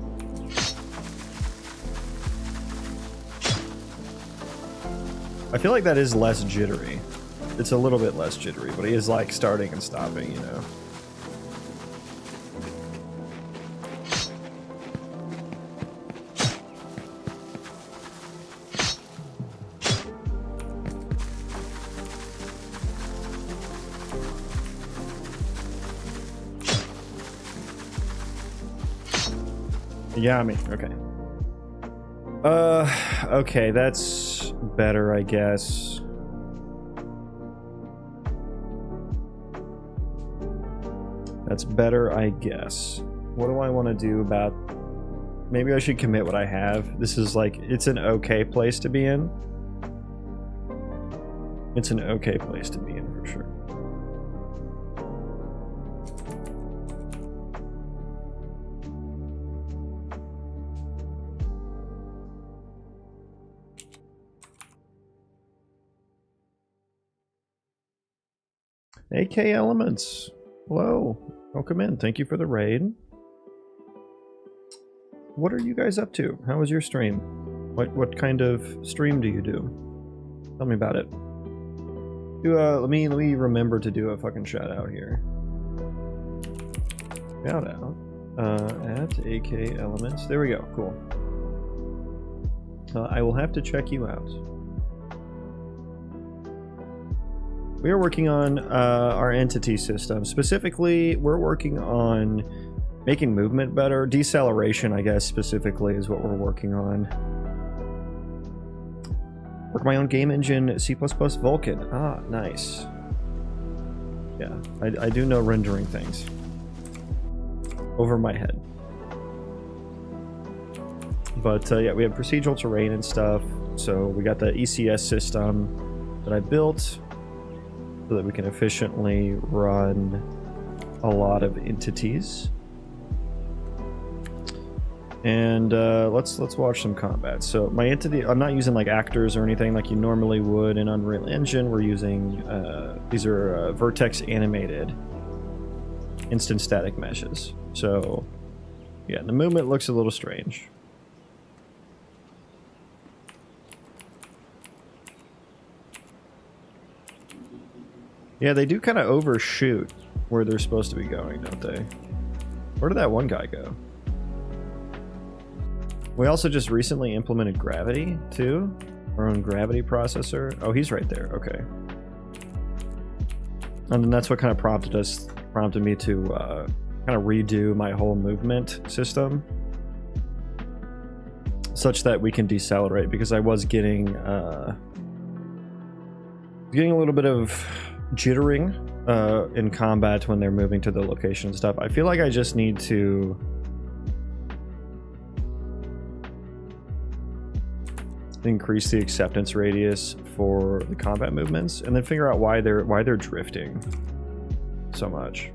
I feel like that is less jittery. It's a little bit less jittery, but he is like starting and stopping, you know. Yeah, I mean, okay. Okay, that's better, I guess. That's better, I guess. What do I want to do about... Maybe I should commit what I have. This is like, it's an okay place to be in. It's an okay place to be in, for sure. AK Elements, hello, welcome in. Thank you for the raid. What are you guys up to? How was your stream? What kind of stream do you do? Tell me about it. Let me remember to do a fucking shout out here. Shout out at AK Elements. There we go. Cool. I will have to check you out. We are working on our entity system. Specifically, we're working on making movement better. Deceleration, I guess, specifically is what we're working on. Work my own game engine, C++ Vulkan. Ah, nice. Yeah, I do know rendering things. Over my head. But yeah, we have procedural terrain and stuff. So we got the ECS system that I built. so that we can efficiently run a lot of entities. And let's watch some combat. So my entity, I'm not using like actors or anything like you normally would in Unreal Engine. We're using these are vertex animated instant static meshes. So yeah, the movement looks a little strange. Yeah, they do kind of overshoot where they're supposed to be going, don't they? Where did that one guy go? We also just recently implemented gravity, too. Our own gravity processor. Oh, he's right there. Okay. And then that's what kind of prompted me to kind of redo my whole movement system, such that we can decelerate, because I was getting a little bit of jittering in combat when they're moving to the location and stuff. I feel like I just need to increase the acceptance radius for the combat movements, and then figure out why they're drifting so much.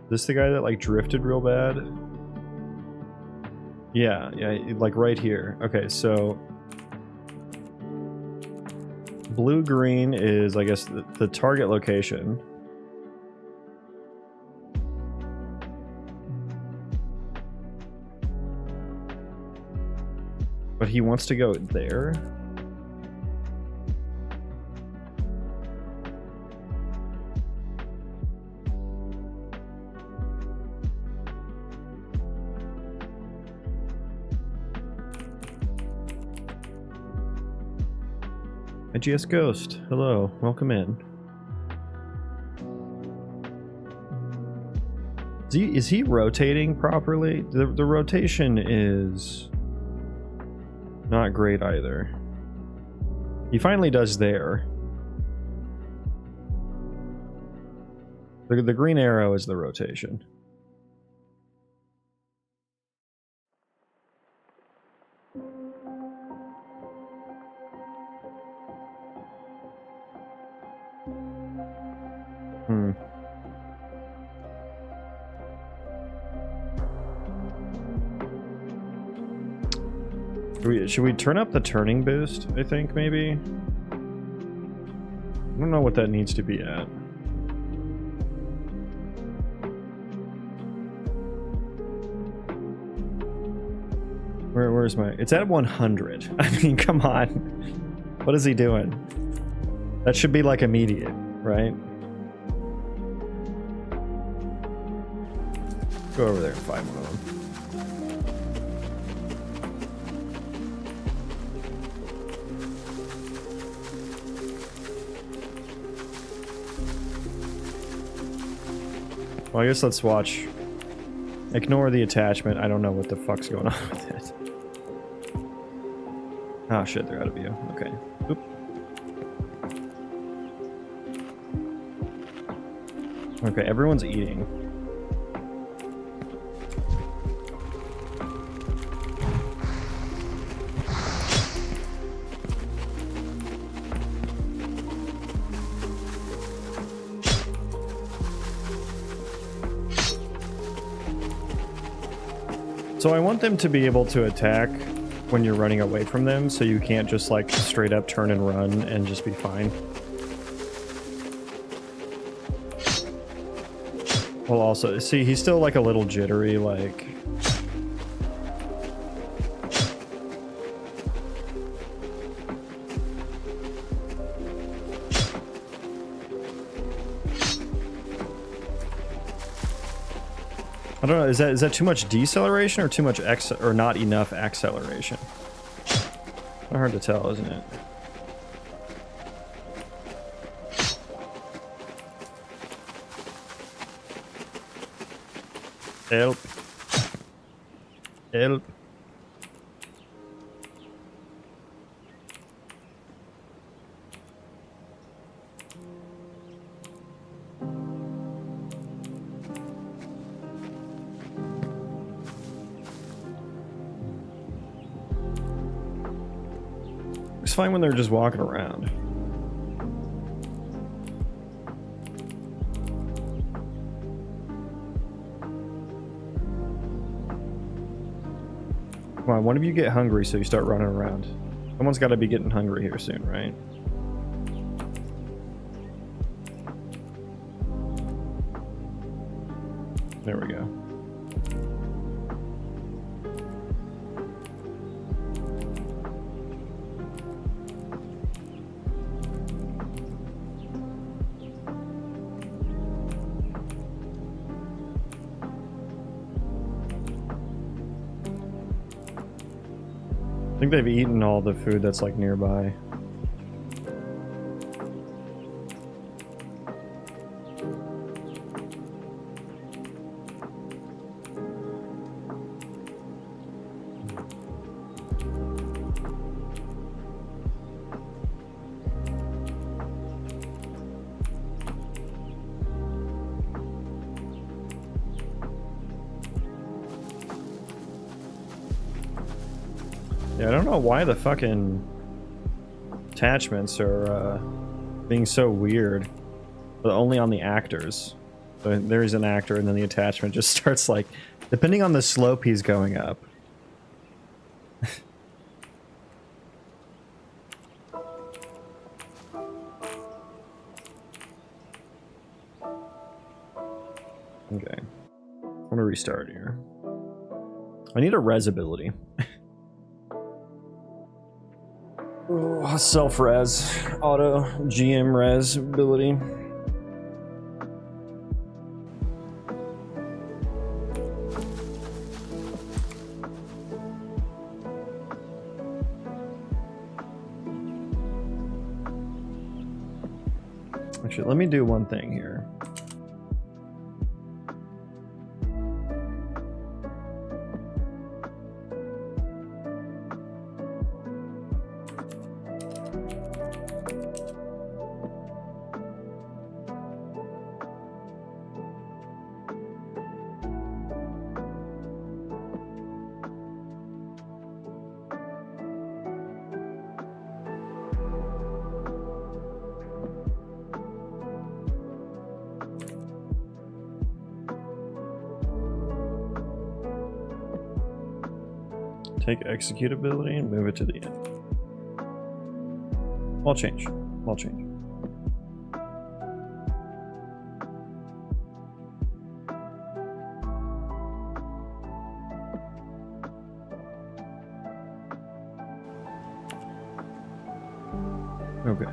This the guy that like drifted real bad? Yeah, like right here. Okay, so blue-green is, I guess, the target location. But he wants to go there? IGS Ghost, hello, welcome in. Is he rotating properly? The rotation is not great either. He finally does there. The green arrow is the rotation. Should we turn up the turning boost, I think, maybe? I don't know what that needs to be at. Where's my... It's at 100. I mean, come on. What is he doing? That should be, like, immediate, right? Go over there and find one of them. Well, I guess let's watch. Ignore the attachment. I don't know what the fuck's going on with it. Oh shit, they're out of view. Okay. Oop. Okay, everyone's eating. So I want them to be able to attack when you're running away from them, so you can't just like straight up turn and run and just be fine. Well, also, see, he's still like a little jittery, like... I don't know, is that too much deceleration or too much or not enough acceleration? Hard to tell, isn't it? Help. Help. It's fine when they're just walking around. Come on, one of you get hungry so you start running around. Someone's got to be getting hungry here soon, right? There we go. I think they've eaten all the food that's like nearby. Yeah, I don't know why the fucking attachments are being so weird, but only on the actors. So there's an actor and then the attachment just starts like, depending on the slope he's going up. Okay, I'm gonna restart here. I need a res ability. Oh, self-res, auto GM res ability. Actually, let me do one thing here. Take executability and move it to the end. I'll change. I'll change. Okay.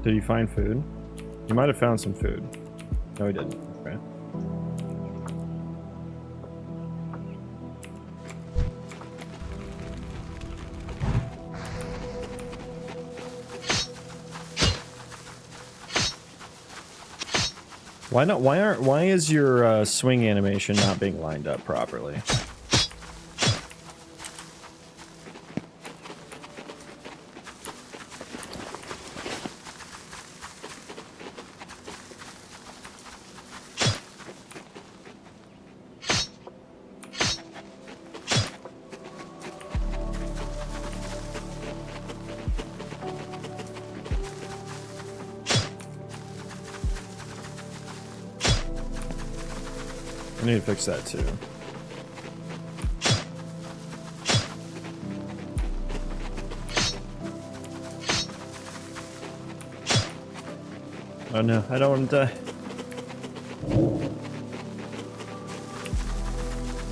Did you find food? You might have found some food. No, he didn't. Okay. Why not? Why is your swing animation not being lined up properly? I need to fix that too. Oh no, I don't want to die.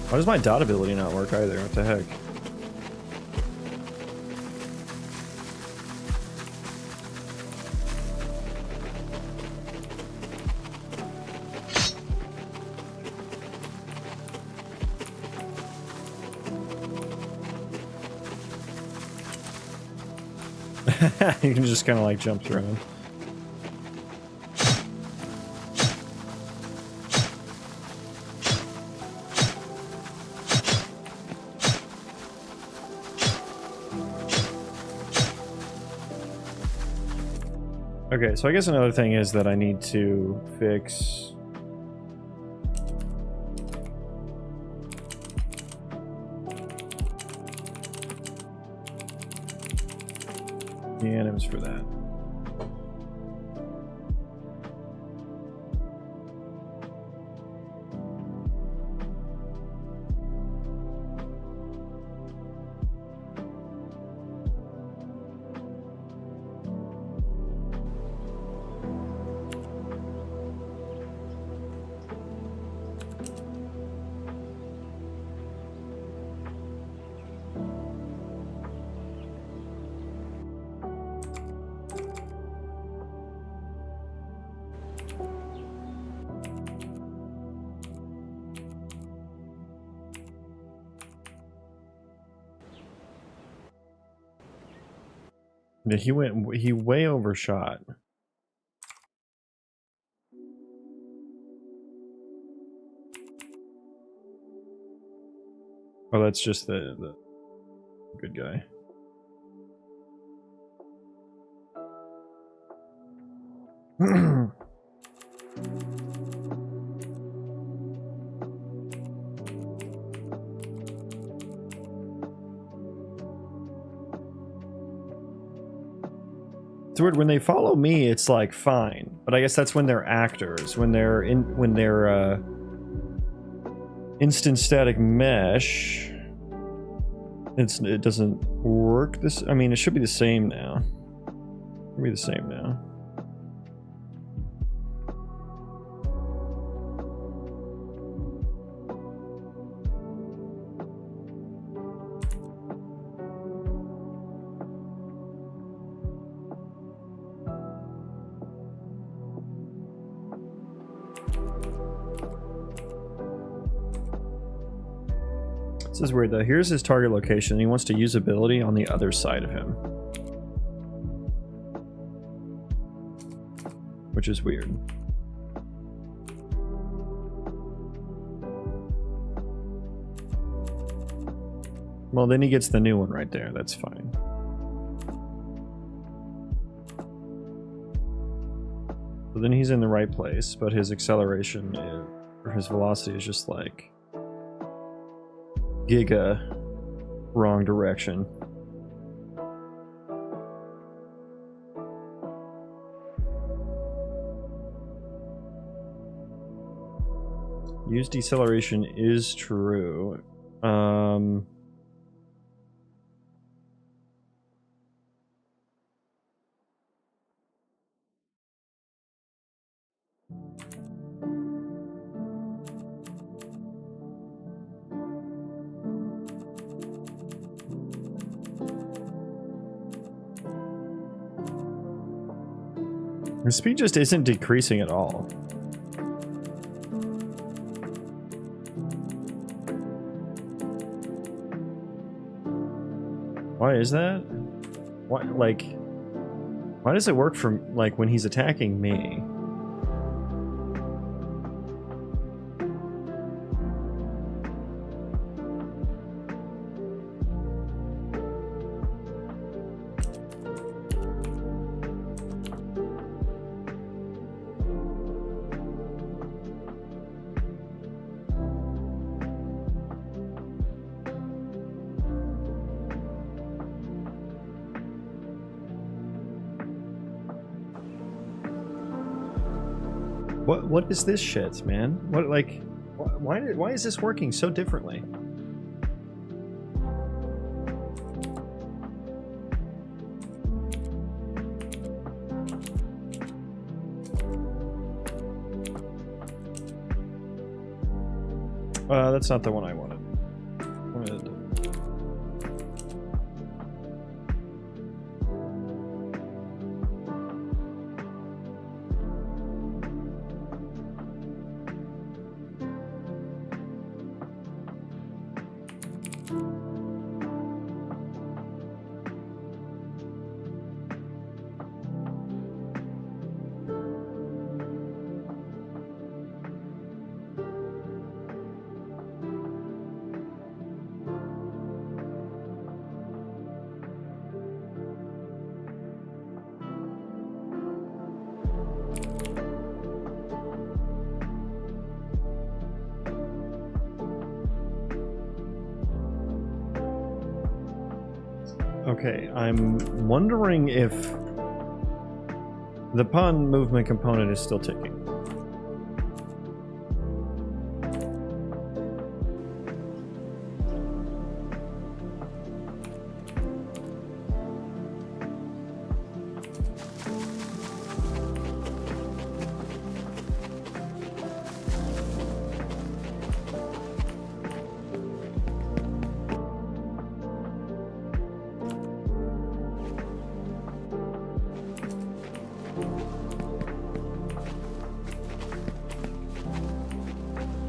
Why does my dot ability not work either? What the heck? You can just kind of like jump through him. Okay, so I guess another thing is that I need to fix... the anims for that. Yeah, he way overshot. Oh, that's just the good guy. It's weird, when they follow me, it's like fine, but I guess that's when they're actors. When they're instant static mesh, it doesn't work. This, I mean, it should be the same now. It'll be the same now. This is weird though. Here's his target location. He wants to use ability on the other side of him, which is weird. Well, then he gets the new one right there. That's fine. So then he's in the right place, but his acceleration or his velocity is just like giga wrong direction. Use deceleration is true. The speed just isn't decreasing at all. Why is that? Why, like, why does it work for, like, when he's attacking me? What is this shit, man? What, like, why is this working so differently? That's not the one I wanted. Okay, I'm wondering if the pawn movement component is still ticking.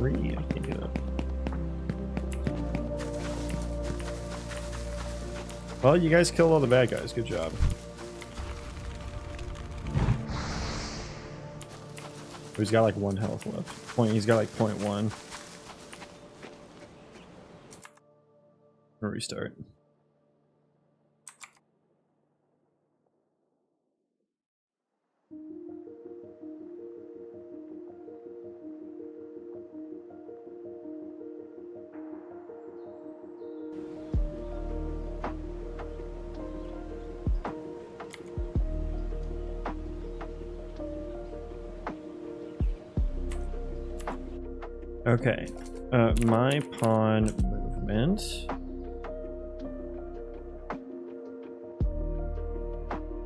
I can't get up. Well, you guys killed all the bad guys. Good job. He's got like 1 health left. He's got like 0.1. Restart. Okay, my pawn movement.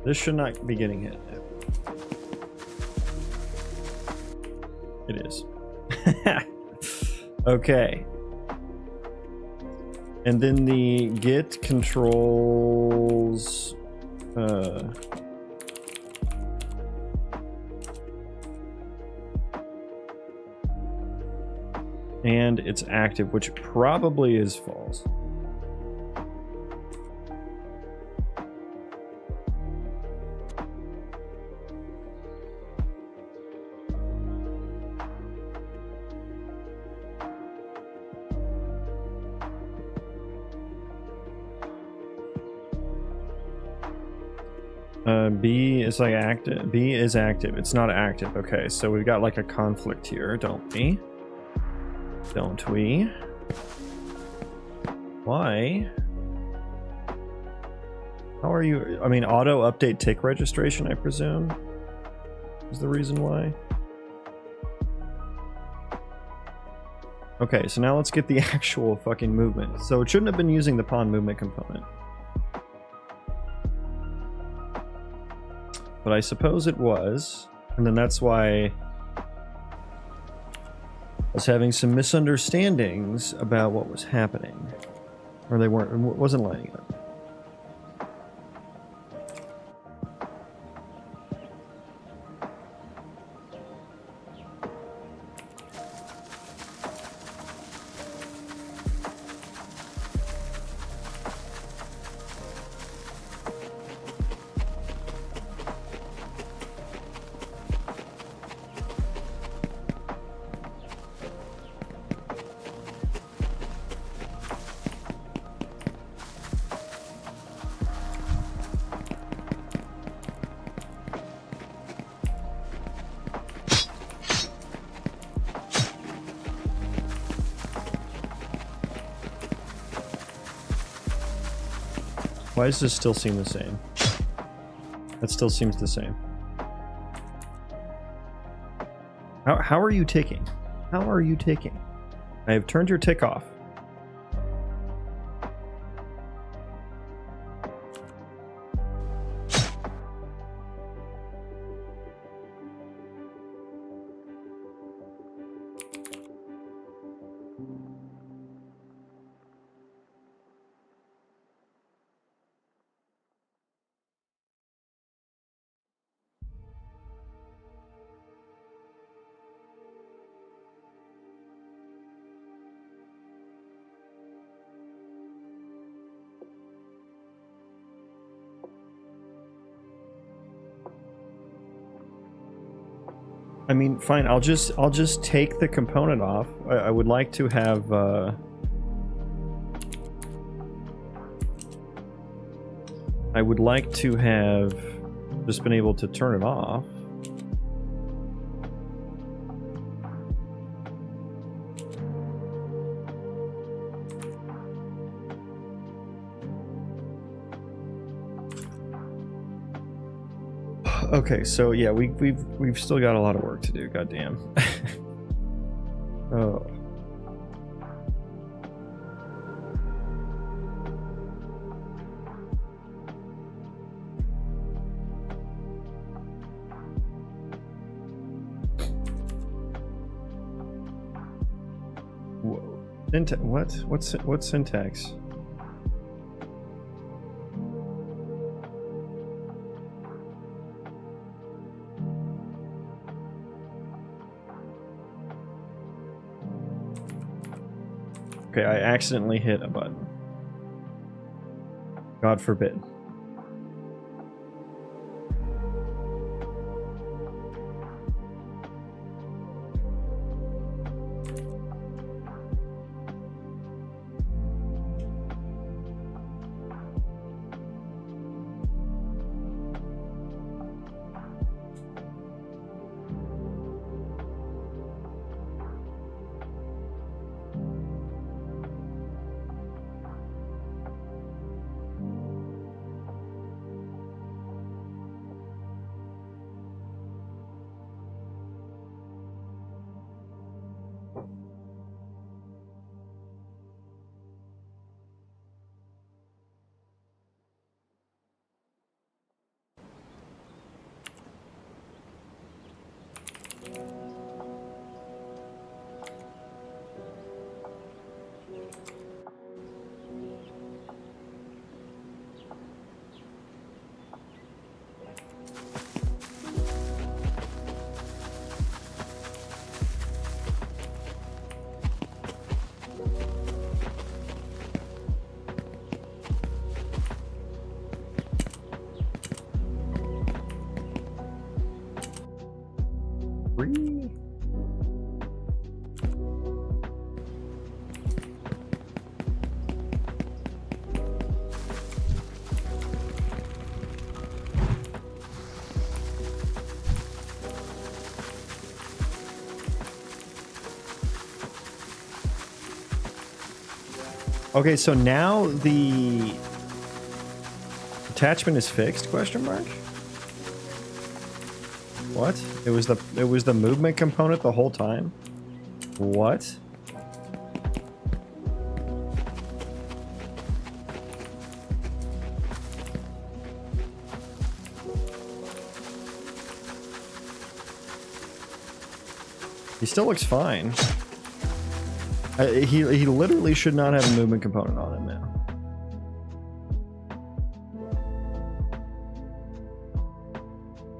This should not be getting hit. It is. Okay. And then the git controls and it's active, which probably is false. B is like active. B is active. It's not active. Okay, so we've got like a conflict here, don't we? Don't we? Why? How are you? I mean, auto update tick registration, I presume, is the reason why. Okay, so now let's get the actual fucking movement. So it shouldn't have been using the pawn movement component. But I suppose it was, and then that's why I was having some misunderstandings about what was happening. Or they weren't, it wasn't lining up. Why does this still seem the same? That still seems the same. How are you ticking? How are you ticking? I have turned your tick off. I mean, fine. I'll just take the component off. I would like to have. I would like to have just been able to turn it off. Okay, so yeah, we've still got a lot of work to do. Goddamn. Oh. What's syntax? Okay, I accidentally hit a button. God forbid. Okay, so now the attachment is fixed? Question mark. What? It was the movement component the whole time? What? He still looks fine. He literally should not have a movement component on him now.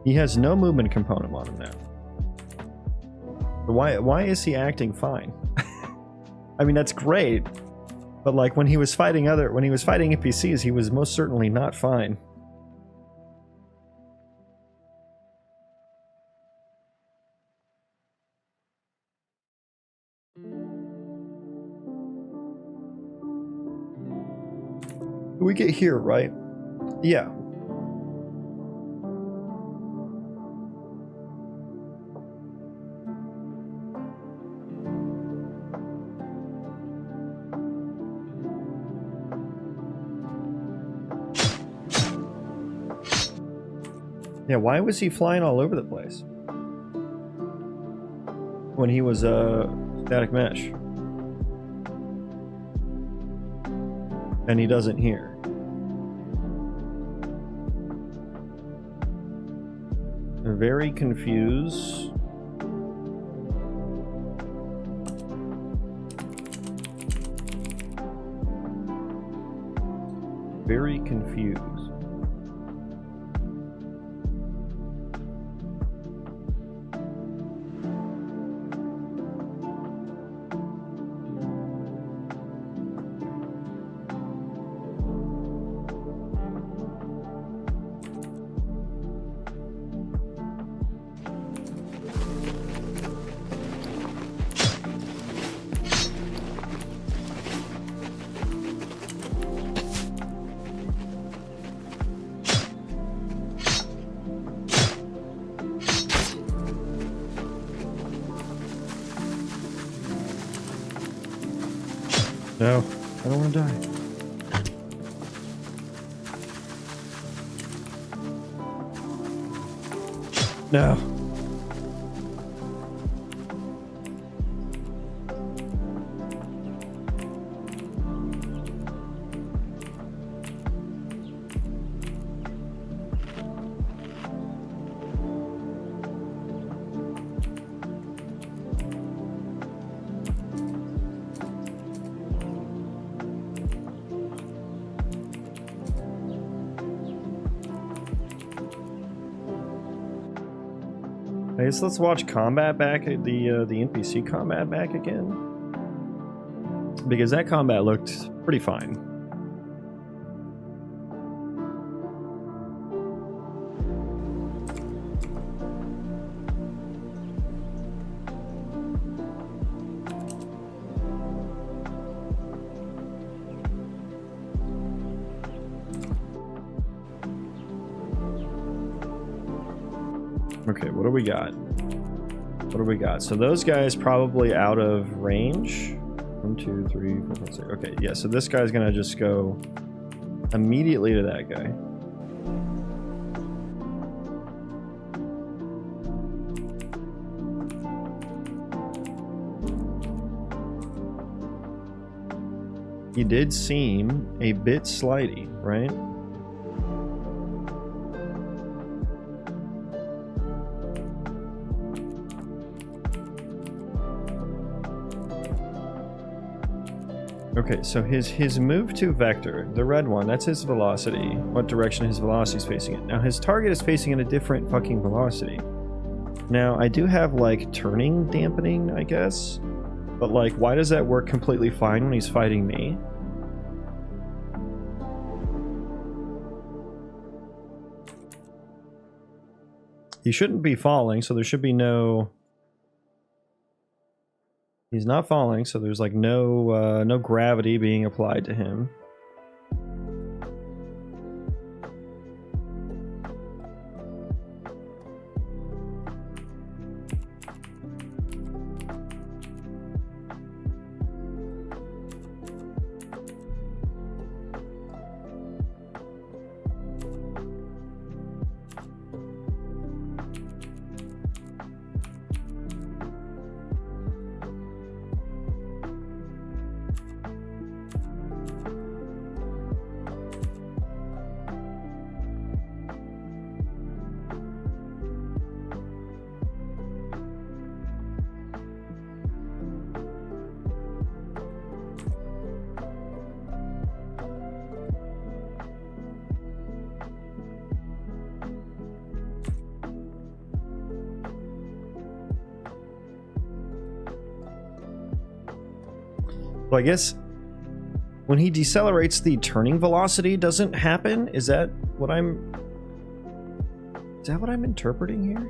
He has no movement component on him now. Why is he acting fine? I mean, that's great, but like when he was fighting NPCs, he was most certainly not fine. We get here, right? Yeah. Yeah, why was he flying all over the place when he was static mesh? And he doesn't here. I'm very confused. Very confused. No, I don't want to die. No. I guess let's watch combat back, the NPC combat back again, because that combat looked pretty fine. Okay, what do we got? What do we got? So those guys probably out of range. 1, 2, 3, 4, 5, 6. Okay, yeah, so this guy's gonna just go immediately to that guy. He did seem a bit slidey, right? Okay, so his move to vector, the red one, that's his velocity. What direction his velocity is facing it. Now his target is facing in a different fucking velocity. Now I do have like turning dampening, I guess. But like, why does that work completely fine when he's fighting me? He shouldn't be falling, so there should be no... He's not falling, so there's like no no gravity being applied to him. Well, I guess when he decelerates, the turning velocity doesn't happen? Is that what I'm interpreting here?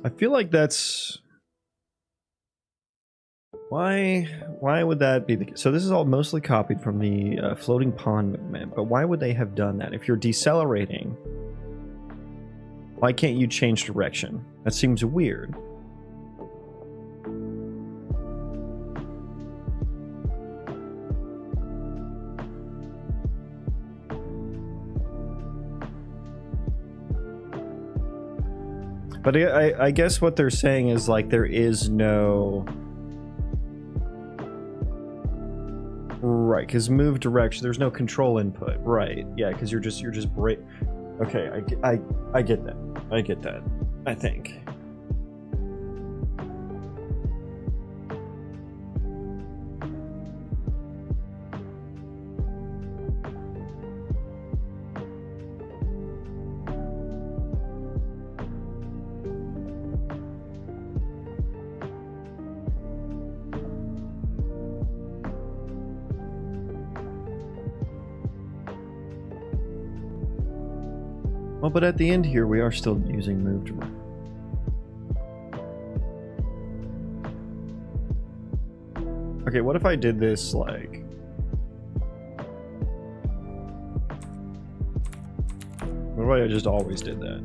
I feel like that's... Why would that be the case? So this is all mostly copied from the floating pond movement, but why would they have done that? If you're decelerating, why can't you change direction? That seems weird. But I guess what they're saying is like there is no... Right, because move direction, there's no control input. Right, yeah, because you're just break... Okay, I get that. I get that, I think. Oh, but at the end here, we are still using move to run. Okay, what if I did this like... What if I just always did that?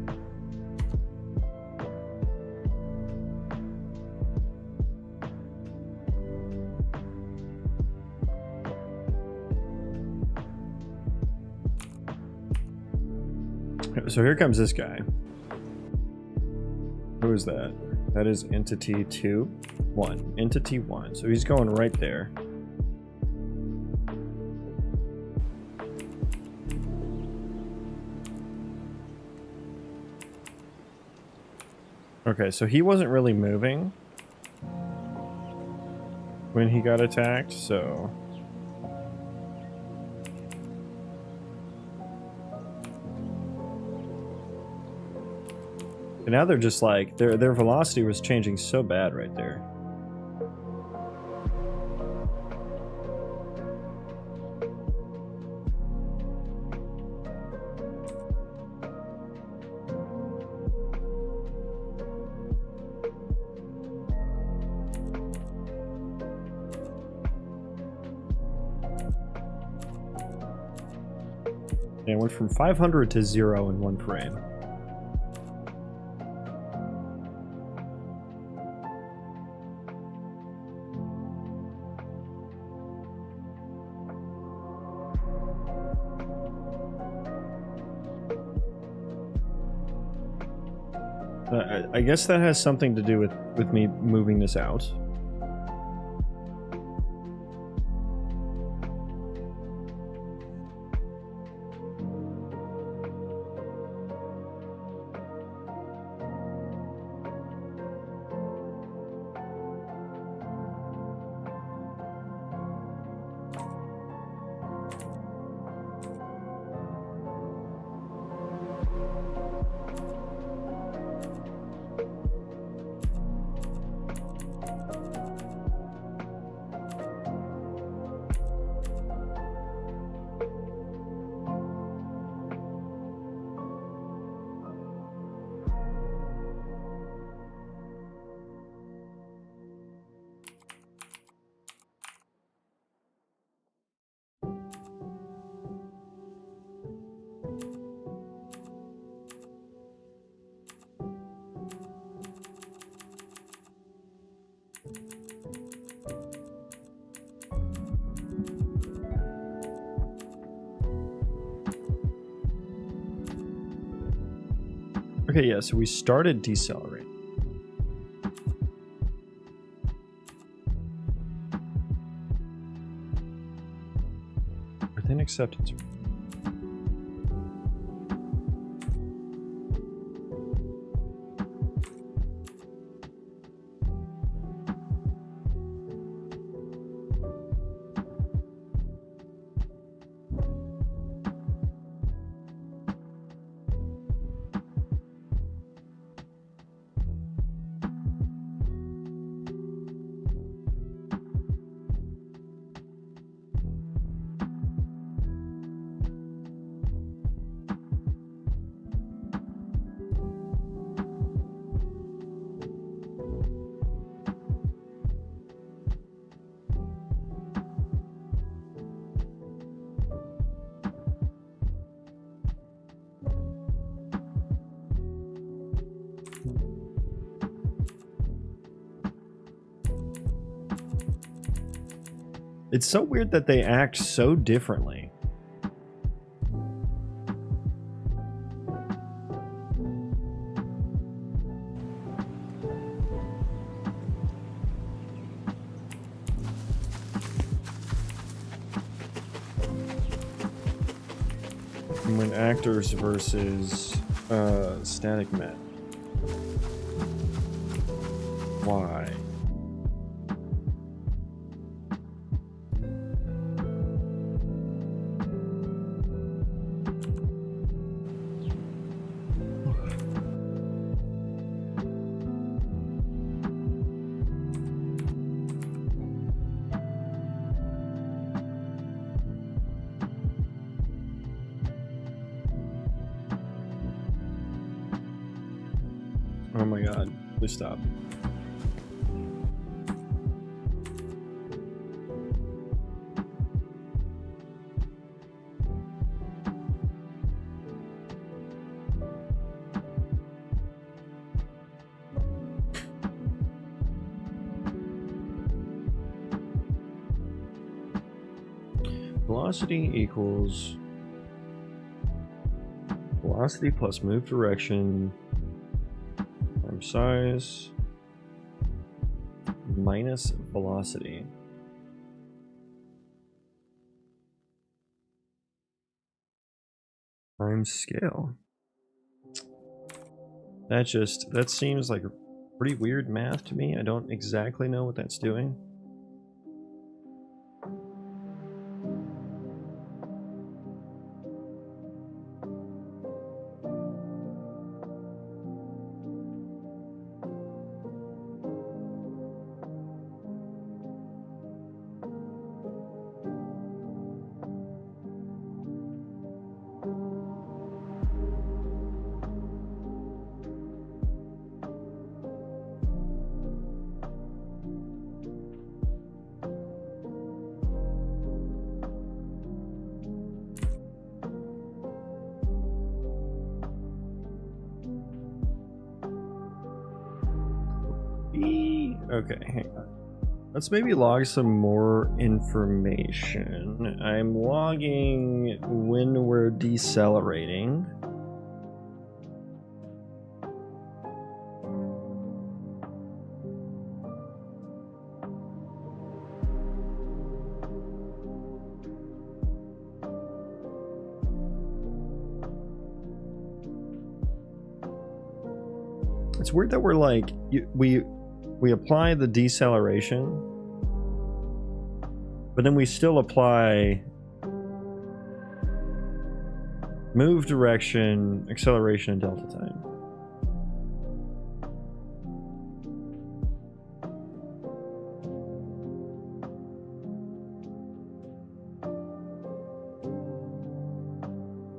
So here comes this guy. Who is that? That is entity 2, 1. Entity 1. So he's going right there. Okay, so he wasn't really moving when he got attacked, so... And now they're just like, their velocity was changing so bad right there. And it went from 500 to 0 in one frame. I guess that has something to do with me moving this out. Okay, yeah, so we started decelerating. Within acceptance. It's so weird that they act so differently. When actors versus static met. Why? my god, please stop. Velocity equals velocity plus move direction times size minus velocity. Times scale. That seems like pretty weird math to me. I don't exactly know what that's doing. Okay, hang on. Let's maybe log some more information. I'm logging when we're decelerating. It's weird that we're like, we apply the deceleration, but then we still apply move direction, acceleration, and delta time.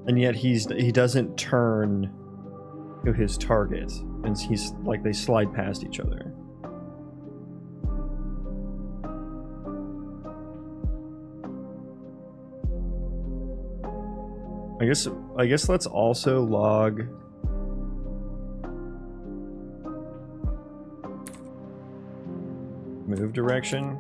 And yet he doesn't turn to his target, and he's like, they slide past each other. I guess let's also log move direction.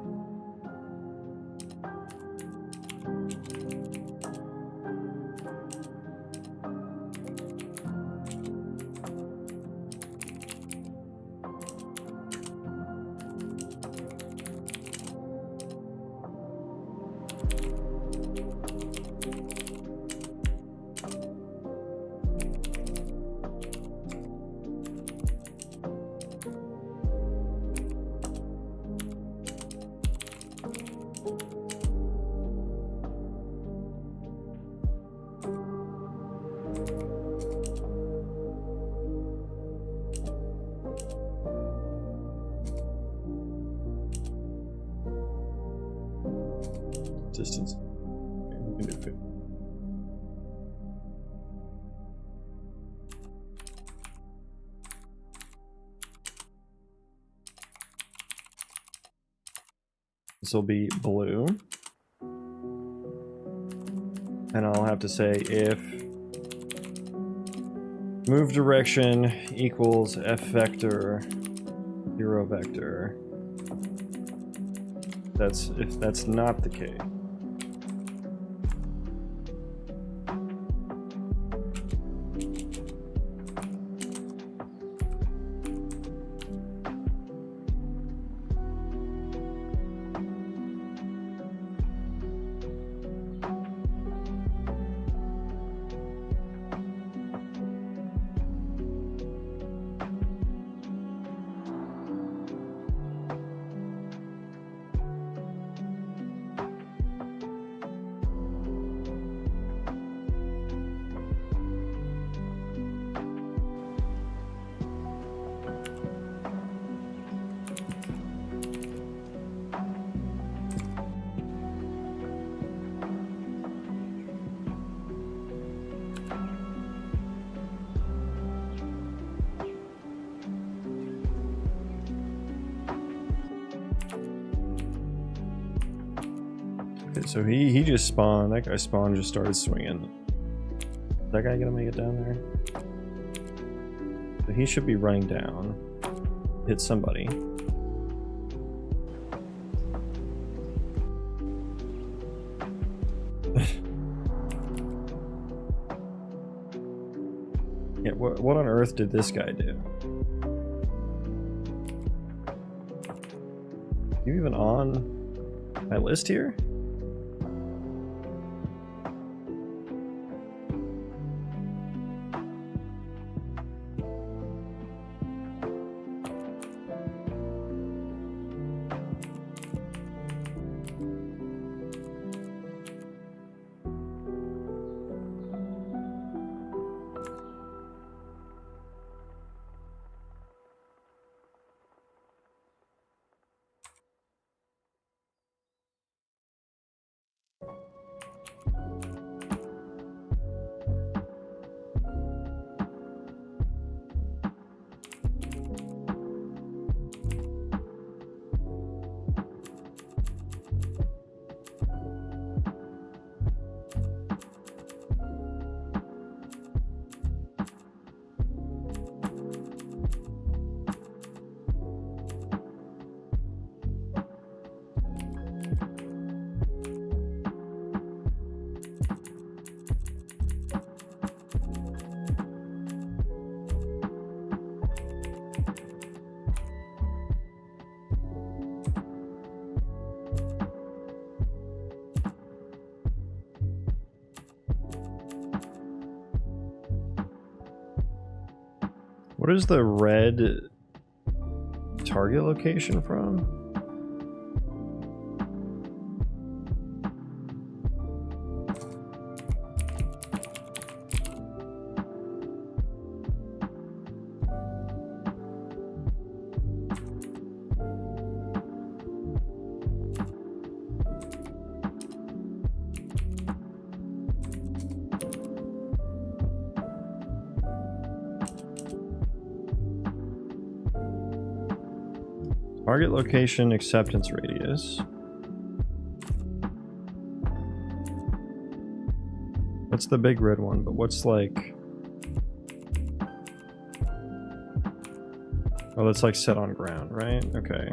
Distance. Okay, we can do 50. This will be blue. And I'll have to say if move direction equals f vector 0 vector. That's if that's not the case. Okay, so he just spawned. That guy spawned, just started swinging. Is that guy gonna make it down there? So he should be running down. Hit somebody. Yeah, what on earth did this guy do? You even on my list here? What is the red target location from? Target location, acceptance radius. That's the big red one, but what's like... Oh, that's like set on ground, right? Okay.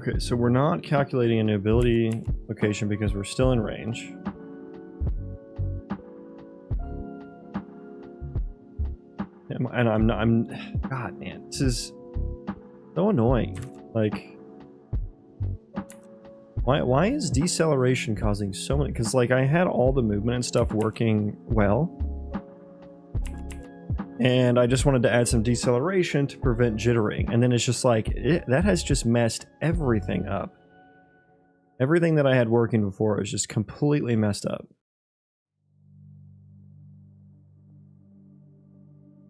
Okay, so we're not calculating an ability location because we're still in range. And I'm God, man, this is so annoying. Like, why is deceleration causing so many? Because like I had all the movement and stuff working well, and I just wanted to add some deceleration to prevent jittering, and then it's just like that has just messed everything up. Everything that I had working before is just completely messed up.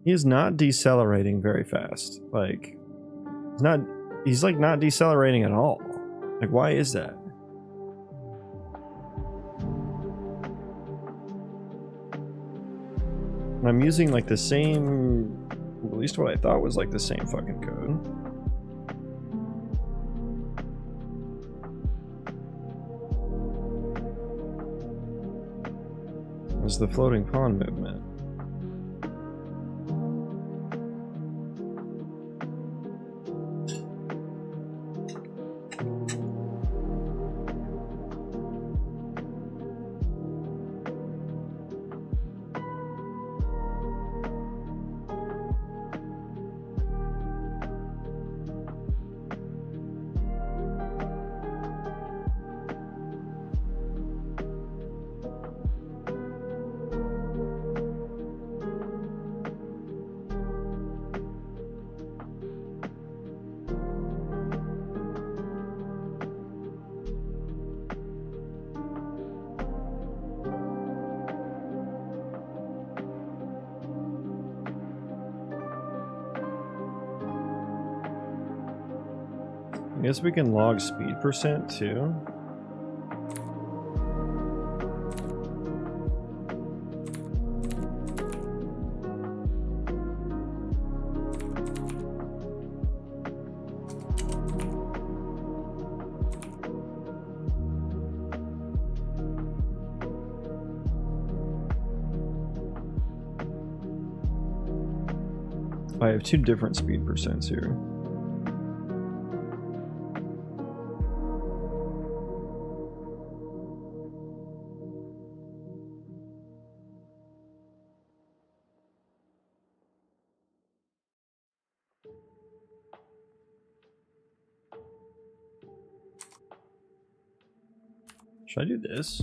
He is not decelerating very fast. Like, he's like not decelerating at all. Like, why is that? I'm using like the same, at least what I thought was like the same fucking code. As the floating pond movement. I guess we can log speed percent too. I have two different speed percents here. Should I do this?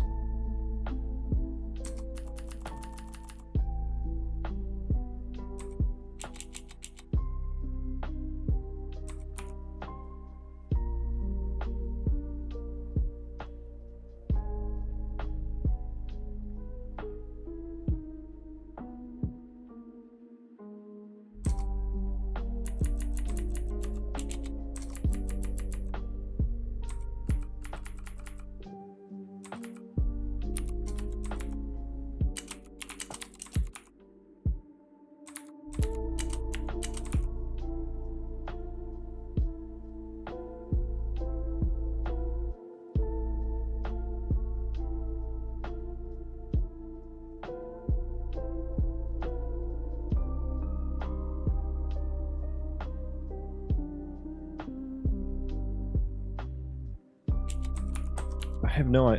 I have no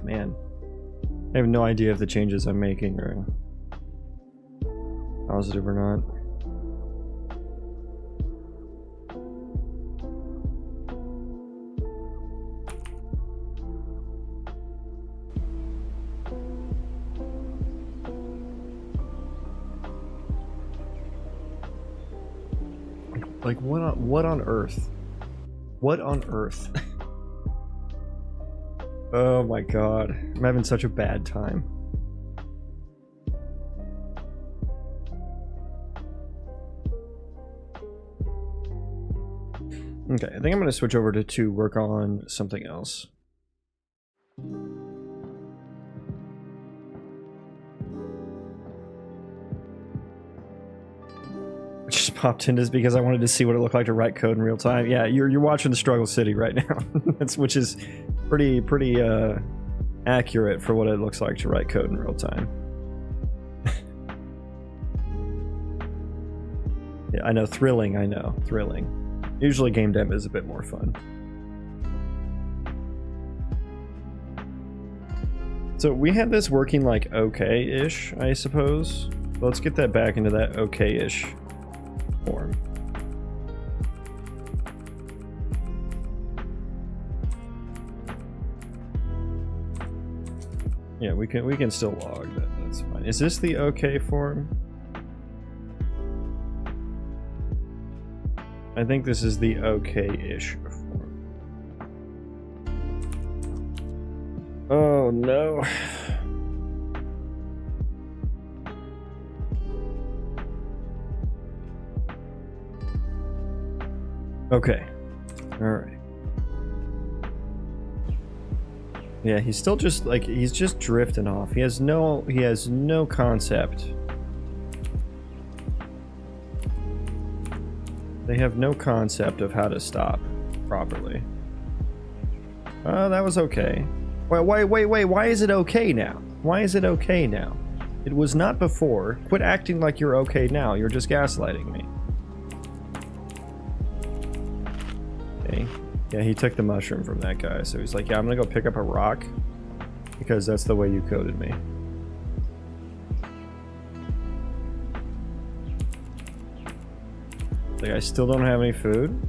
man. I have no idea if the changes I'm making are positive or not. Like what on earth? What on earth? Oh my god, I'm having such a bad time. Okay, I think I'm gonna switch over to work on something else. Just popped in this because I wanted to see what it looked like to write code in real time. Yeah, you're watching the Struggle City right now. Which is pretty accurate for what it looks like to write code in real time. Yeah, I know, thrilling. Usually game dev is a bit more fun. So we had this working like okay-ish, I suppose. Let's get that back into that okay-ish form. Yeah, we can still log that. That's fine. Is this the okay form? I think this is the okay-ish form. Oh no. Okay. All right. Yeah, he's still just like he's just drifting off. He has no concept. They have no concept of how to stop properly. That was okay. Wait, why is it okay now? Why is it okay now? It was not before. Quit acting like you're okay now. You're just gaslighting me. Okay. Yeah, he took the mushroom from that guy, so he's like, yeah, I'm gonna go pick up a rock because that's the way you coded me. Like, I still don't have any food.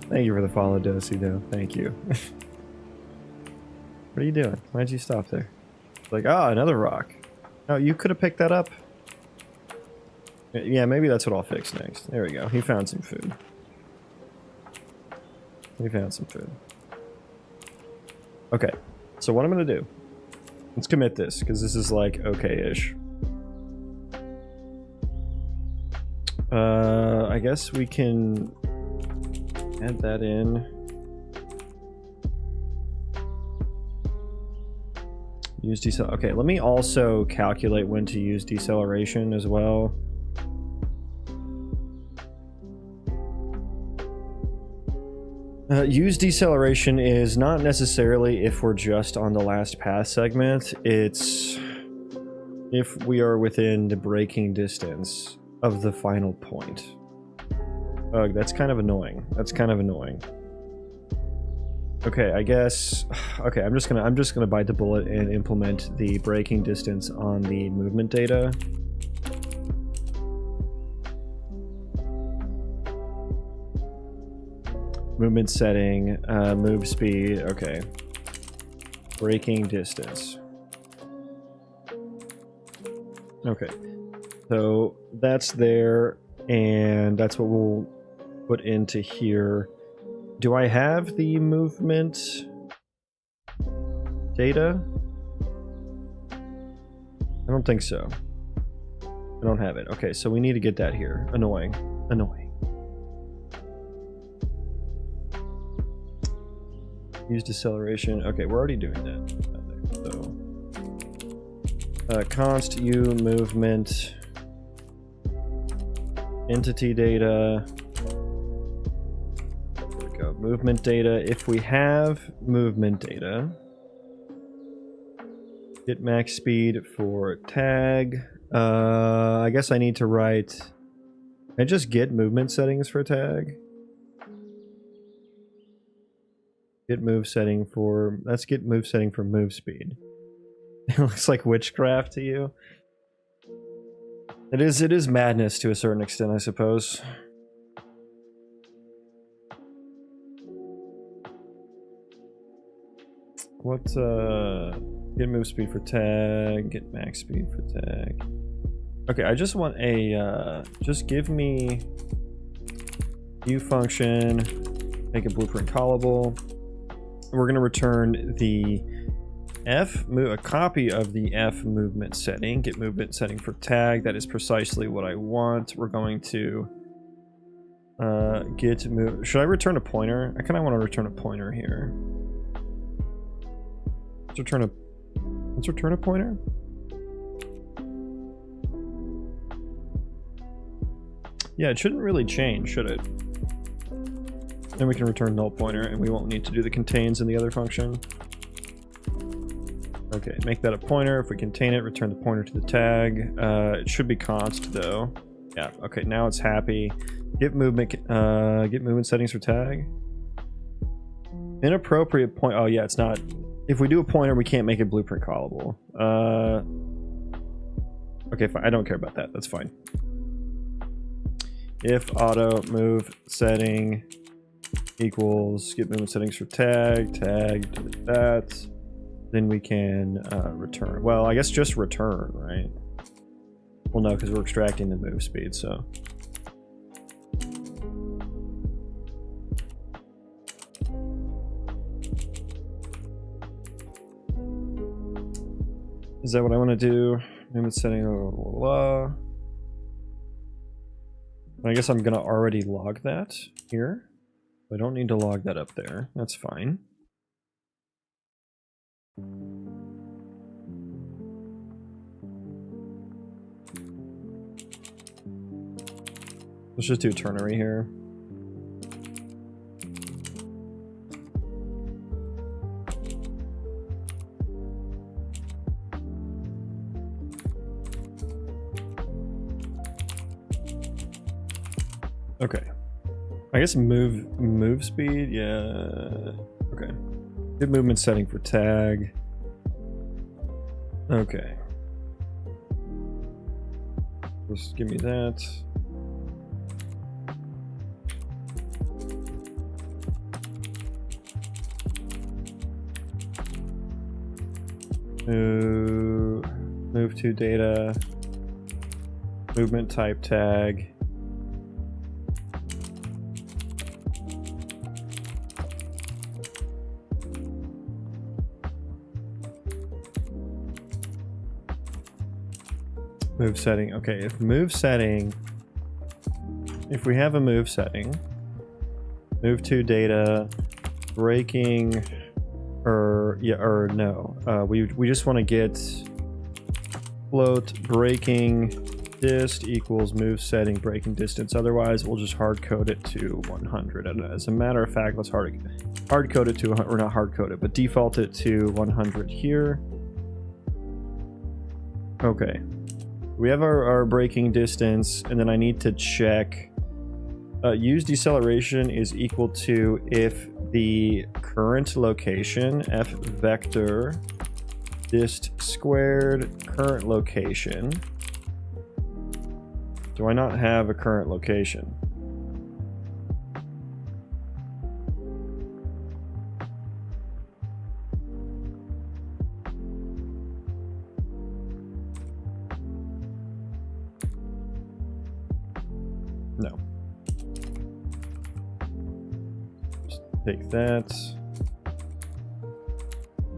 Thank you for the follow, Dosey, though. Thank you. What are you doing? Why'd you stop there? Like, ah, another rock. Oh, you could have picked that up. Yeah, maybe that's what I'll fix next. There we go. He found some food. He found some food. Okay, so what I'm gonna do, let's commit this, because this is like okay-ish. I guess we can add that in. Use decel. Okay, let me also calculate when to use deceleration as well. Use deceleration is not necessarily if we're just on the last path segment. It's if we are within the braking distance of the final point. Ugh, that's kind of annoying. That's kind of annoying. Okay, I guess. Okay, I'm just gonna bite the bullet and implement the braking distance on the movement data. Movement setting, move speed. Okay, braking distance. Okay, so that's there, and that's what we'll put into here. Do I have the movement data? I don't think so. I don't have it. Okay, so we need to get that here. Annoying. Annoying. Use deceleration. Okay, we're already doing that. So, const u movement entity data. There we go. Movement data. If we have movement data, get max speed for tag. I guess I need to write. I just get movement settings for tag. Get move setting for. Let's get move setting for move speed. It looks like witchcraft to you. It is madness to a certain extent, I suppose. What get move speed for tag, get max speed for tag. Okay, I just want a just give me view function, make a blueprint callable. We're going to return the a copy of the F movement setting. Get movement setting for tag. That is precisely what I want. We're going to get move. Should I return a pointer? I kind of want to return a pointer here. Let's return a pointer. Yeah, it shouldn't really change, should it? Then we can return null pointer, and we won't need to do the contains in the other function. Okay, make that a pointer. If we contain it, return the pointer to the tag. It should be const though. Yeah. Okay, now it's happy. Get movement settings for tag. Inappropriate point. Oh yeah, it's not. If we do a pointer, we can't make it blueprint callable. Okay, fine. I don't care about that. That's fine. If auto move setting equals get movement settings for tag, delete that, then we can return. Well, I guess just return, right? Well, no, because we're extracting the move speed, so. Is that what I want to do? Movement setting, blah, blah, blah. I guess I'm gonna already log that here. I don't need to log that up there. That's fine. Let's just do ternary here. Okay. I guess move speed, yeah. Okay. Good movement setting for tag. Okay. Just give me that. Move to data. Movement type tag. Move setting. Okay, if move setting if we have a move setting, move to data, breaking, or no, we just want to get float breaking dist equals move setting breaking distance. Otherwise, we'll just hard code it to 100. And as a matter of fact, let's hard code it to, or not hard code it, but default it to 100 here. Okay. We have our braking distance, and then I need to check use deceleration is equal to if the current location, f vector dist squared current location. Do I not have a current location? No. Just take that.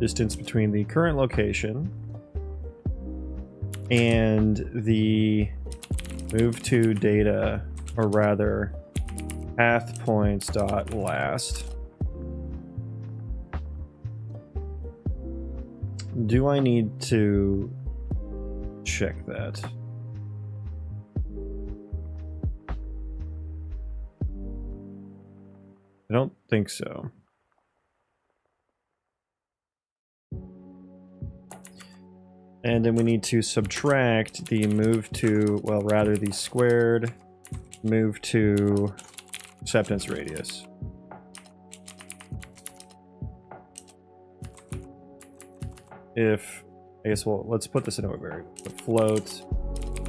Distance between the current location and the move to data, or rather path points dot last. Do I need to check that? I don't think so. And then we need to subtract the move to, well, rather the squared move to acceptance radius. If, I guess, well, let's put this in a variable. The float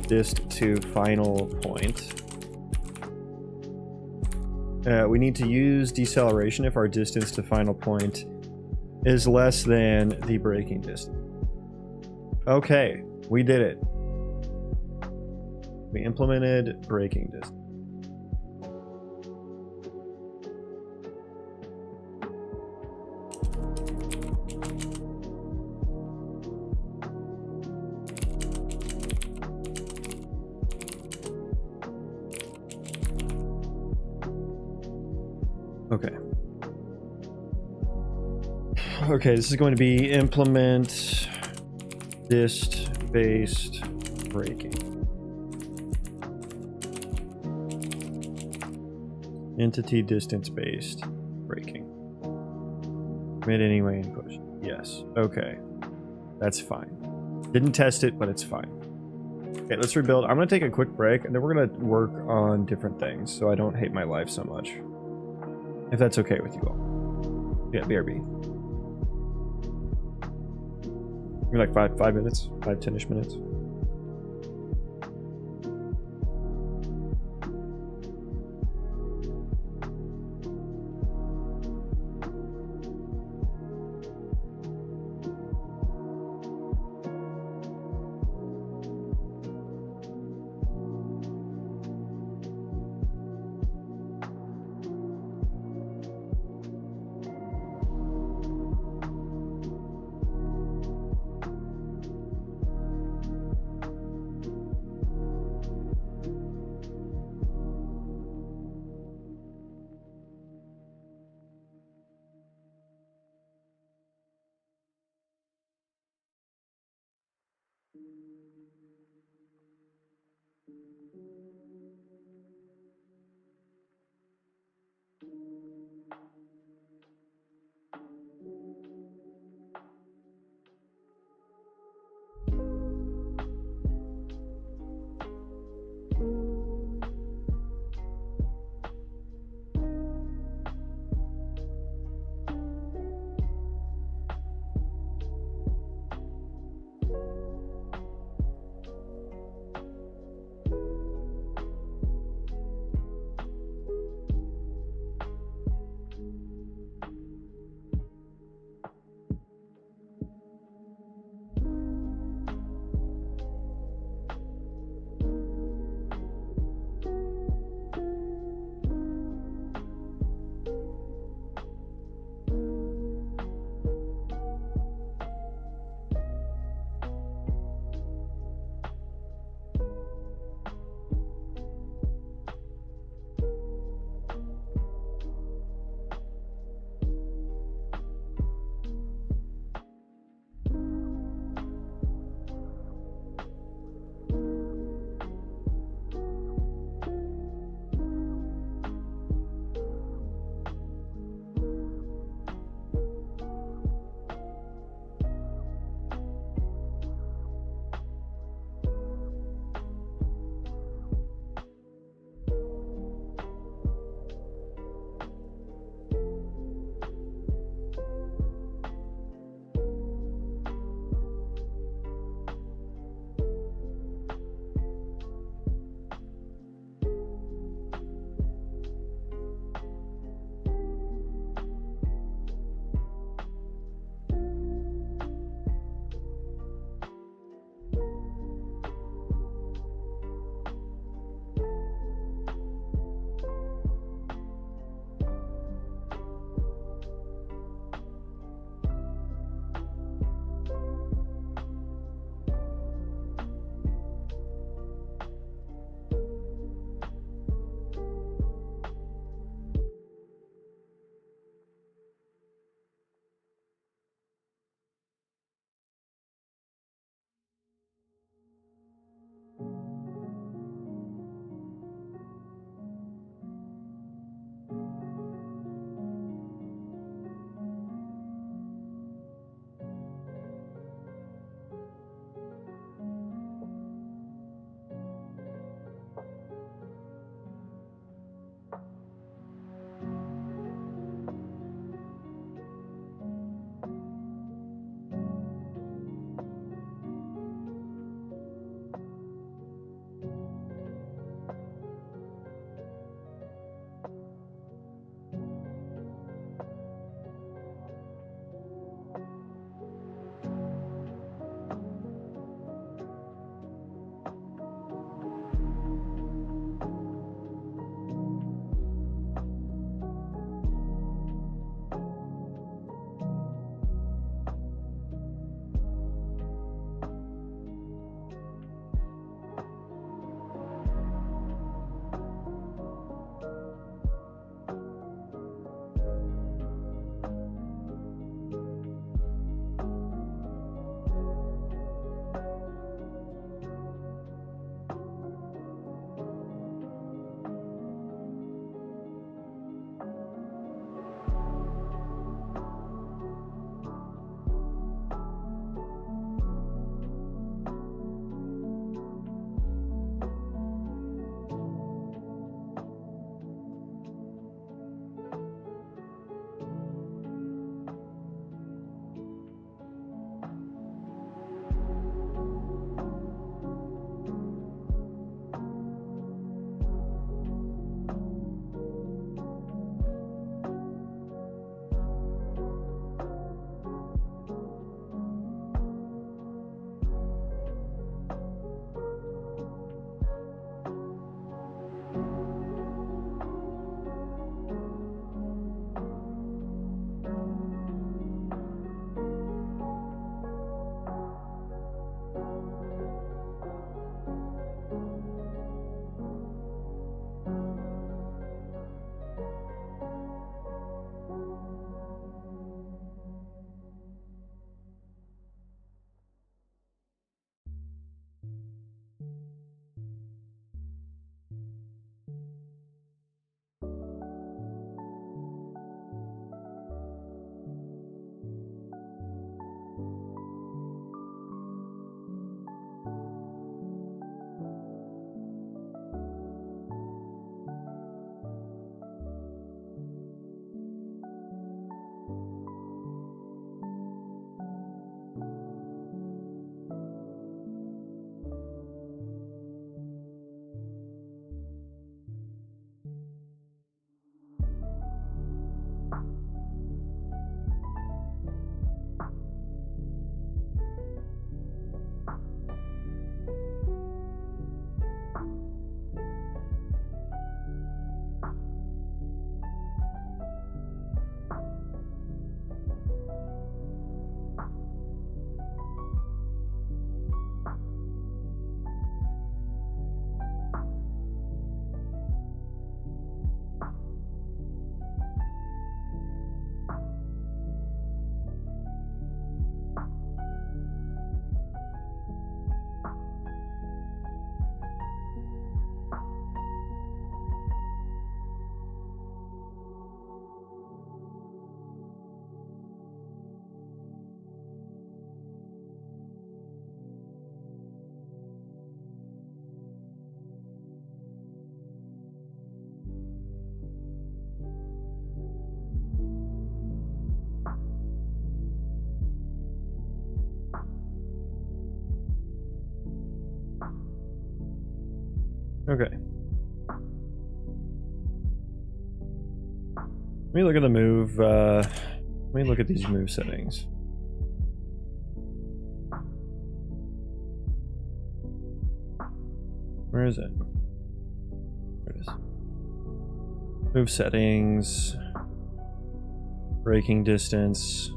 dist to final point. We need to use deceleration if our distance to final point is less than the braking distance. Okay, we did it. We implemented braking distance. Okay. Okay, this is going to be implement dist based braking. Entity distance based braking. Commit anyway and push. Yes. Okay. That's fine. Didn't test it, but it's fine. Okay, let's rebuild. I'm going to take a quick break, and then we're going to work on different things so I don't hate my life so much. If that's okay with you all. Yeah, BRB. Maybe like 5 minutes, 10-ish minutes. Okay. Let me look at the move. Let me look at these move settings. Where is it? There it is. Move settings. Braking distance.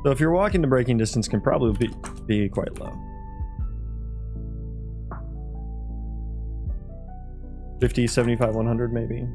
So if you're walking, the braking distance can probably be quite low. 50, 75, 100 maybe.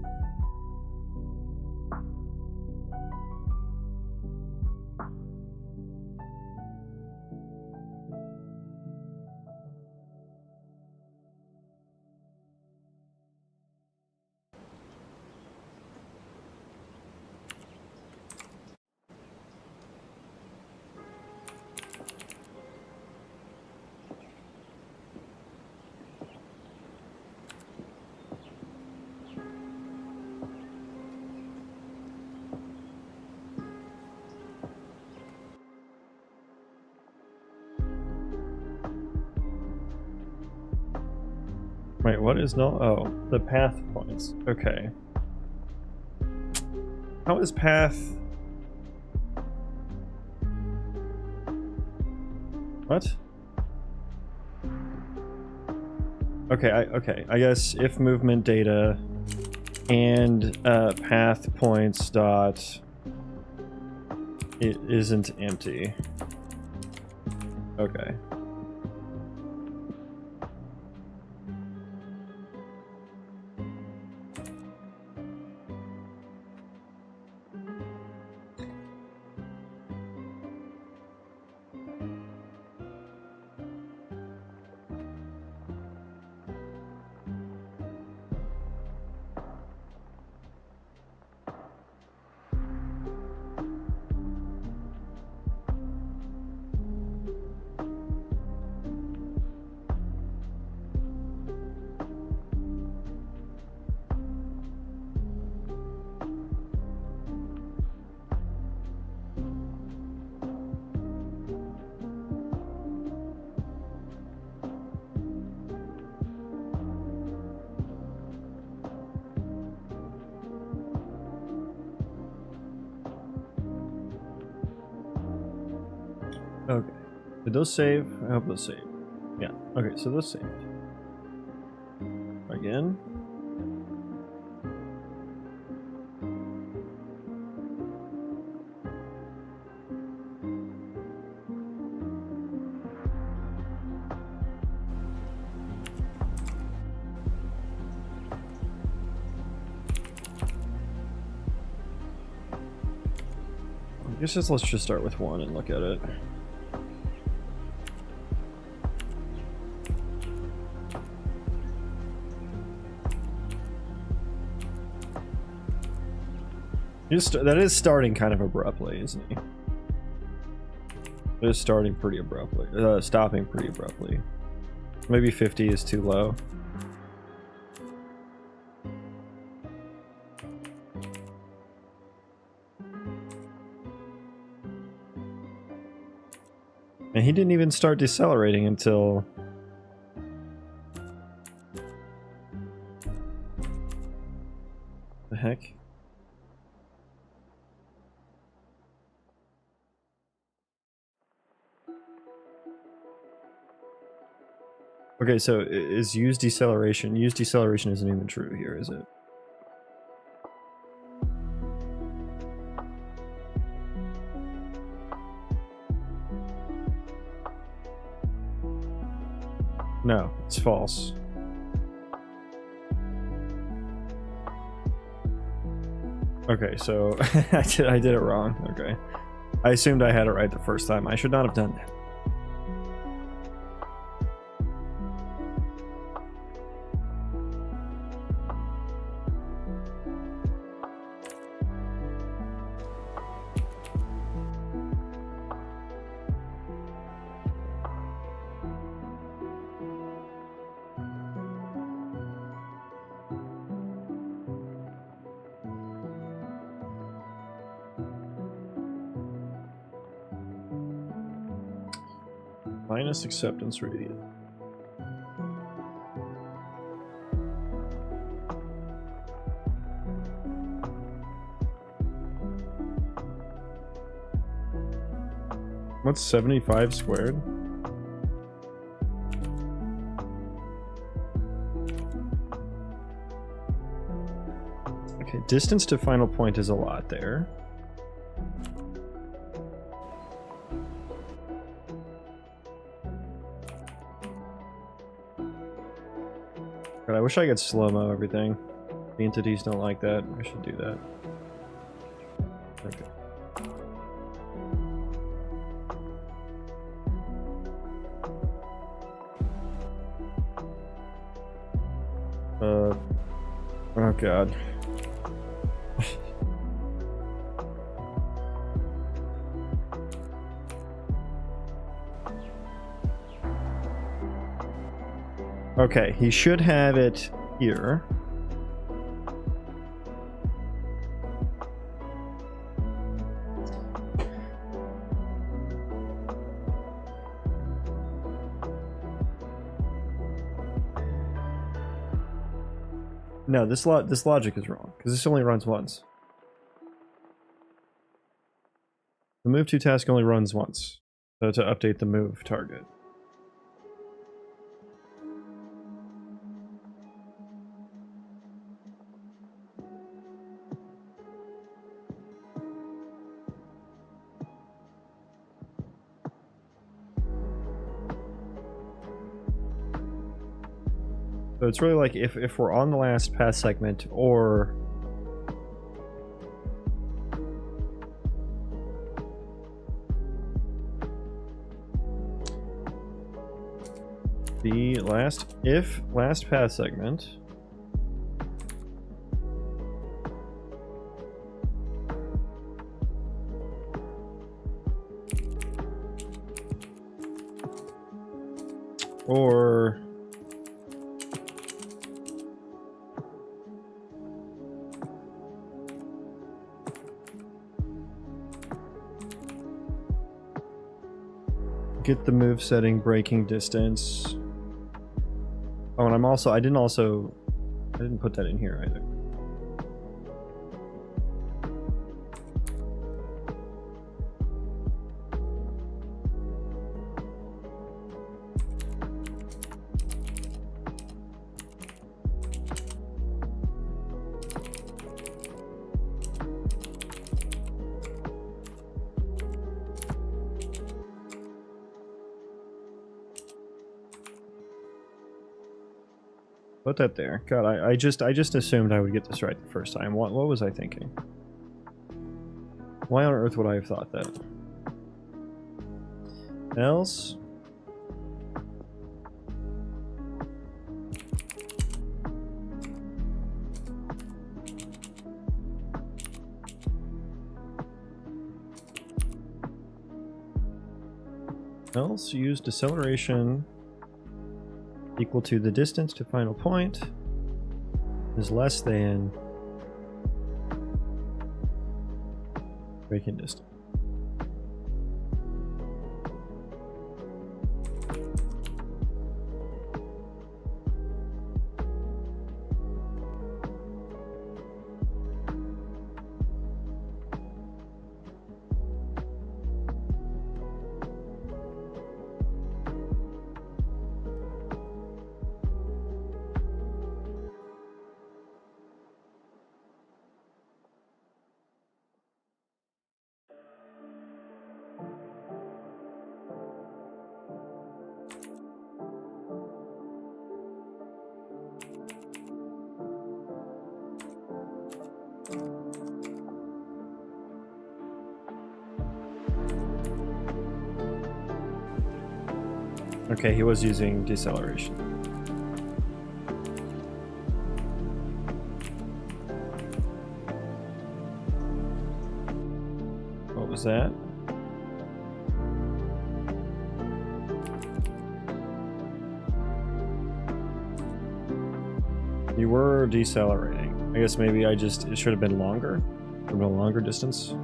Wait, what is no? Oh, the path points. Okay. How is path? What? Okay, okay. I guess if movement data and path points dot it isn't empty. Okay. Okay. Did those save? I hope those save. Yeah. Okay, so this saved. Again. I guess let's just start with 1 and look at it. That is starting kind of abruptly, isn't he? It is starting pretty abruptly. Stopping pretty abruptly. Maybe 50 is too low. And he didn't even start decelerating until... The heck? Okay, so is use deceleration? Use deceleration isn't even true here, is it? No, it's false. Okay, so I did it wrong. Okay. I assumed I had it right the first time. I should not have done that. Minus acceptance radius. What's 75 squared? Okay, distance to final point is a lot there. God, I wish I could slow-mo everything. The entities don't like that. I should do that. Okay. Oh god. Okay, he should have it here. No, this logic is wrong, because this only runs once. The move to task only runs once, so to update the move target. So it's really like if we're on the last path segment or the last path segment or get the move setting, breaking distance. Oh, and I didn't put that in here either. Put that there. God, I just assumed I would get this right the first time. What was I thinking? Why on earth would I have thought that? Else? Else use deceleration equal to the distance to final point is less than break-in distance. Okay, he was using deceleration. What was that? You were decelerating. I guess maybe it should have been longer. From a longer distance.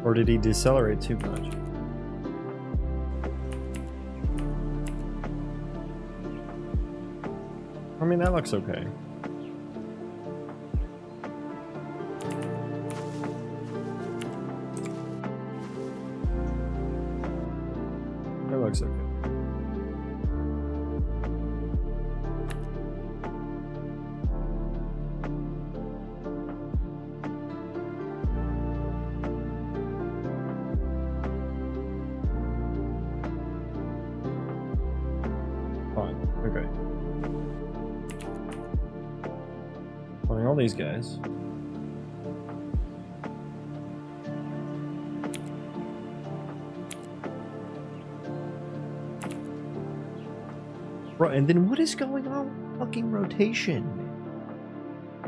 Or did he decelerate too much? I mean, that looks okay. That looks okay. Okay. Playing all these guys. Bro, and then what is going on with fucking rotation?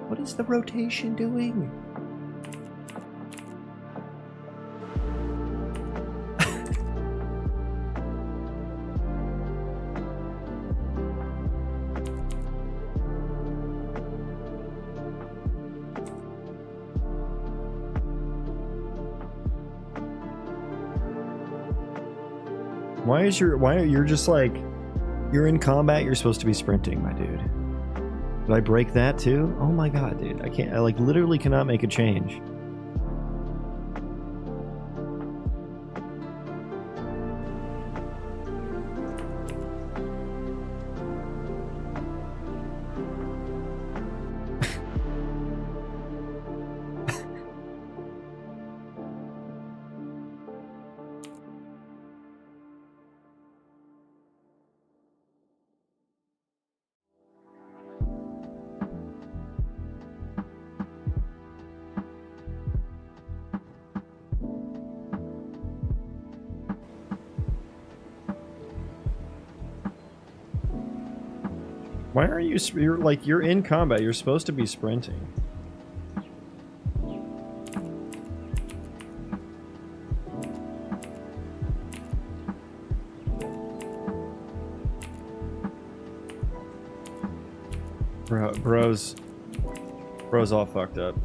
What is the rotation doing? Why are you just like, you're in combat, you're supposed to be sprinting, my dude. Did I break that too? Oh my god, dude. I like literally cannot make a change. Why are you? You're in combat. You're supposed to be sprinting. Bro's all fucked up.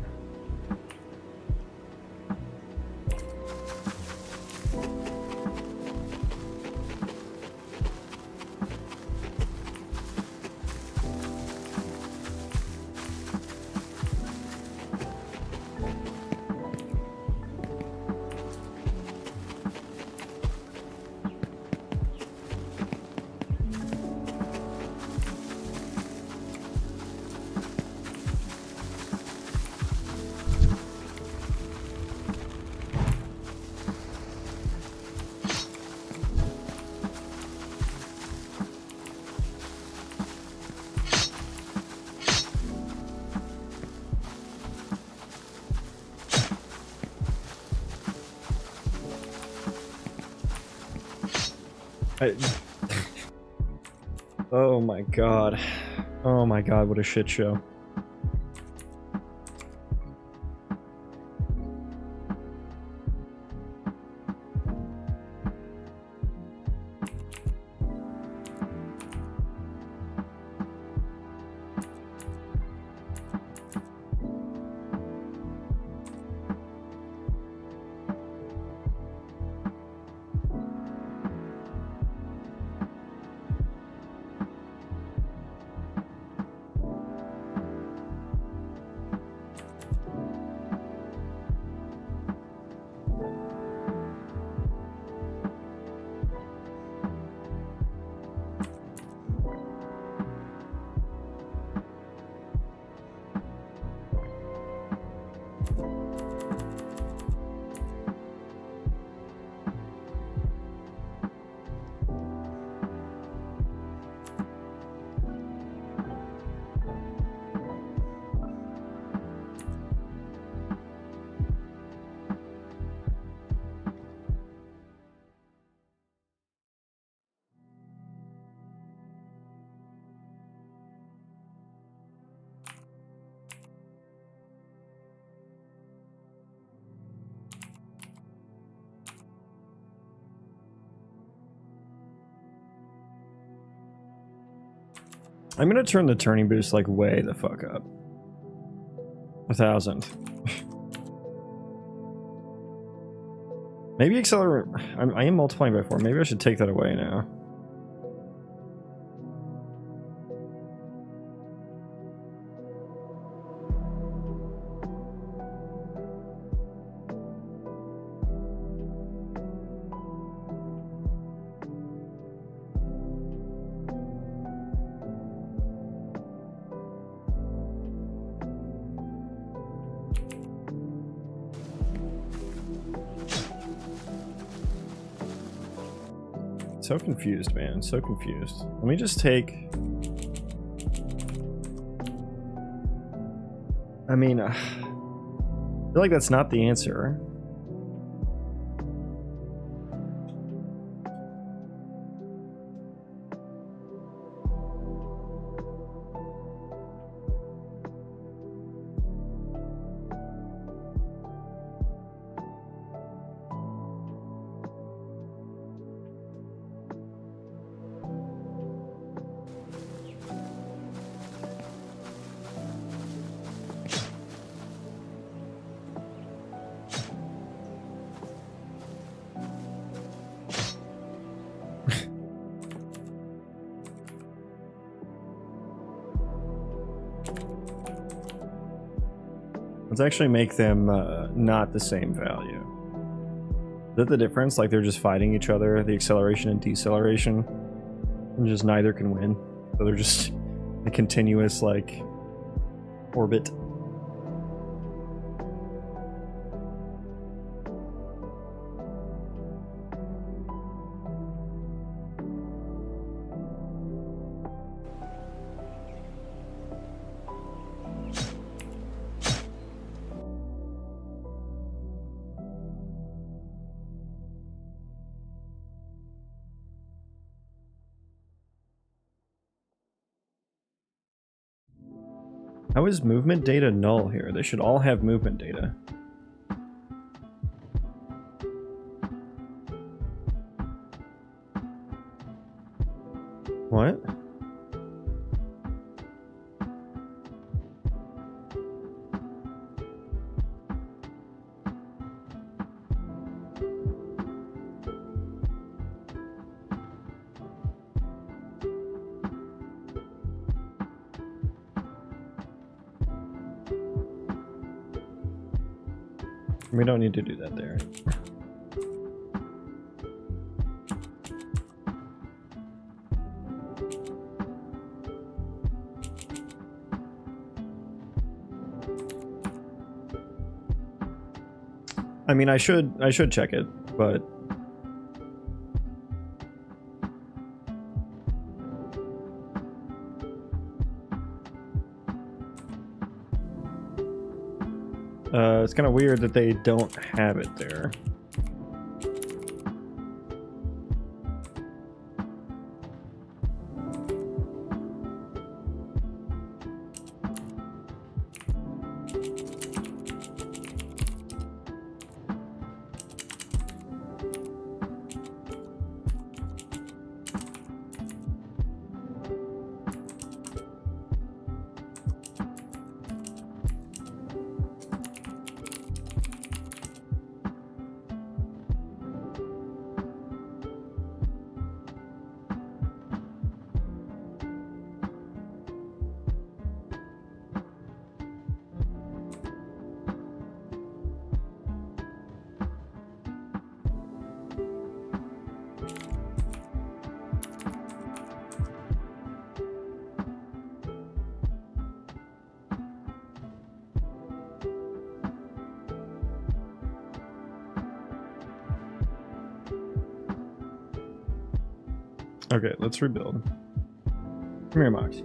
Oh my god. Oh my god, what a shit show. I'm gonna turn the turning boost like way the fuck up. 1,000. Maybe accelerate. I am multiplying by 4. Maybe I should take that away now. So confused, man. So confused. Let me just take... I mean, I feel like that's not the answer. Let's actually make them not the same value. Is that the difference? Like they're just fighting each other, the acceleration and deceleration, and just neither can win. So they're just a continuous like orbit. How is movement data null here? They should all have movement data. What? We don't need to do that there. I mean, I should check it, but it's kind of weird that they don't have it there. Okay, let's rebuild. Come here, Moxie.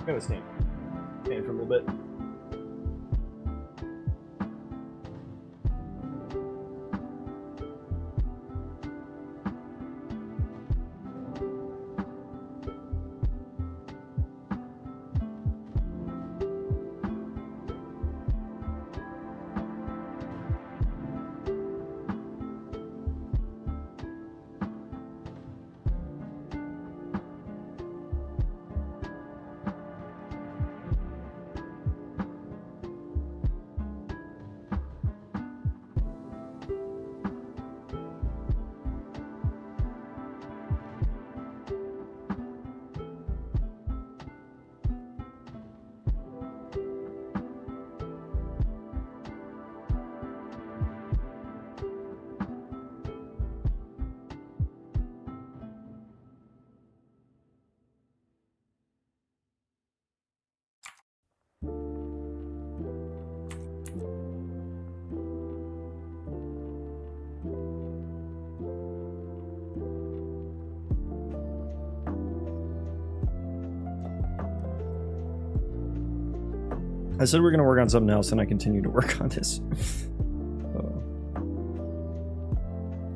Gotta stand for a little bit. I said we're gonna work on something else, and I continue to work on this.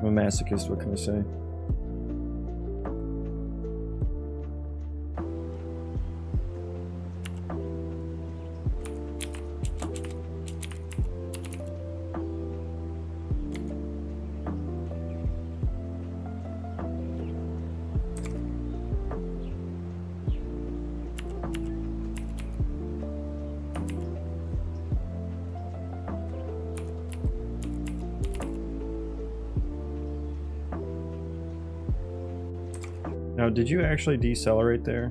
I'm a masochist, what can I say? Now, did you actually decelerate there?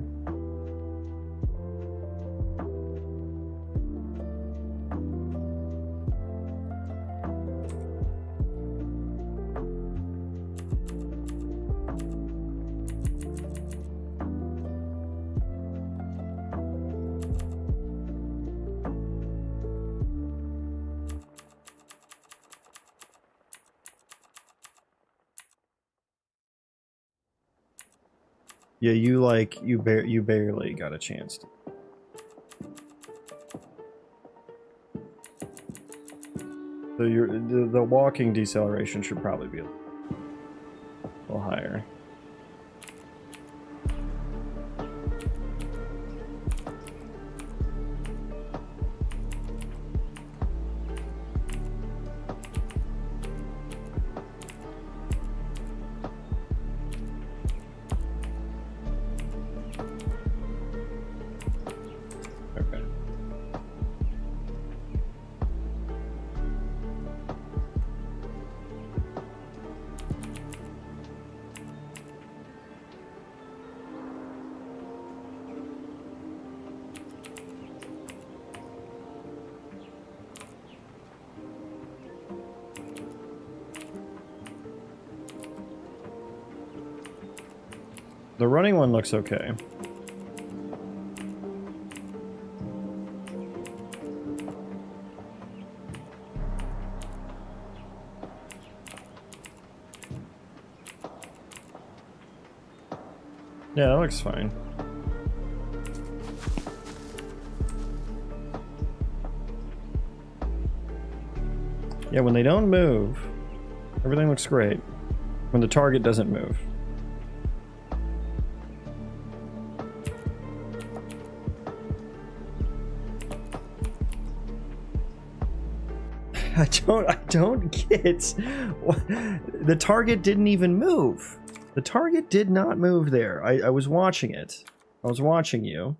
Yeah, you barely got a chance to. So the walking deceleration should probably be a little higher. The running one looks okay. Yeah, that looks fine. Yeah, when they don't move, everything looks great. When the target doesn't move. I don't get the target didn't even move. The target did not move there. I was watching it. I was watching you.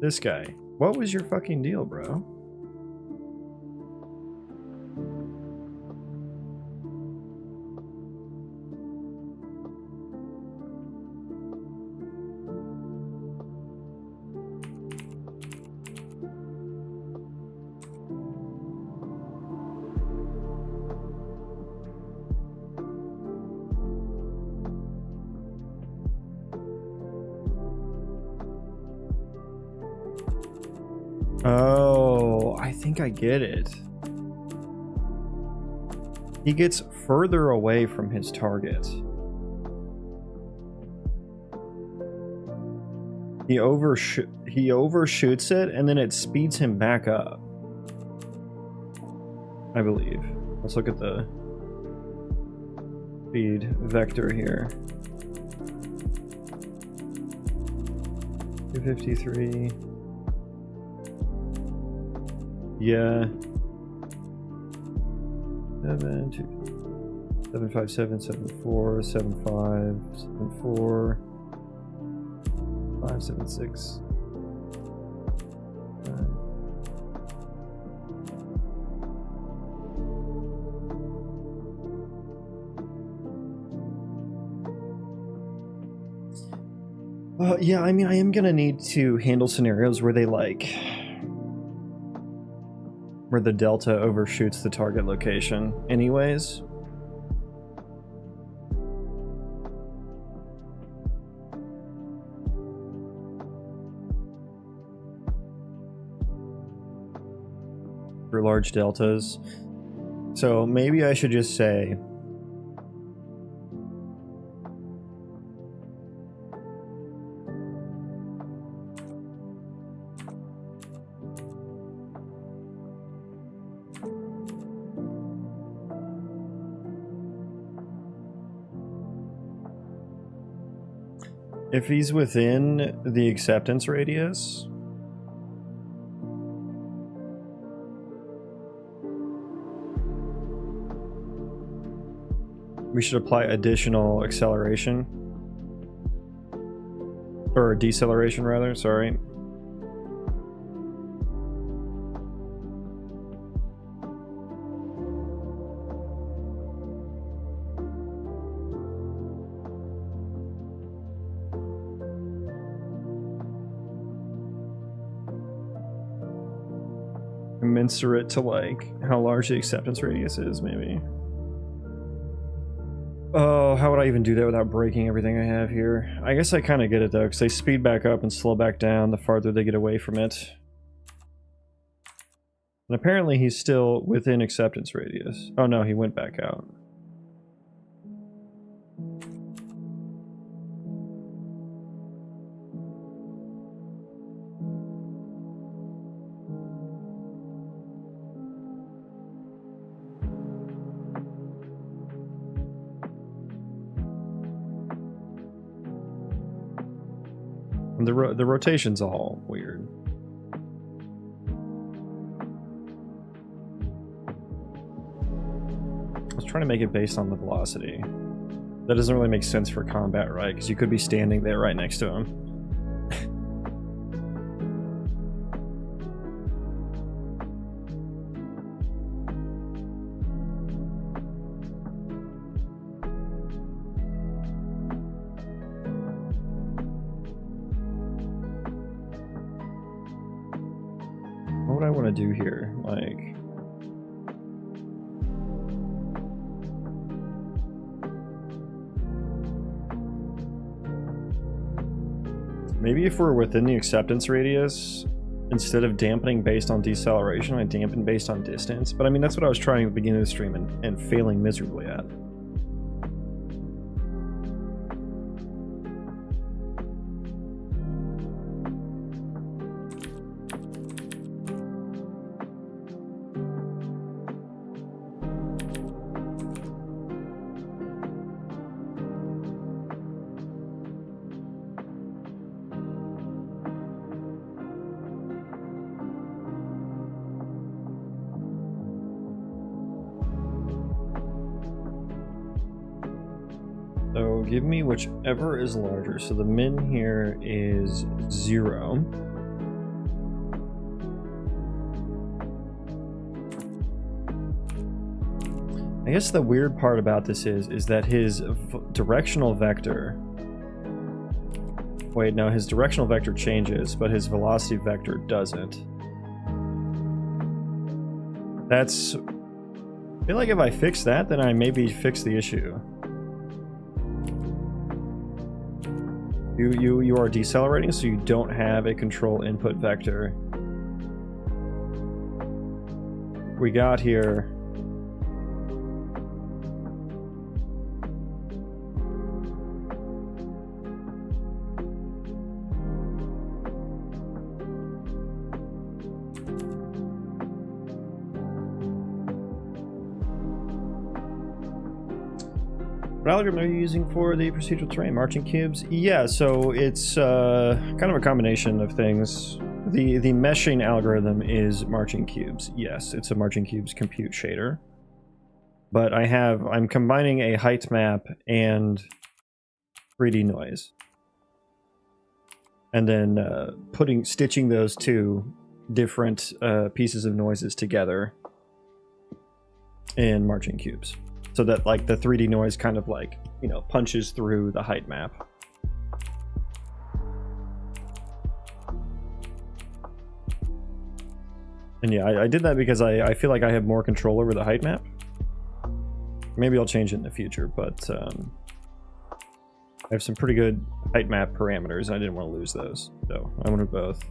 This guy. What was your fucking deal, bro? Oh, I think I get it. He gets further away from his target. He overshoots it, and then it speeds him back up. I believe. Let's look at the speed vector here. 253. Yeah. 757, 74, 75, 74, 576. Yeah, I mean, I am gonna need to handle scenarios where they like where the delta overshoots the target location anyways. For large deltas. So maybe I should just say if he's within the acceptance radius, we should apply additional acceleration. Or deceleration, rather, sorry. Commensurate to like how large the acceptance radius is, maybe. Oh, how would I even do that without breaking everything I have here? I guess I kind of get it though, because they speed back up and slow back down the farther they get away from it. And apparently he's still within acceptance radius. Oh no, he went back out. And the rotation's all weird. I was trying to make it based on the velocity. That doesn't really make sense for combat, right? Because you could be standing there right next to him. What would I want to do here? Like... maybe if we're within the acceptance radius, instead of dampening based on deceleration, I dampen based on distance. But I mean, that's what I was trying at the beginning of the stream and failing miserably at. So give me whichever is larger. So the min here is 0. I guess the weird part about this is that his directional vector... Wait, no, his directional vector changes, but his velocity vector doesn't. That's... I feel like if I fix that, then I maybe fix the issue. You are decelerating, so you don't have a control input vector. we got here. What algorithm are you using for the procedural terrain? Marching cubes? Yeah, so it's kind of a combination of things. The meshing algorithm is marching cubes. Yes, it's a marching cubes compute shader. But I'm combining a height map and 3D noise. And then stitching those two different pieces of noises together in marching cubes. So that like the 3D noise kind of like, you know, punches through the height map. And yeah, I did that because I feel like I have more control over the height map. Maybe I'll change it in the future, but I have some pretty good height map parameters, and I didn't want to lose those. So I wanted both.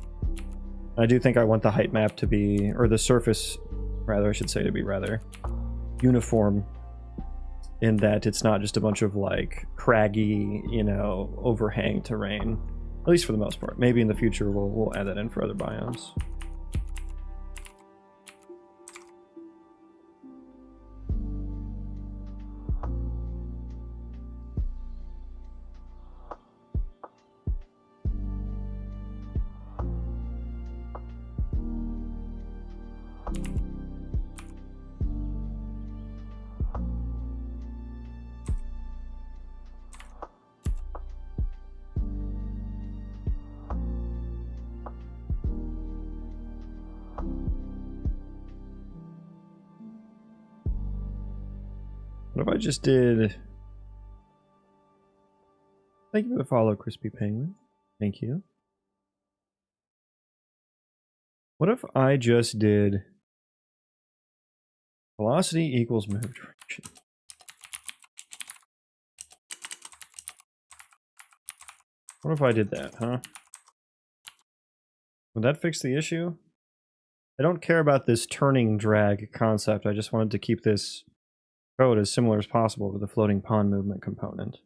I do think I want the height map to be, or the surface, rather, I should say, to be rather uniform, in that it's not just a bunch of like craggy, you know, overhang terrain. At least for the most part. Maybe in the future we'll add that in for other biomes. What if I just did... Thank you for the follow, Crispy Penguin. Thank you. What if I just did velocity equals move direction? What if I did that, huh? Would that fix the issue? I don't care about this turning drag concept. I just wanted to keep this code as similar as possible with the floating pond movement component.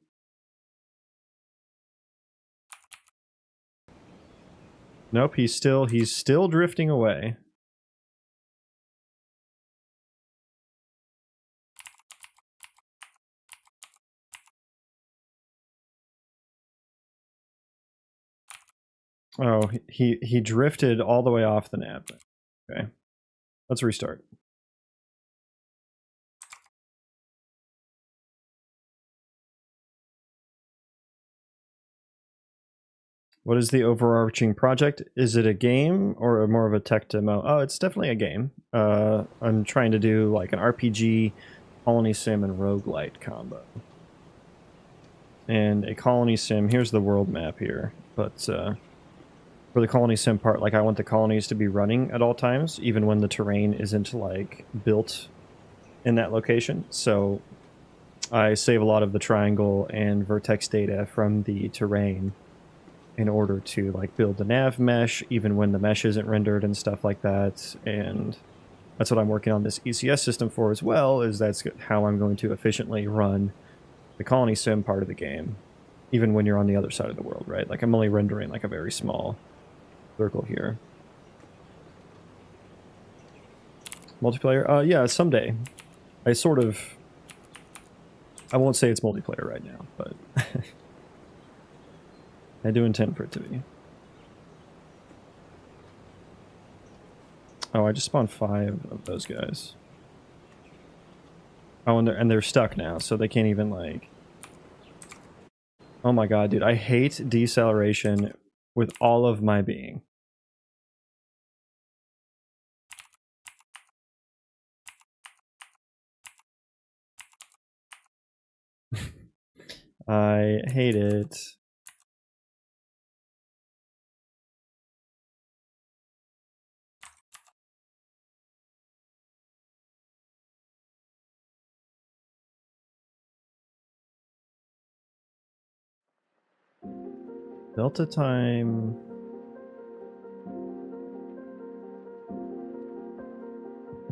Nope, he's still drifting away. Oh, he drifted all the way off the nav. Okay. Let's restart. What is the overarching project? Is it a game or more of a tech demo? Oh, it's definitely a game. I'm trying to do like an RPG, Colony Sim, and Roguelite combo. And a Colony Sim, here's the world map here. But for the Colony Sim part, like I want the colonies to be running at all times, even when the terrain isn't like built in that location. So I save a lot of the triangle and vertex data from the terrain in order to like build the nav mesh even when the mesh isn't rendered and stuff like that. And that's what I'm working on this ECS system for as well, is that's how I'm going to efficiently run the Colony Sim part of the game, even when you're on the other side of the world, right? Like I'm only rendering like a very small circle here. Multiplayer? Yeah, someday. I won't say it's multiplayer right now, but I do intend for it to be. Oh, I just spawned 5 of those guys. Oh, and they're stuck now, so they can't even like... Oh my god, dude, I hate deceleration with all of my being. I hate it. Delta time.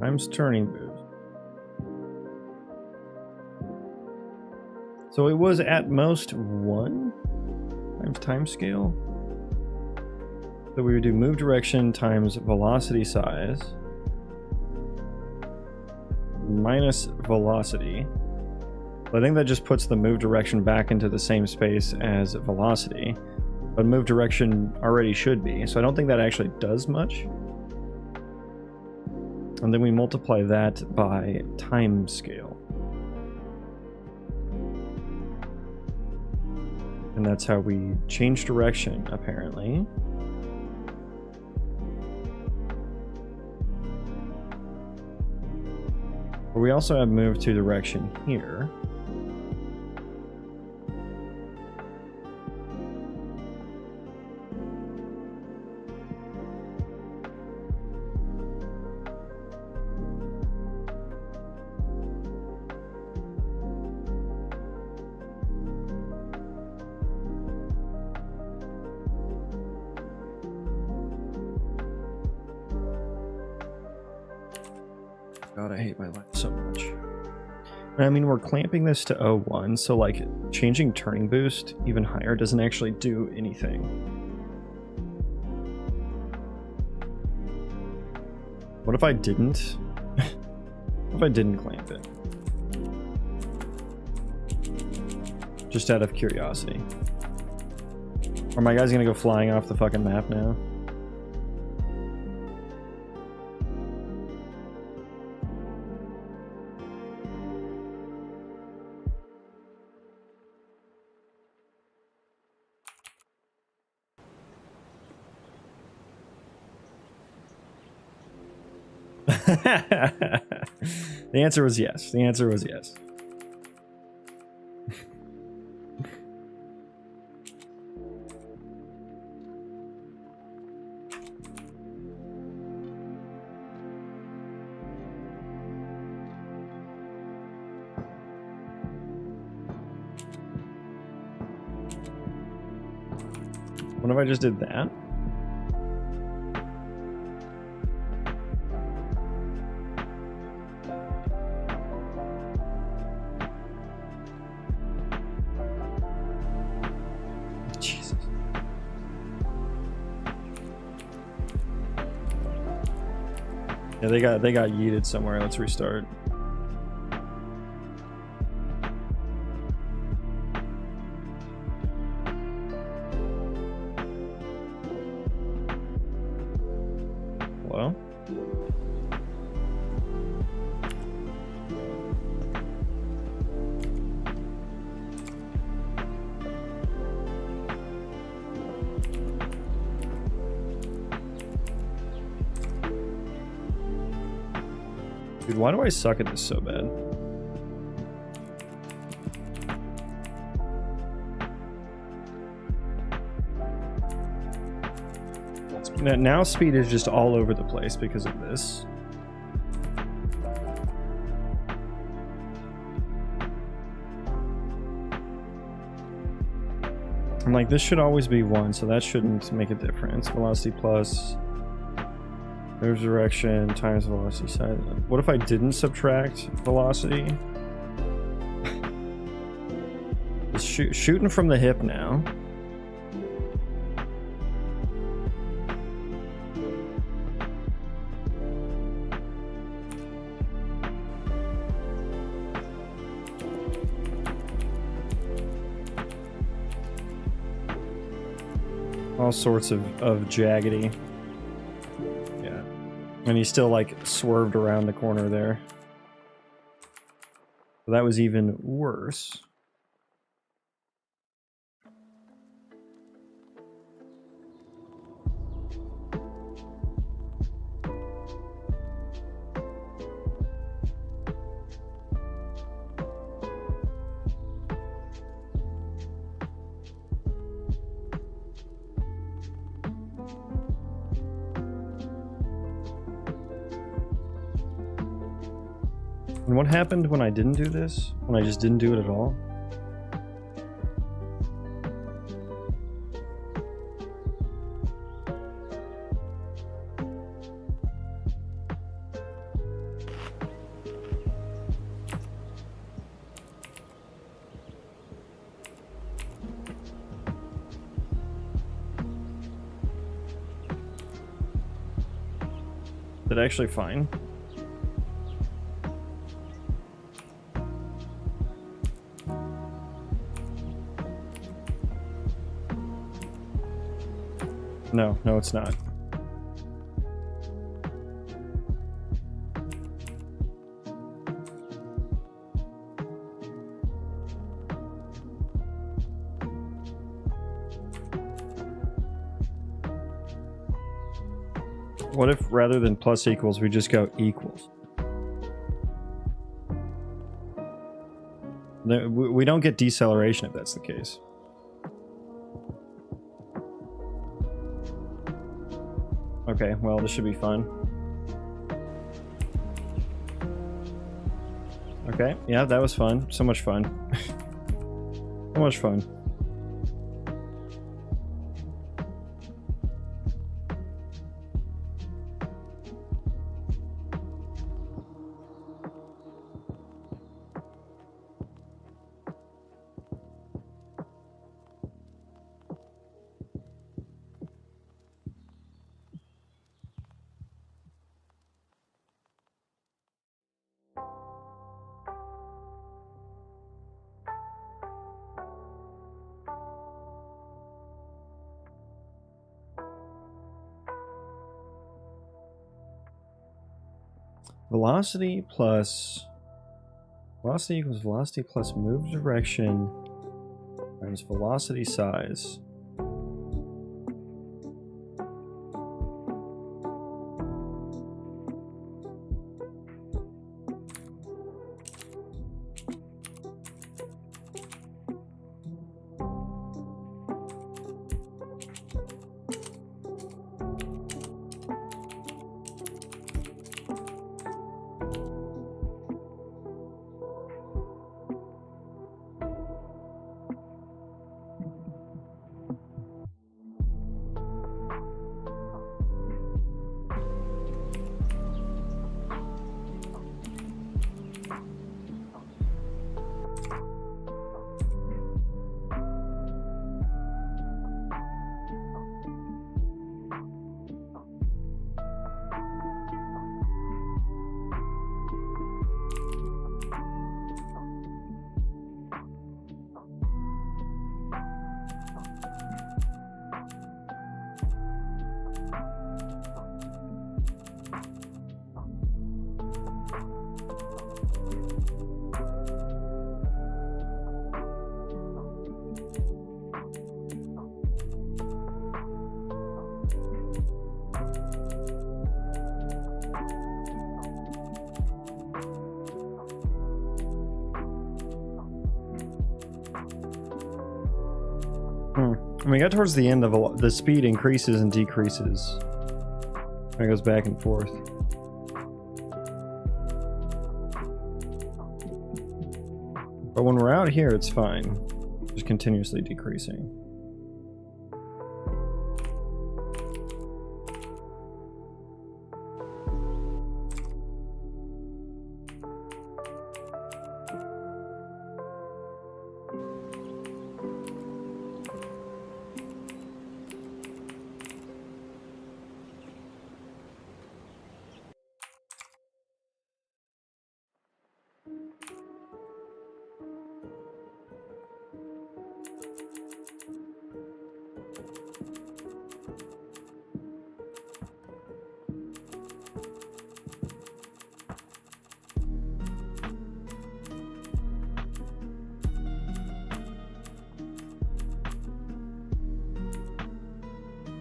times turning boost. So it was at most 1 times time scale. So we would do move direction times velocity size minus velocity. I think that just puts the move direction back into the same space as velocity, but move direction already should be, so I don't think that actually does much. And then we multiply that by time scale. And that's how we change direction, apparently. But we also have move to direction here. God, I hate my life so much. I mean, we're clamping this to 01, so like changing turning boost even higher doesn't actually do anything. What if I didn't? What if I didn't clamp it? Just out of curiosity. Are my guys gonna go flying off the fucking map now? The answer was yes. The answer was yes. What if I just did that? Jesus. Yeah, they got yeeted somewhere. Let's restart. Hello? Dude, why do I suck at this so bad? Now speed is just all over the place because of this. I'm like, this should always be 1, so that shouldn't make a difference. Velocity plus move direction times velocity size. What if I didn't subtract velocity? Just shooting from the hip now. All sorts of jaggedy. Yeah. And he still like swerved around the corner there. So that was even worse. And what happened when I didn't do this? When I just didn't do it at all? Is it actually fine? No, no, it's not. What if rather than plus equals, we just go equals? We don't get deceleration if that's the case. Okay, well, this should be fun. Okay, yeah, that was fun. So much fun. So much fun. Velocity equals velocity plus move direction times velocity size. When we got towards the end of the speed increases and decreases. It goes back and forth. But when we're out here, it's fine. Just continuously decreasing.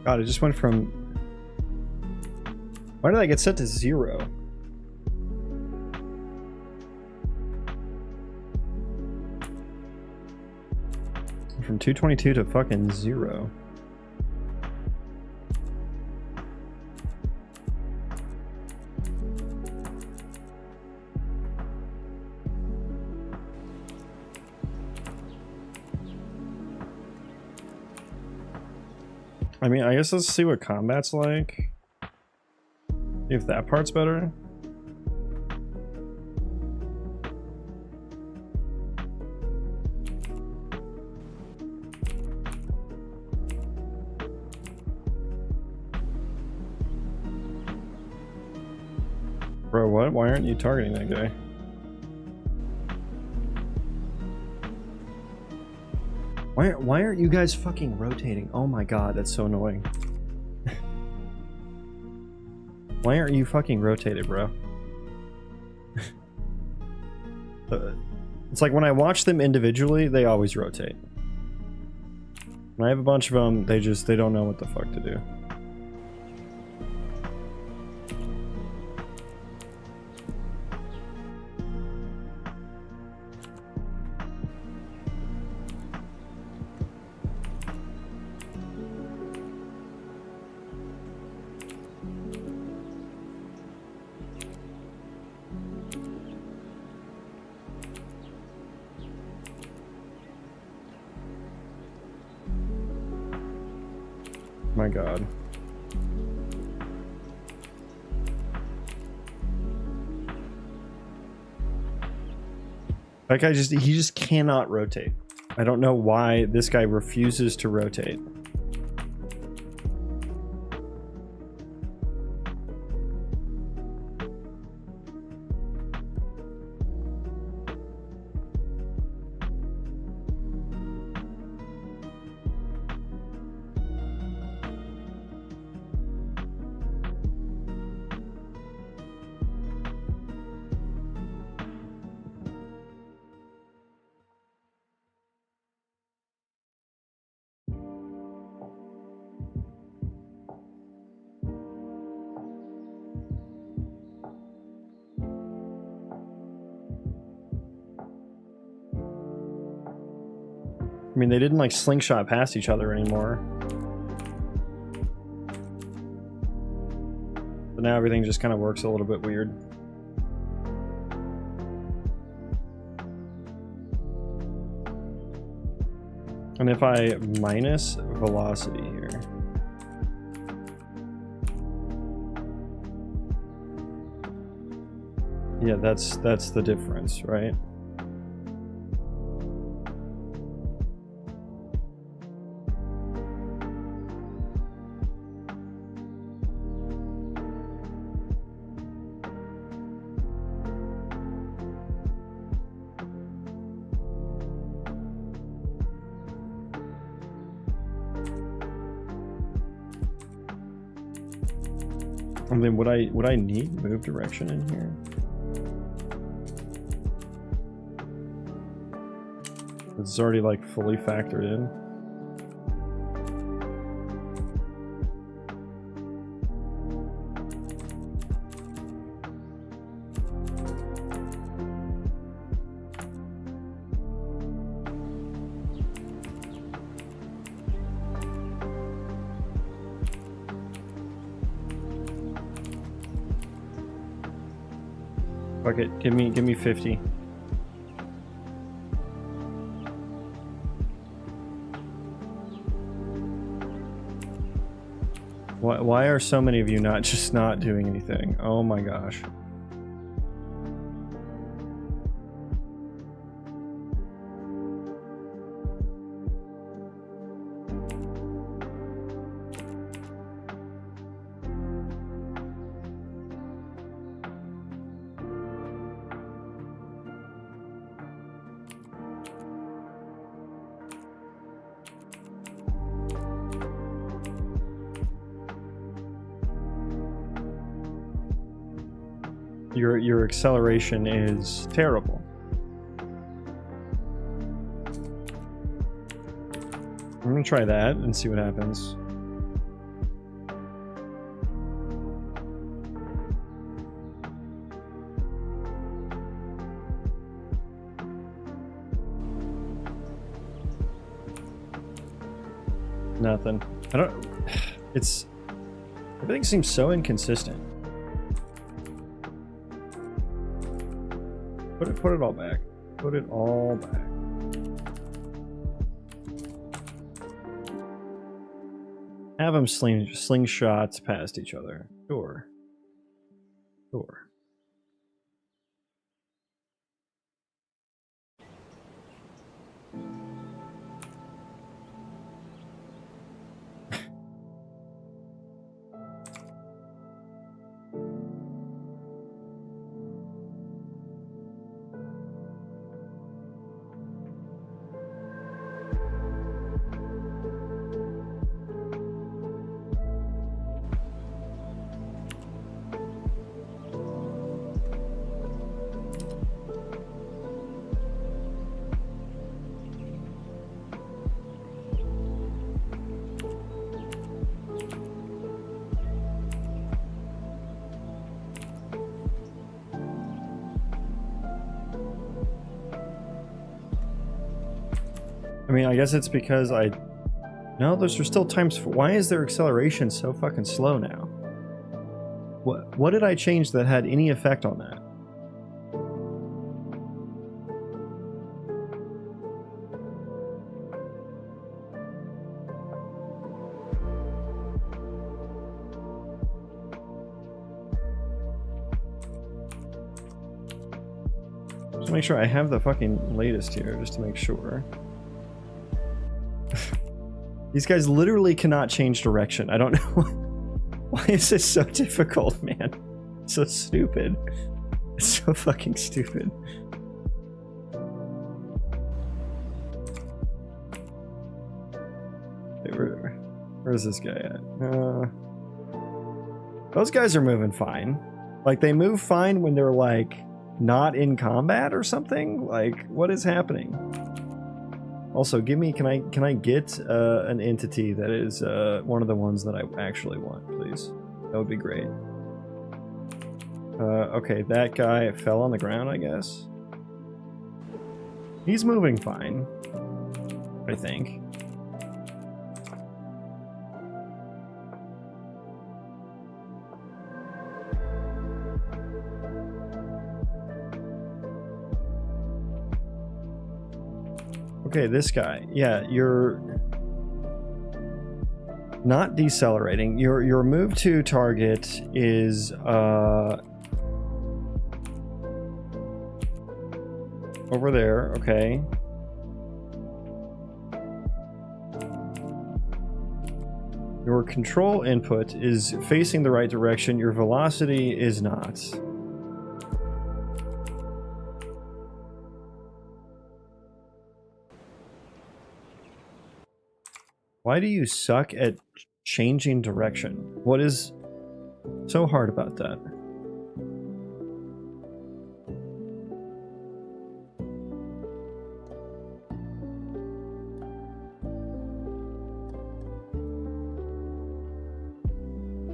God, it just went from... Why did I get set to 0? From 222 to fucking 0. I mean, I guess let's see what combat's like. If that part's better. Bro, what? Why aren't you targeting that guy? Why aren't you guys fucking rotating? Oh my god, that's so annoying. Why aren't you fucking rotated, bro? It's like when I watch them individually, they always rotate. When I have a bunch of them, they don't know what the fuck to do. My god. That guy he just cannot rotate. I don't know why this guy refuses to rotate. I mean, they didn't like slingshot past each other anymore. But now everything just kind of works a little bit weird. And if I minus velocity here. Yeah, that's the difference, right? And then would I need move direction in here? It's already like fully factored in. Fuck it, give me 50. Why are so many of you not doing anything? Oh my gosh. Your acceleration is terrible. I'm gonna try that and see what happens. Nothing. I don't. It's. Everything seems so inconsistent. Put it all back. Put it all back. Have them slingshots past each other. Sure. Sure. I mean, I guess it's because I... No, those are still times... Why is their acceleration so fucking slow now? What did I change that had any effect on that? Just make sure I have the fucking latest here, just to make sure. These guys literally cannot change direction. I don't know. Why is this so difficult, man? It's so stupid. It's so fucking stupid. Hey, where's this guy at? Those guys are moving fine. Like, they move fine when they're, like, not in combat or something? Like, what is happening? Also, give me, can I get an entity that is one of the ones that I actually want, please? That would be great. Okay, that guy fell on the ground, I guess. He's moving fine, I think. Okay, this guy. Yeah, you're not decelerating. Your move to target is over there, okay. Your control input is facing the right direction. Your velocity is not. Why do you suck at changing direction? What is so hard about that?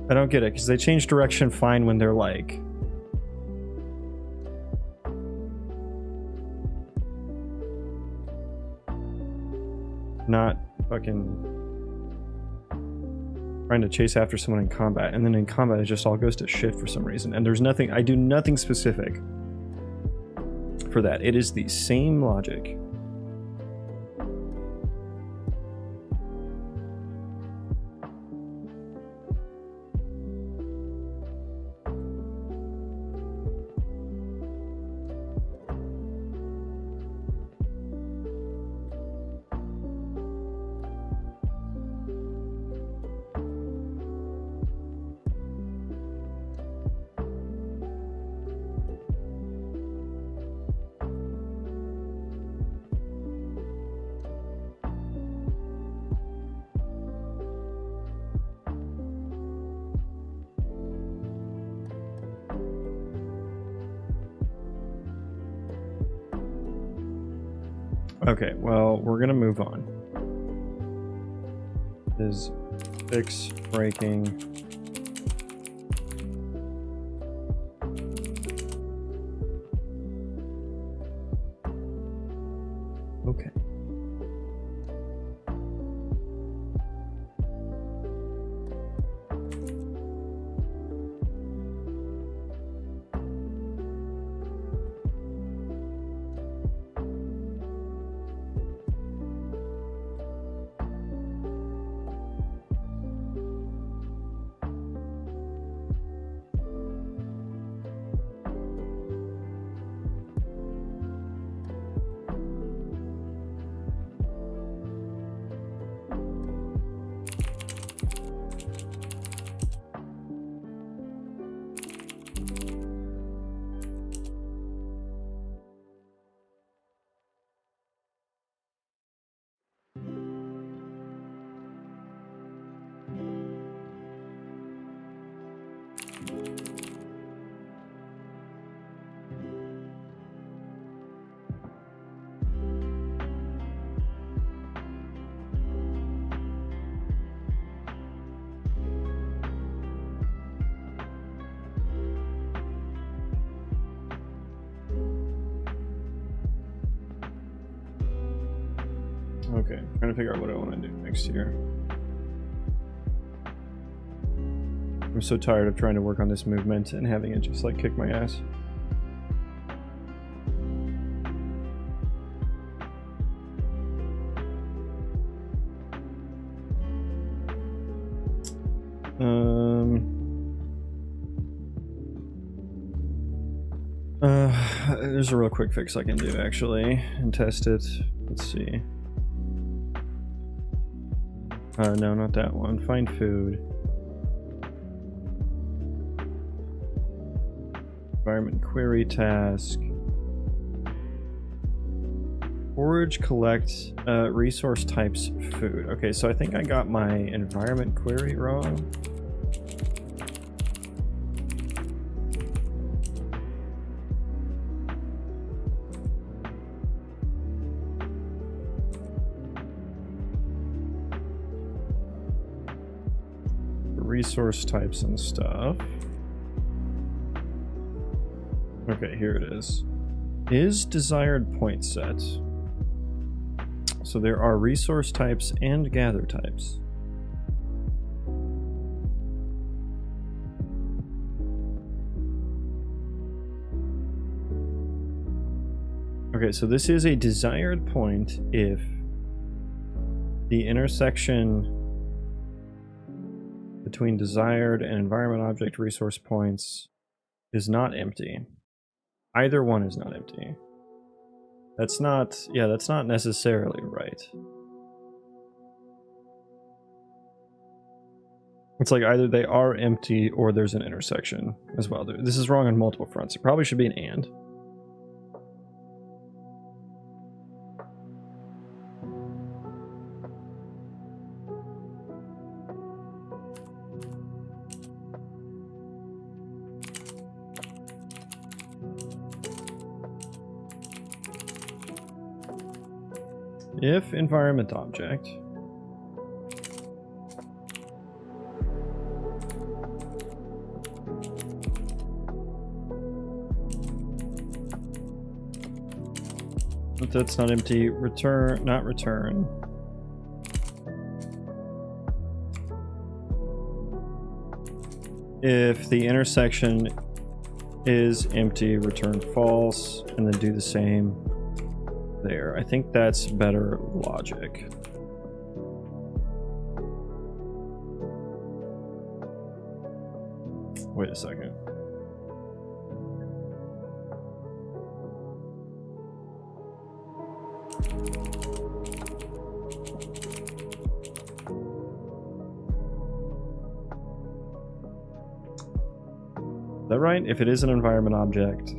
I don't get it, because they change direction fine when they're like... not fucking... trying to chase after someone in combat, and then in combat it just all goes to shit for some reason, and there's nothing, I do nothing specific for that. It is the same logic. Okay, well, we're gonna move on. Is fix breaking. Okay. Okay, trying to figure out what I want to do next here. I'm so tired of trying to work on this movement and having it just like kick my ass. There's a real quick fix I can do actually and test it. Let's see. No, not that one. Find food. Environment query task. Forage, collect, resource types, food. Okay, so I think I got my environment query wrong. Resource types and stuff. Okay, here it is. Is desired point set. So there are resource types and gather types. Okay, so this is a desired point if the intersection between desired and environment object resource points is not empty. Either one is not empty. That's not, yeah, that's not necessarily right. It's like either they are empty or there's an intersection as well. This is wrong on multiple fronts. It probably should be an and. If environment object but that's not empty, return, not return. If the intersection is empty, return false, and then do the same there. I think that's better logic. Wait a second. Is that right? If it is an environment object,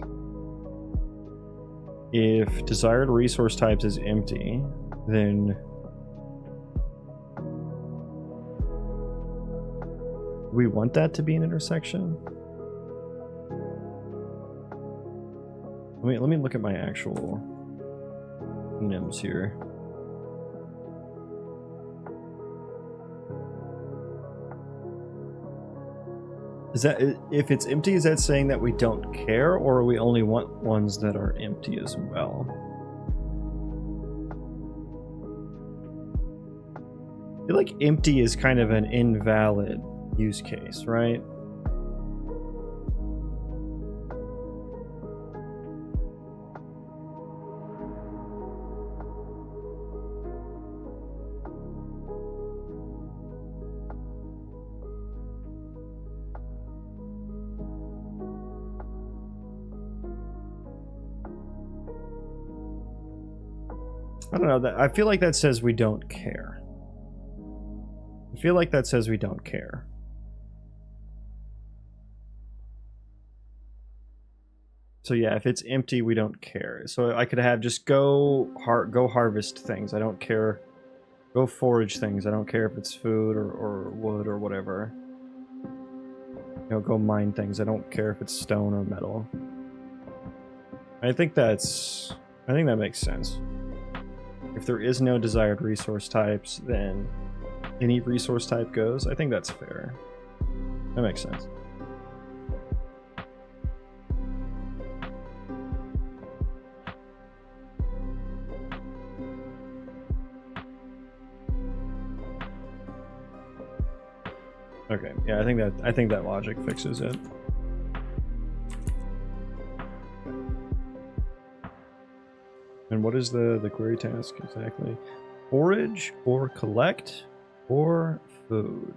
if desired resource types is empty, then we want that to be an intersection. Let me look at my actual enums here. Is that, if it's empty, is that saying that we don't care, or we only want ones that are empty as well? I feel like empty is kind of an invalid use case, right? I don't know, that I feel like that says we don't care. I feel like that says we don't care. So yeah, if it's empty, we don't care. So I could have just go harvest things. I don't care. Go forage things. I don't care if it's food or wood or whatever. You know, go mine things. I don't care if it's stone or metal. I think that makes sense. If there is no desired resource types, then any resource type goes. I think that's fair. That makes sense. Okay, yeah, I think that logic fixes it. And what is the query task exactly? Forage or collect or food.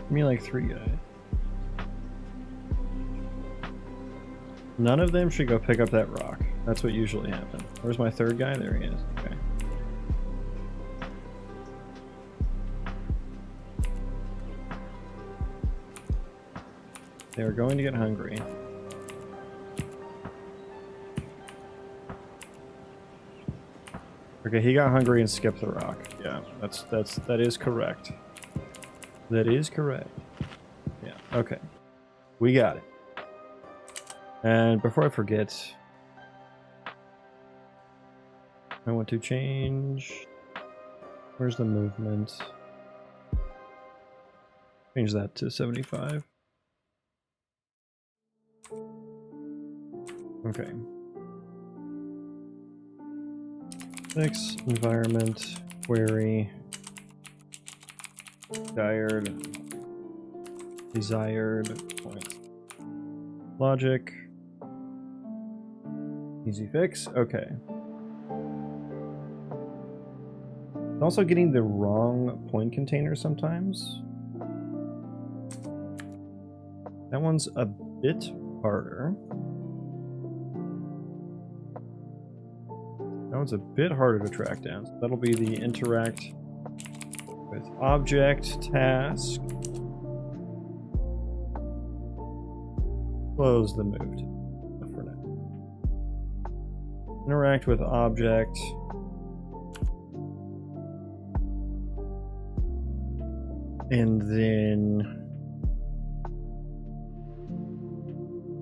Give me like 3 guys. None of them should go pick up that rock. That's what usually happens. Where's my 3rd guy? There he is. Okay. They are going to get hungry. Okay, he got hungry and skipped the rock. Yeah, that is correct. That is correct. Yeah, okay. We got it. And before I forget, I want to change... Where's the movement? Change that to 75. Okay. Fix, environment, query, desired point. Logic. Easy fix. Okay. I'm also getting the wrong point container sometimes. That one's a bit harder. That one's a bit harder to track down. So that'll be the interact with object task. Close the moved for now. Interact with object. And then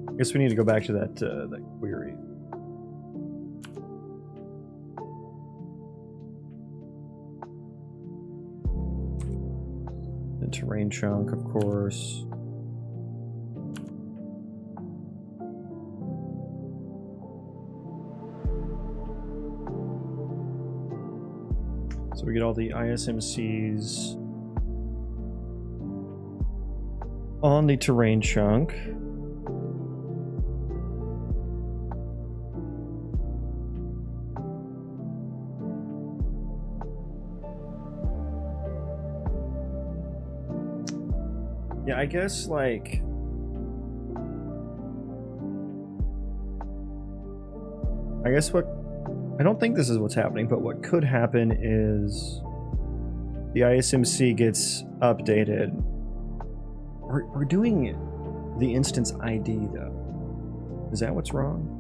I guess we need to go back to that that query. The terrain chunk, of course. So we get all the ISMCs on the terrain chunk. Yeah, I guess like what I don't think this is what's happening, but what could happen is the ISMC gets updated. We're doing the instance ID though. Is that what's wrong?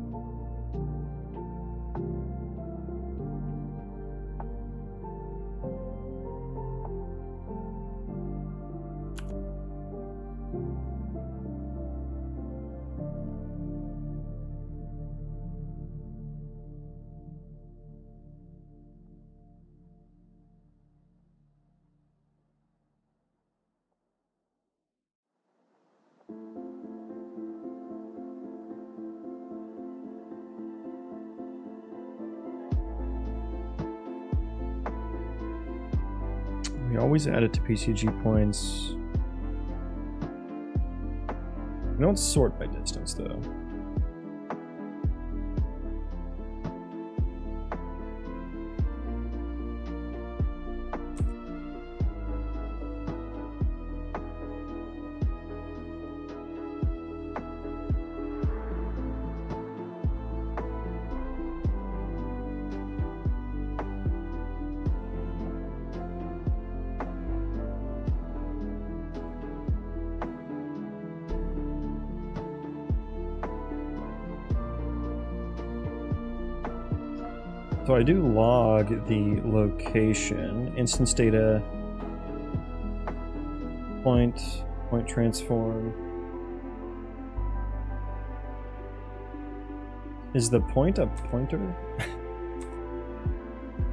We always add it to PCG points. We don't sort by distance though. So I do log the location, instance data, point transform. Is the point a pointer?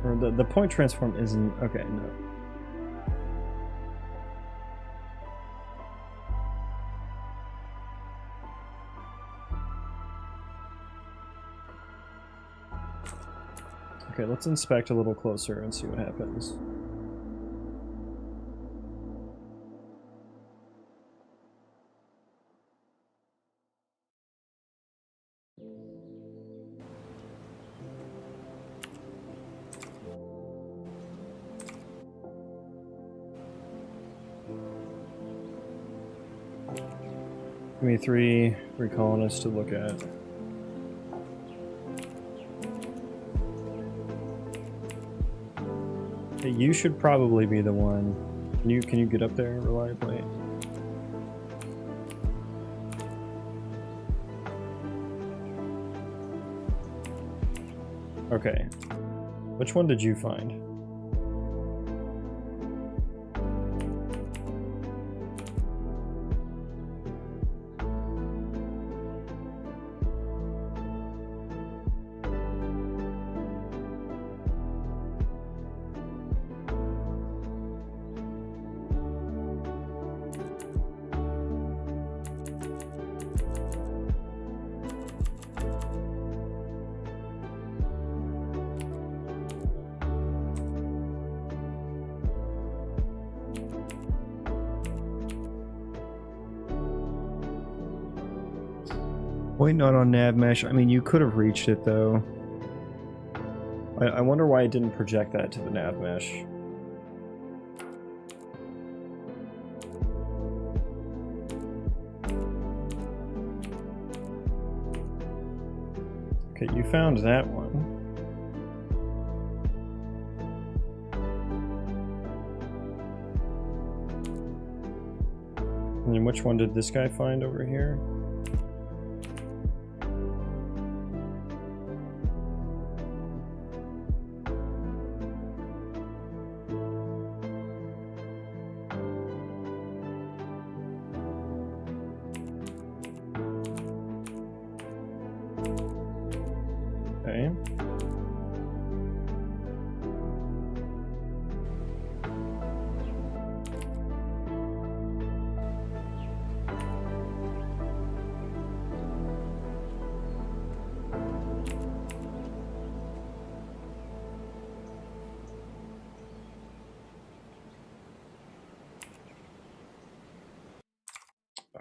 Or the point transform isn't, okay, no. Okay, let's inspect a little closer and see what happens. Give me three colonists to look at. Hey, you should probably be the one. Can you get up there reliably? Okay. Which one did you find? Point not on nav mesh. I mean, you could have reached it though. I wonder why it didn't project that to the nav mesh. Okay, you found that one. And then which one did this guy find over here? Okay.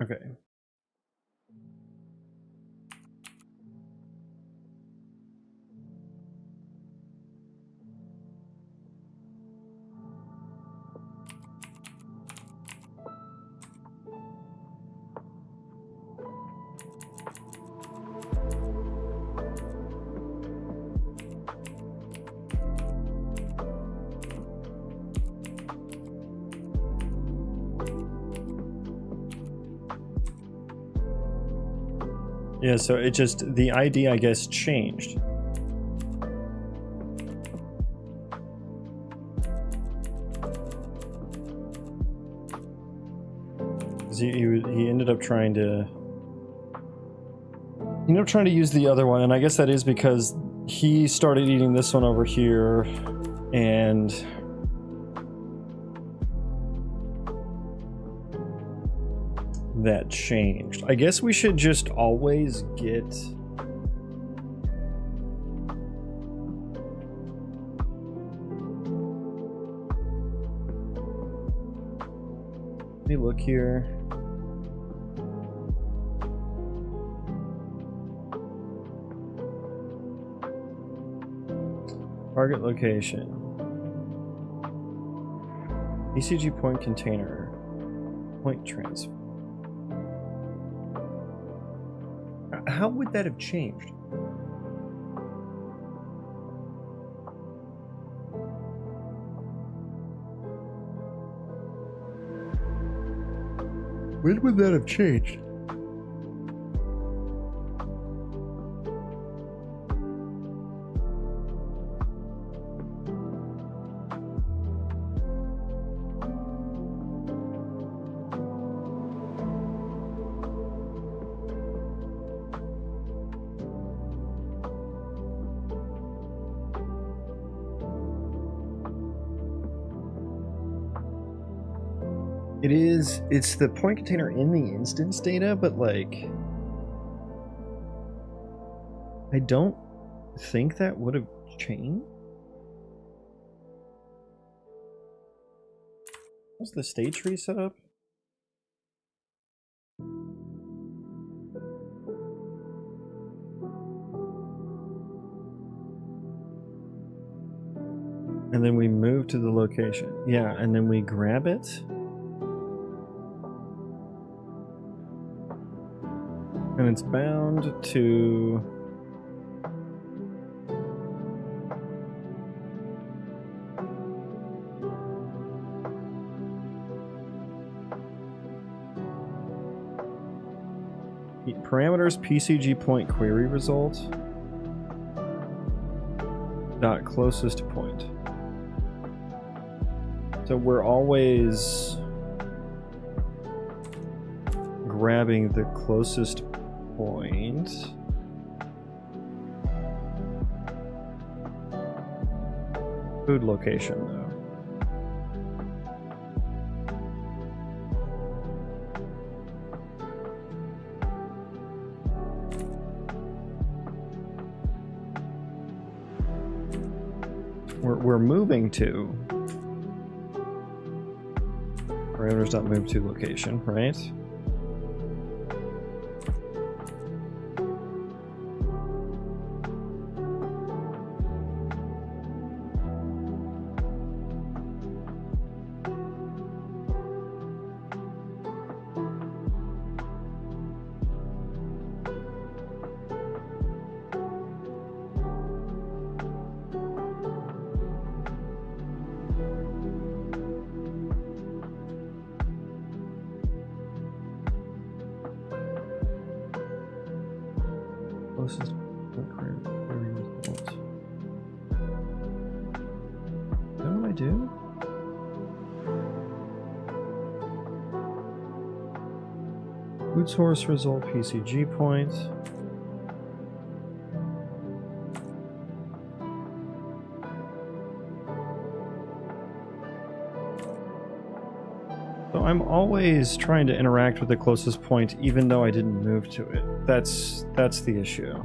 Okay. Yeah, so it just, the ID, I guess, changed. He ended up trying to... He ended up trying to use the other one, and I guess that is because he started eating this one over here, and... that changed. I guess we should just always get... Let me look here. Target location. ECG point container. Point transfer. How would that have changed? When would that have changed? It's the point container in the instance data, but like, I don't think that would have changed. How's the state tree set up? And then we move to the location. Yeah, and then we grab it. And it's bound to... parameters PCG point query result dot closest point. So we're always grabbing the closest point. Food location though. We're moving to parameters.move to location, right? Closest query result. Is that what I do? Food source result PCG point. So I'm always trying to interact with the closest point even though I didn't move to it. That's the issue.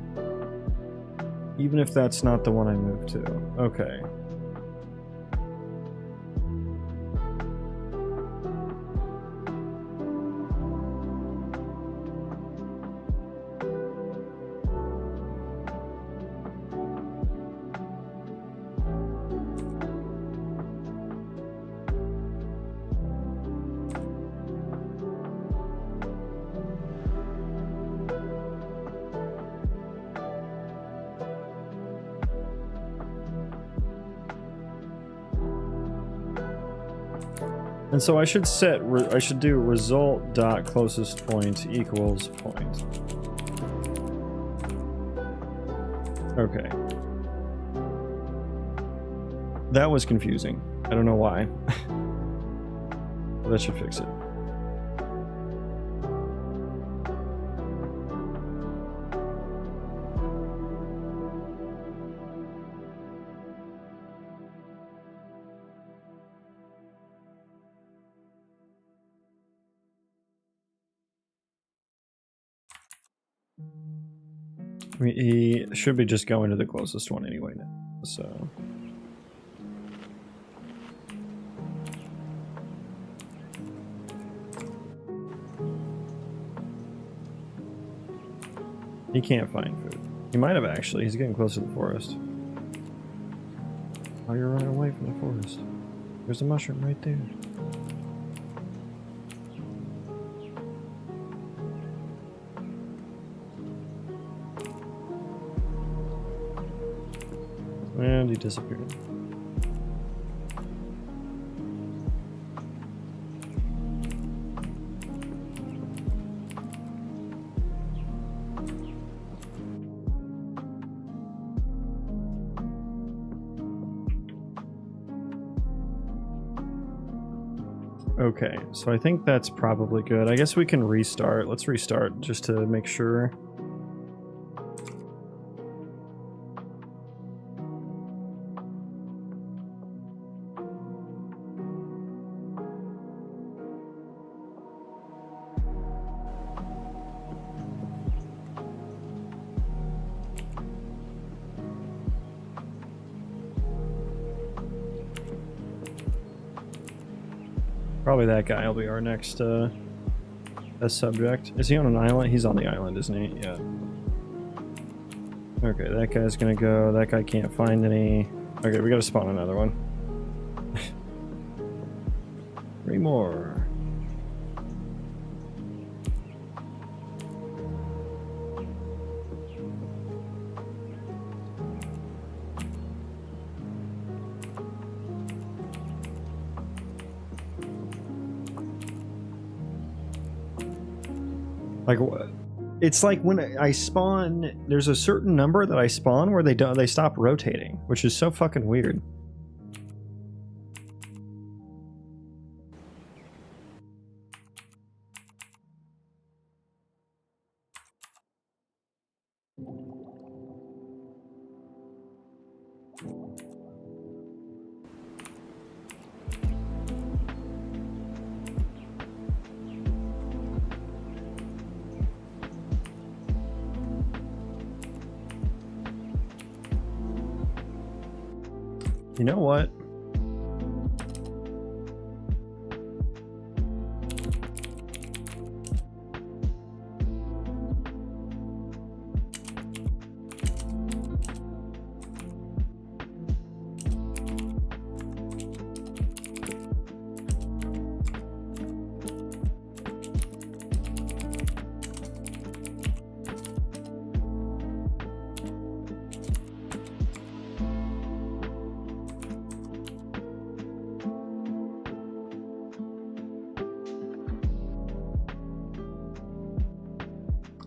Even if that's not the one I moved to. Okay. And so I should I should do result dot closest point equals point. Okay. That was confusing. I don't know why. That should fix it. I mean, he should be just going to the closest one anyway now, so... He can't find food. He might have actually. He's getting close to the forest. Oh, you're running away from the forest. There's a mushroom right there. And he disappeared. Okay, so I think that's probably good. I guess we can restart. Let's restart just to make sure. Probably that guy will be our next test subject. Is he on an island? He's on the island, isn't he? Yeah. Okay, that guy's gonna go. That guy can't find any. Okay, we gotta spawn another one. 3 more. Like, it's like when I spawn, there's a certain number that I spawn where they stop rotating, which is so fucking weird. You know what?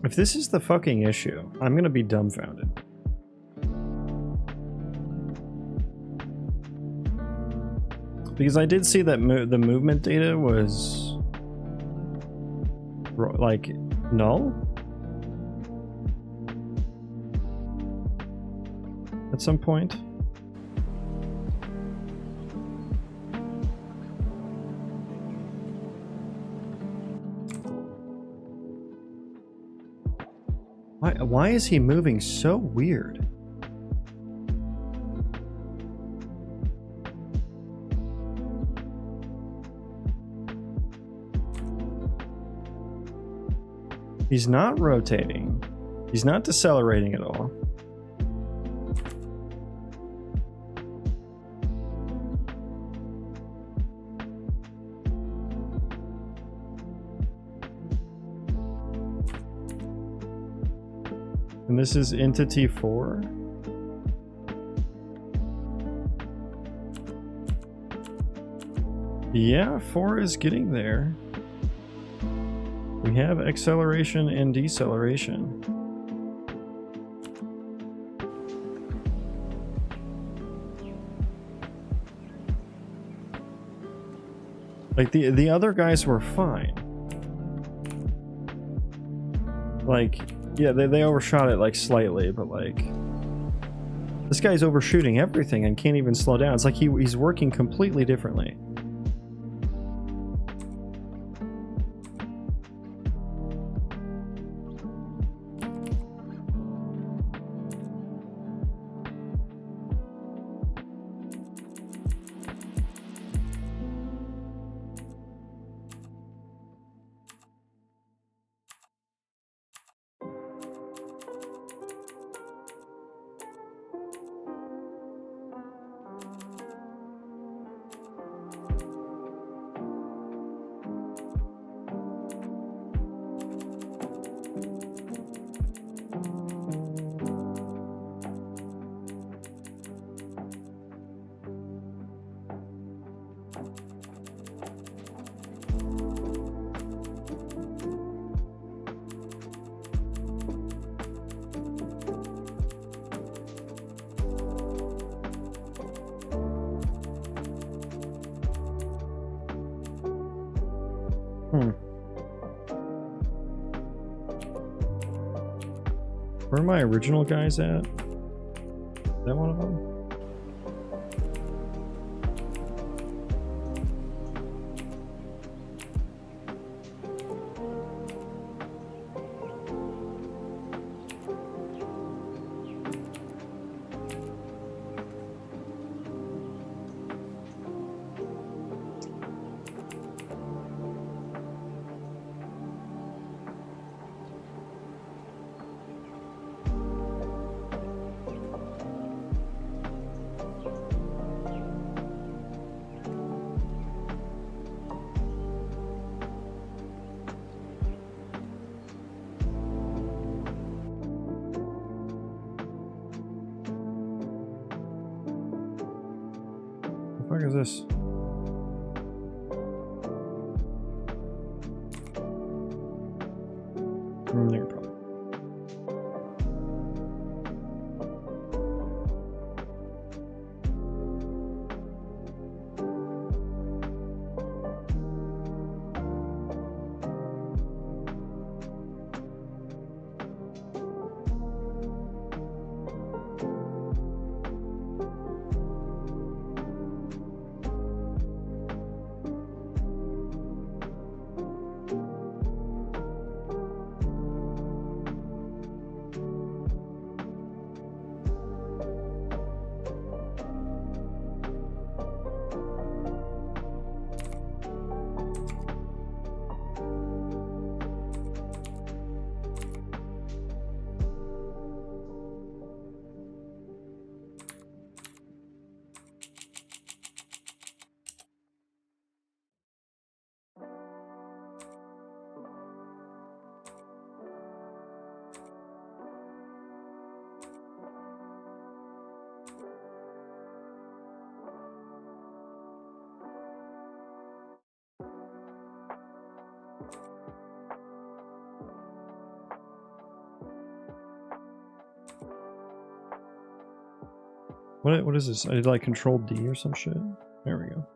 If this is the fucking issue, I'm gonna be dumbfounded. Because I did see that the movement data was like null at some point. Why is he moving so weird? He's not rotating. He's not decelerating at all. And this is entity 4. Yeah, 4 is getting there. We have acceleration and deceleration. Like the other guys were fine. Like, yeah, they overshot it like slightly, but like this guy's overshooting everything and can't even slow down. It's like he's working completely differently. Where are my original guys at? Is that one of them? fuck is this? There probably. What is this? I did like Control D or some shit. There we go.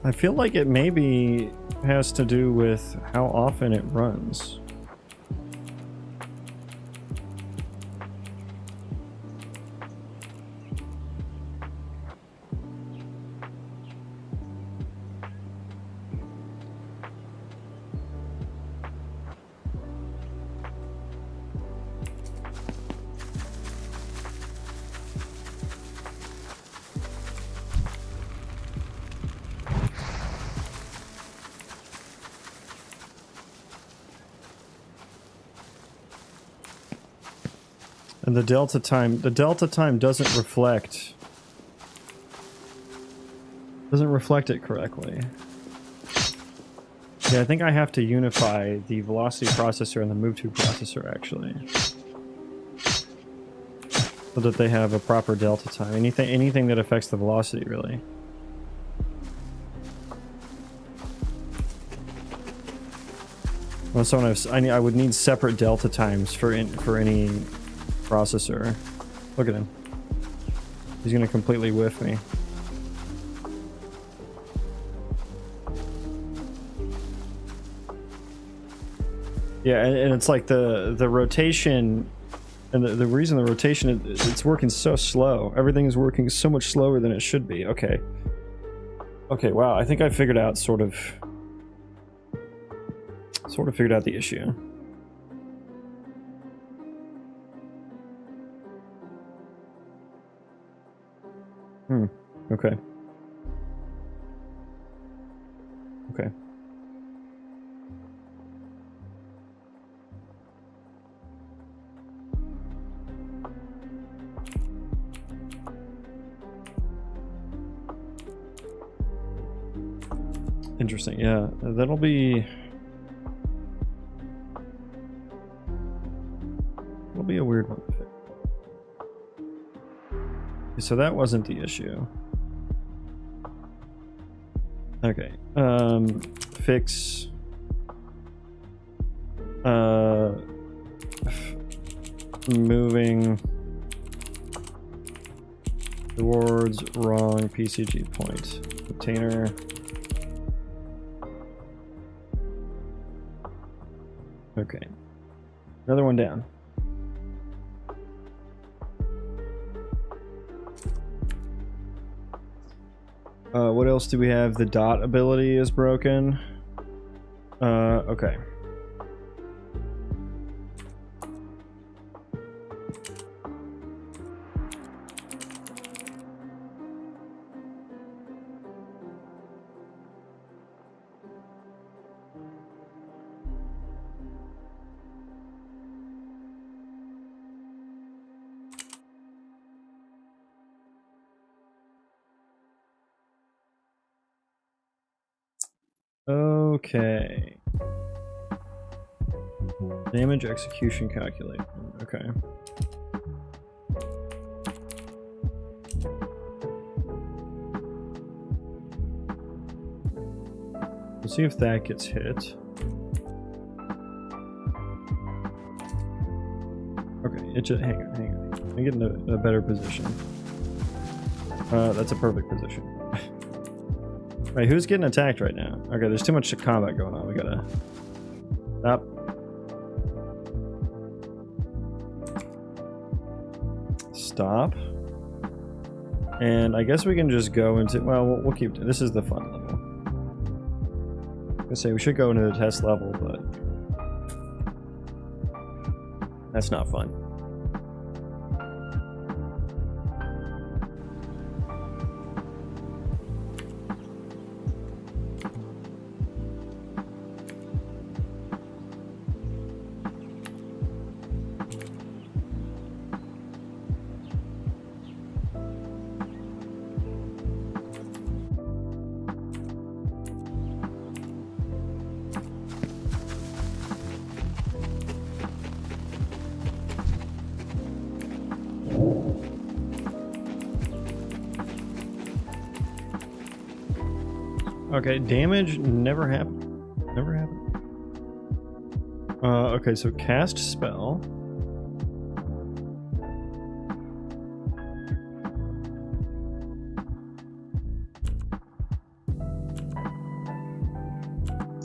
I feel like it maybe has to do with how often it runs. And the delta time doesn't reflect it correctly. Yeah, I think I have to unify the velocity processor and the move to processor actually, so that they have a proper delta time. Anything that affects the velocity really. Also, I would need separate delta times for any processor. Look at him. He's gonna completely whiff me. Yeah, and it's like the rotation, and the reason the rotation, it's working so slow. Everything is working so much slower than it should be. Okay. Okay, wow. I think I figured out sort of figured out the issue. Okay. Okay. Interesting. Yeah, that'll be a weird one to fix. So that wasn't the issue. Okay. Fix moving towards wrong PCG point. Container. Okay. Another one down. What else do we have? The dot ability is broken. Okay. Okay. Damage execution calculation. Okay. Let's see if that gets hit. Okay, it just hang on. Let me get in a better position. That's a perfect position. Wait, who's getting attacked right now? Okay, there's too much combat going on. We gotta stop. Stop. And I guess we can just go into. Well, we'll keep. This is the fun level. I was gonna say we should go into the test level, but that's not fun. Okay, damage never happened. Never happened. Okay, so cast spell.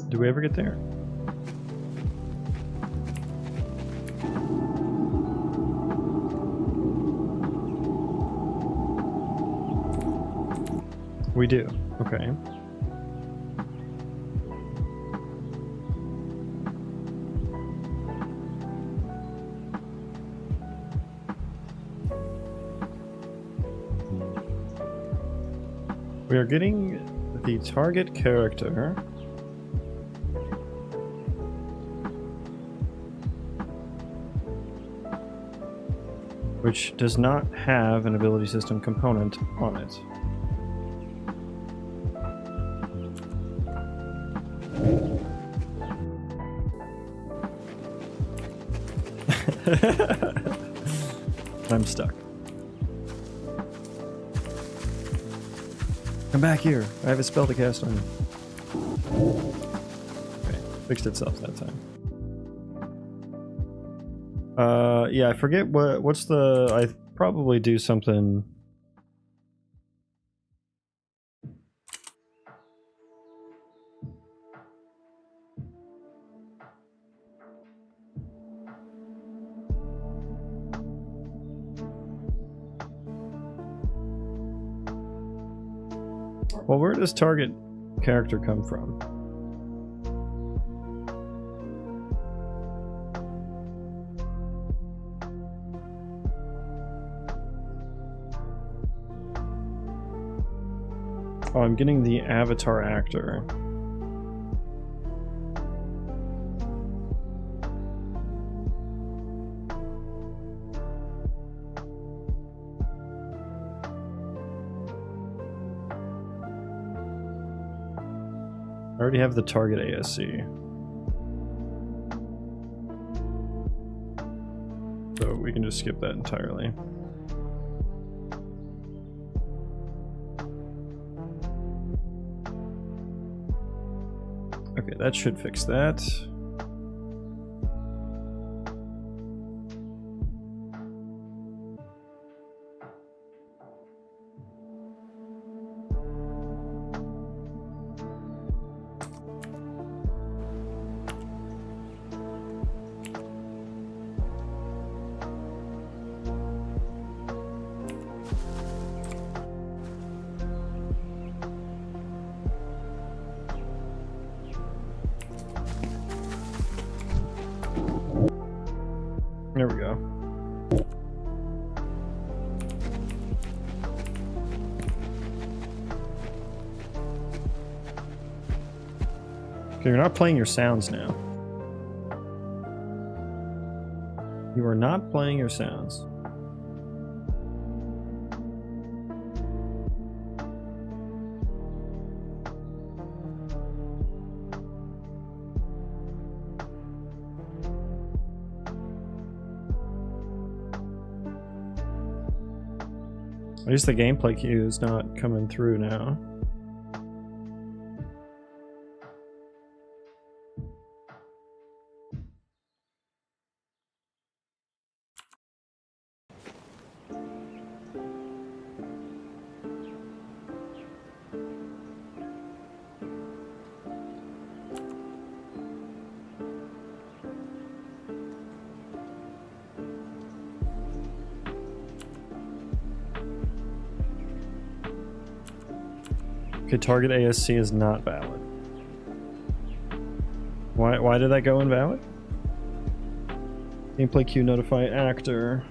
Do we ever get there? We do. Okay. We are getting the target character. Which does not have an ability system component on it. I'm stuck. Come back here. I have a spell to cast on you. Okay, fixed itself that time. Yeah, I forget what's the. I probably do something. Well, where does target character come from? Oh, I'm getting the avatar actor. I already have the target ASC. So we can just skip that entirely. Okay, that should fix that. There we go. Okay, you're not playing your sounds now. You are not playing your sounds. At least the gameplay cue is not coming through now. Okay, target ASC is not valid. Why did that go invalid? Gameplay queue notify actor.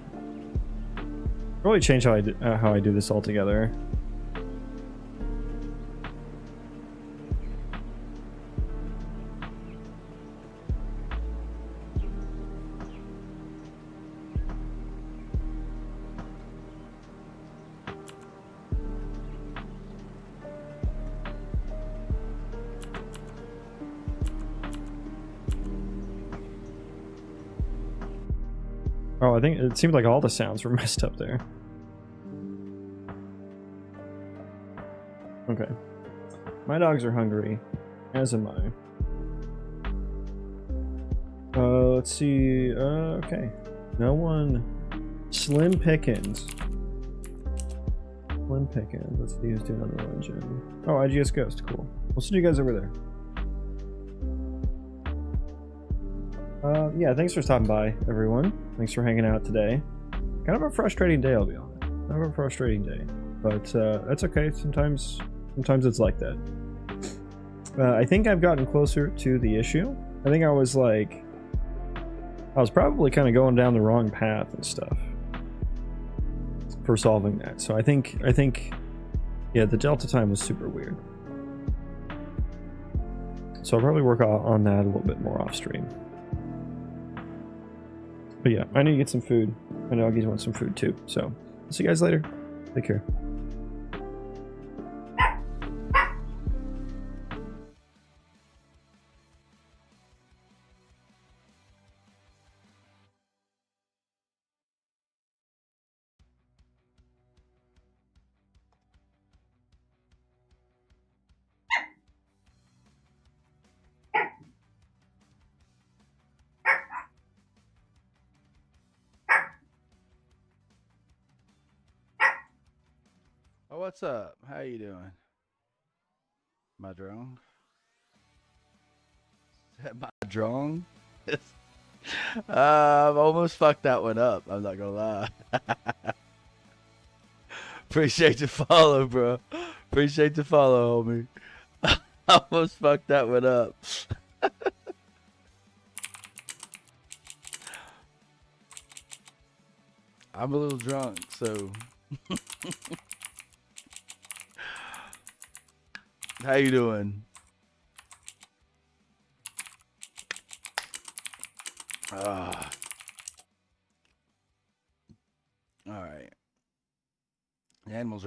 Probably change how I do this altogether. Oh, I think it seemed like all the sounds were messed up there. Okay. My dogs are hungry, as am I. Let's see. Okay. No one. Slim Pickens. Slim Pickens. Let's see who's doing on religion. Oh, IGS Ghost. Cool. We'll see you guys over there. Yeah, thanks for stopping by, everyone. Thanks for hanging out today. Kind of a frustrating day, I'll be honest. Kind of a frustrating day, but that's okay. Sometimes it's like that. I think I've gotten closer to the issue. I think I was probably kind of going down the wrong path and stuff for solving that. So I think, yeah, the delta time was super weird. So I'll probably work on that a little bit more off stream. But yeah, I need to get some food. My doggies want some food too. So, I'll see you guys later. Take care. Oh, what's up? How you doing? My drone? Is that my drone? I've almost fucked that one up. I'm not gonna lie. Appreciate the follow, bro. Appreciate the follow, homie. Almost fucked that one up. I'm a little drunk, so. How you doing?